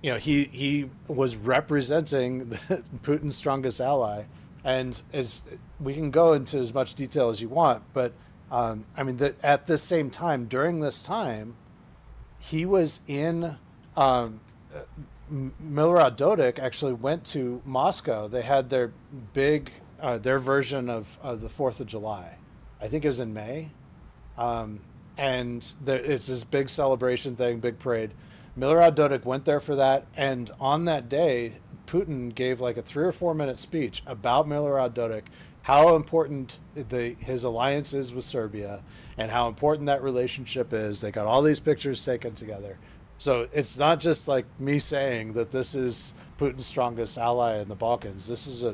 he was representing Putin's strongest ally, and as we can go into as much detail as you want, but at the same time, during this time, he was in. Milorad Dodik actually went to Moscow. They had their big, their version of the 4th of July. I think it was in May. And it's this big celebration thing, big parade. Milorad Dodik went there for that. And on that day, Putin gave like a 3 or 4 minute speech about Milorad Dodik, how important his alliance is with Serbia, and how important that relationship is. They got all these pictures taken together. So it's not just like me saying that this is Putin's strongest ally in the Balkans. This is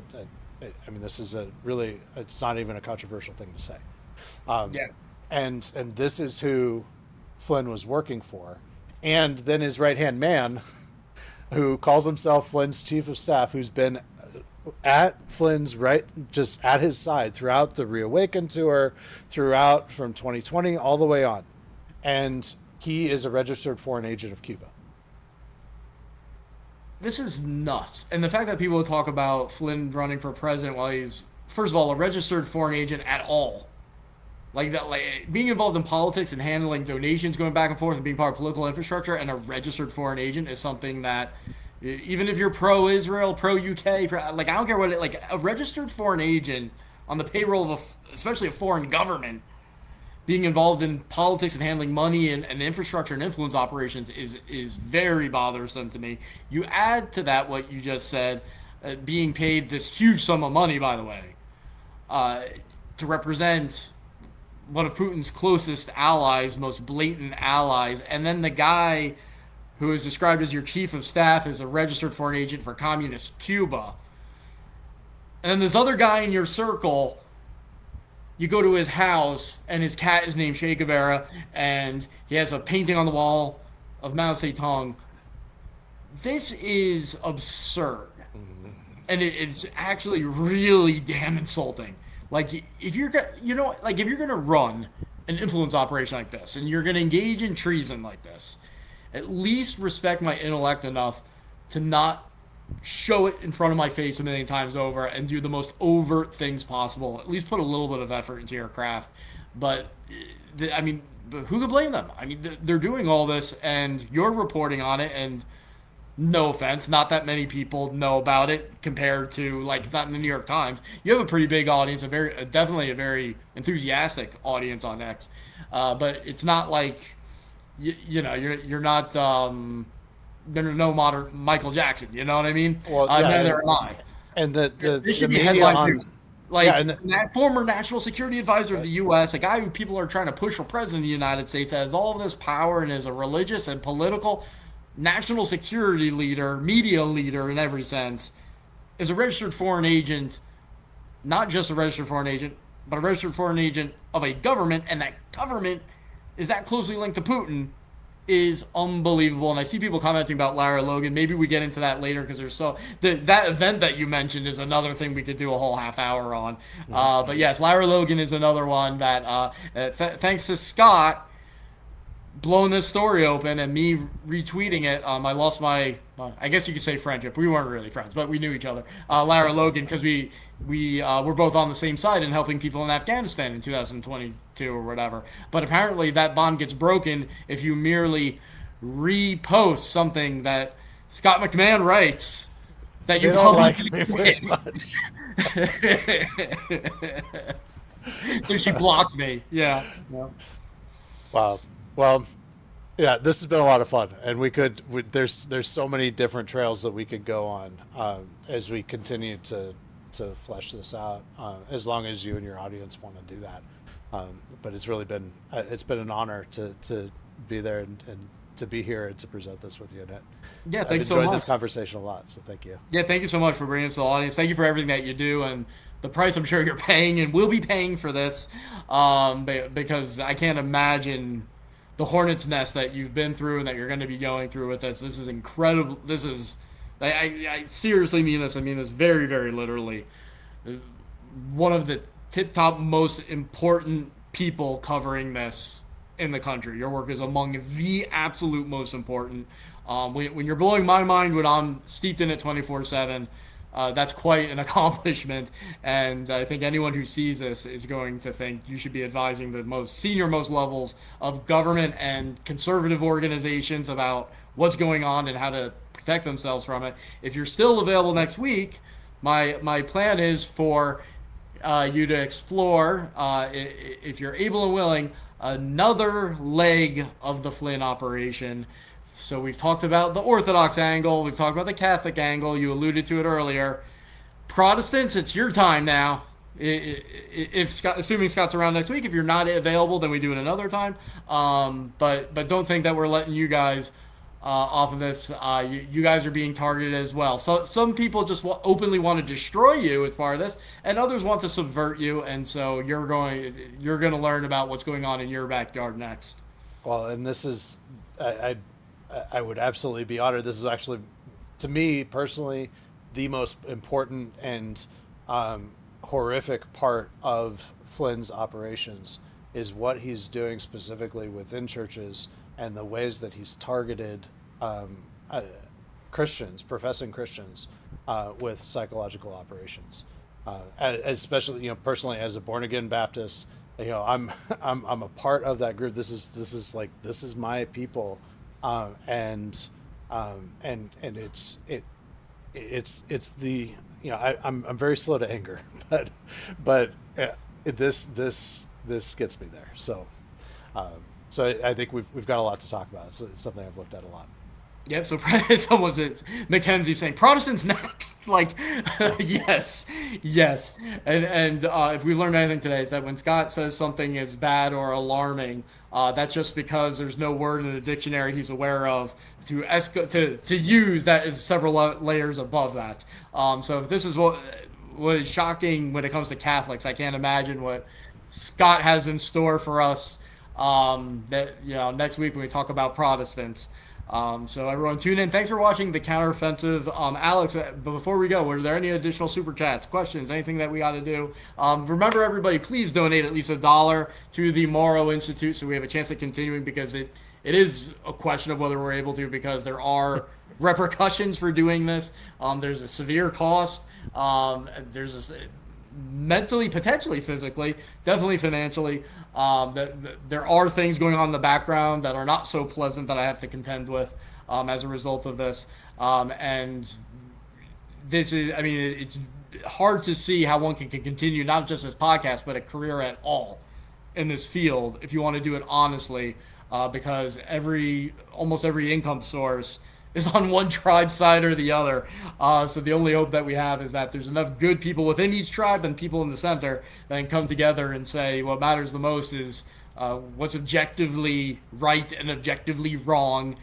it's not even a controversial thing to say. Yeah. And this is who Flynn was working for. And then his right-hand man, who calls himself Flynn's chief of staff, who's been at Flynn's just at his side throughout the Reawaken tour, throughout from 2020 all the way on. And he is a registered foreign agent of Cuba. This is nuts. And the fact that people talk about Flynn running for president while he's, first of all, a registered foreign agent at all. Like that, like being involved in politics and handling donations going back and forth and being part of political infrastructure and a registered foreign agent is something that, even if you're pro-Israel, pro-UK, like I don't care what, like a registered foreign agent on the payroll of especially a foreign government being involved in politics and handling money and infrastructure and influence operations is very bothersome to me. You add to that what you just said, being paid this huge sum of money, by the way, to represent one of Putin's closest allies, most blatant allies, and then the guy who is described as your chief of staff is a registered foreign agent for communist Cuba. And then this other guy in your circle, you go to his house, and his cat is named Che Guevara, and he has a painting on the wall of Mao Zedong. This is absurd. And it's actually really damn insulting. Like, if you're going to run an influence operation like this, and you're going to engage in treason like this, at least respect my intellect enough to not show it in front of my face a million times over and do the most overt things possible. At least put a little bit of effort into your craft. But, who can blame them? I mean, they're doing all this, and you're reporting on it, and no offense, not that many people know about it compared to, like, it's not in the New York Times. You have a pretty big audience, definitely a very enthusiastic audience on X. But it's not like, you're not, there's no modern Michael Jackson, you know what I mean? Well, yeah, neither am I. And This should be media headlines. on, That former national security advisor of the U.S., a guy who people are trying to push for president of the United States, that has all of this power and is a religious and political national security leader, media leader in every sense, is a registered foreign agent, not just a registered foreign agent, but a registered foreign agent of a government, and that government is that closely linked to Putin, is unbelievable. And I see people commenting about Lara Logan. Maybe we get into that later because there's that event that you mentioned is another thing we could do a whole half hour on. But yes, Lara Logan is another one that thanks to Scott blowing this story open and me retweeting it, I lost my, I guess you could say friendship. We weren't really friends, but we knew each other. Lara Logan, because we were both on the same side in helping people in Afghanistan in 2022 or whatever. But apparently that bond gets broken if you merely repost something that Scott McMahan writes that you don't like publicly me very much. So she blocked me. Yeah. Wow. Well, yeah, this has been a lot of fun, and there's so many different trails that we could go on as we continue to flesh this out. As long as you and your audience want to do that, but it's really been an honor to be there and to be here and to present this with you. And yeah, I've thanks so much. enjoyed this conversation a lot, so thank you. Yeah, thank you so much for bringing us to the audience. Thank you for everything that you do and the price I'm sure you're paying and will be paying for this, because I can't imagine the hornet's nest that you've been through and that you're going to be going through with this. This is incredible. This is, I seriously mean this. I mean this very, very literally. One of the tip-top most important people covering this in the country. Your work is among the absolute most important. When you're blowing my mind when I'm steeped in it 24/7, that's quite an accomplishment, and I think anyone who sees this is going to think you should be advising the most levels of government and conservative organizations about what's going on and how to protect themselves from it. If you're still available next week, my plan is for you to explore, if you're able and willing, another leg of the Flynn operation. So we've talked about the Orthodox angle. We've talked about the Catholic angle. You alluded to it earlier. Protestants, it's your time now. Assuming Scott's around next week. If you're not available, then we do it another time. But don't think that we're letting you guys off of this. You guys are being targeted as well. So some people just openly want to destroy you as part of this, and others want to subvert you. And so you're going to learn about what's going on in your backyard next. Well, and this is, I would absolutely be honored. This is actually, to me personally, the most important and horrific part of Flynn's operations is what he's doing specifically within churches and the ways that he's targeted Christians, professing Christians, with psychological operations. Especially, personally as a born again Baptist, I'm a part of that group. This is my people, and it's the I'm very slow to anger, but this gets me there. So I think we've got a lot to talk about. It's something I've looked at a lot. Yep. So someone says Mackenzie saying Protestants next. Like, yes. And if we learned anything today, is that when Scott says something is bad or alarming, that's just because there's no word in the dictionary he's aware of to use that is several layers above that. So if this is what is shocking when it comes to Catholics, I can't imagine what Scott has in store for us. Next week when we talk about Protestants. So everyone tune in. Thanks for watching the Counteroffensive. Alex, before we go, were there any additional super chats, questions, anything that we got to do? Remember, everybody, please donate at least $1 to the Morrow Institute so we have a chance of continuing, because it is a question of whether we're able to, because there are repercussions for doing this. There's a severe cost. There's mentally, potentially physically, definitely financially. There are things going on in the background that are not so pleasant that I have to contend with as a result of this. And this is, it's hard to see how one can continue not just this podcast, but a career at all in this field if you want to do it honestly, because almost every income source is on one tribe side or the other. So the only hope that we have is that there's enough good people within each tribe and people in the center that can come together and say what matters the most is what's objectively right and objectively wrong.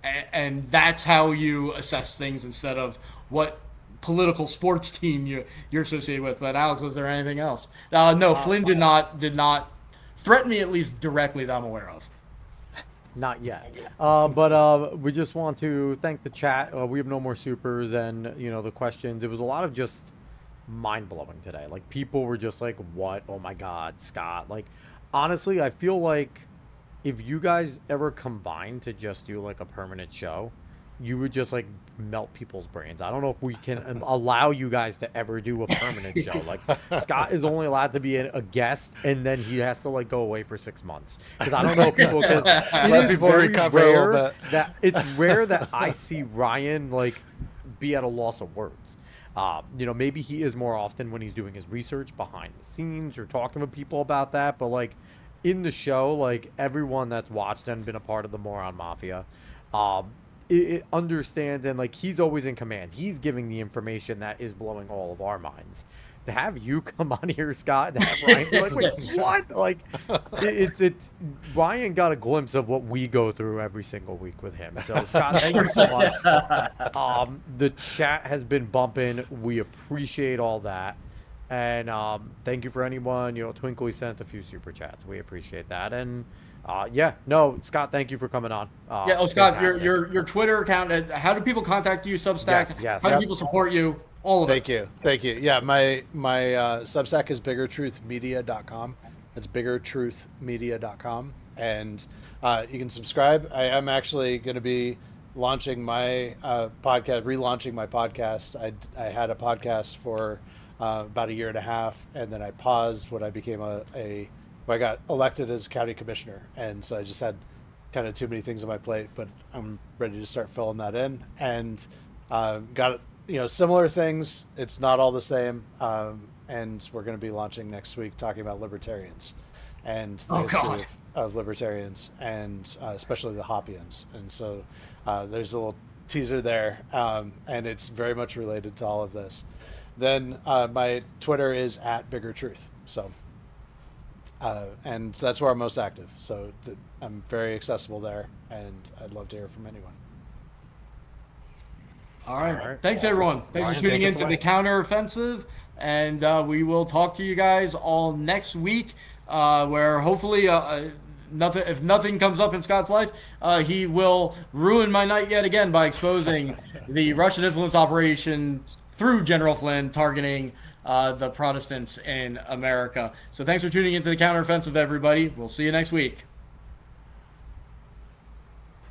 And that's how you assess things instead of what political sports team you're associated with. But Alex, was there anything else? No, Flynn did not threaten me, at least directly, that I'm aware of. Not yet. But we just want to thank the chat. We have no more supers and, the questions. It was a lot of just mind-blowing today. Like, people were just like, what? Oh, my God, Scott. Like, honestly, I feel like if you guys ever combine to just do, like, a permanent show, you would just, like, melt people's brains. I don't know if we can allow you guys to ever do a permanent show. Like, Scott is only allowed to be a guest, and then he has to, like, go away for 6 months. Because I don't know if people can... Let people recover a little bit. It's rare that I see Ryan, like, be at a loss of words. Maybe he is more often when he's doing his research behind the scenes or talking with people about that. But, like, in the show, like, everyone that's watched and been a part of the Moron Mafia, it understands, and like he's always in command. He's giving the information that is blowing all of our minds. To have you come on here, Scott, and have Ryan be like, wait, what? Like, it's Ryan got a glimpse of what we go through every single week with him. So Scott, thank you so much. The chat has been bumping. We appreciate all that. And thank you for anyone, Twinkly sent a few super chats. We appreciate that. And Scott, thank you for coming on. Scott, your Twitter account, how do people contact you? Substack? Yes. How do people support you? All of it. Thank you. Yeah, my Substack is biggertruthmedia.com. That's biggertruthmedia.com. And you can subscribe. I am actually going to be launching my relaunching my podcast. I had a podcast for about a year and a half, and then I paused when I became I got elected as county commissioner, and so I just had kind of too many things on my plate, but I'm ready to start filling that in, and got similar things. It's not all the same, and we're going to be launching next week talking about libertarians and the history of libertarians, and especially the Hoppians. And so there's a little teaser there, and it's very much related to all of this. Then my Twitter is @BiggerTruth. So. And that's where I'm most active. So I'm very accessible there, and I'd love to hear from anyone. All right. Thanks, everyone. Thanks for tuning in to the Counteroffensive. And we will talk to you guys all next week, where hopefully if nothing comes up in Scott's life, he will ruin my night yet again by exposing the Russian influence operation through General Flynn targeting the Protestants in America. So thanks for tuning into the Counteroffensive, everybody. We'll see you next week.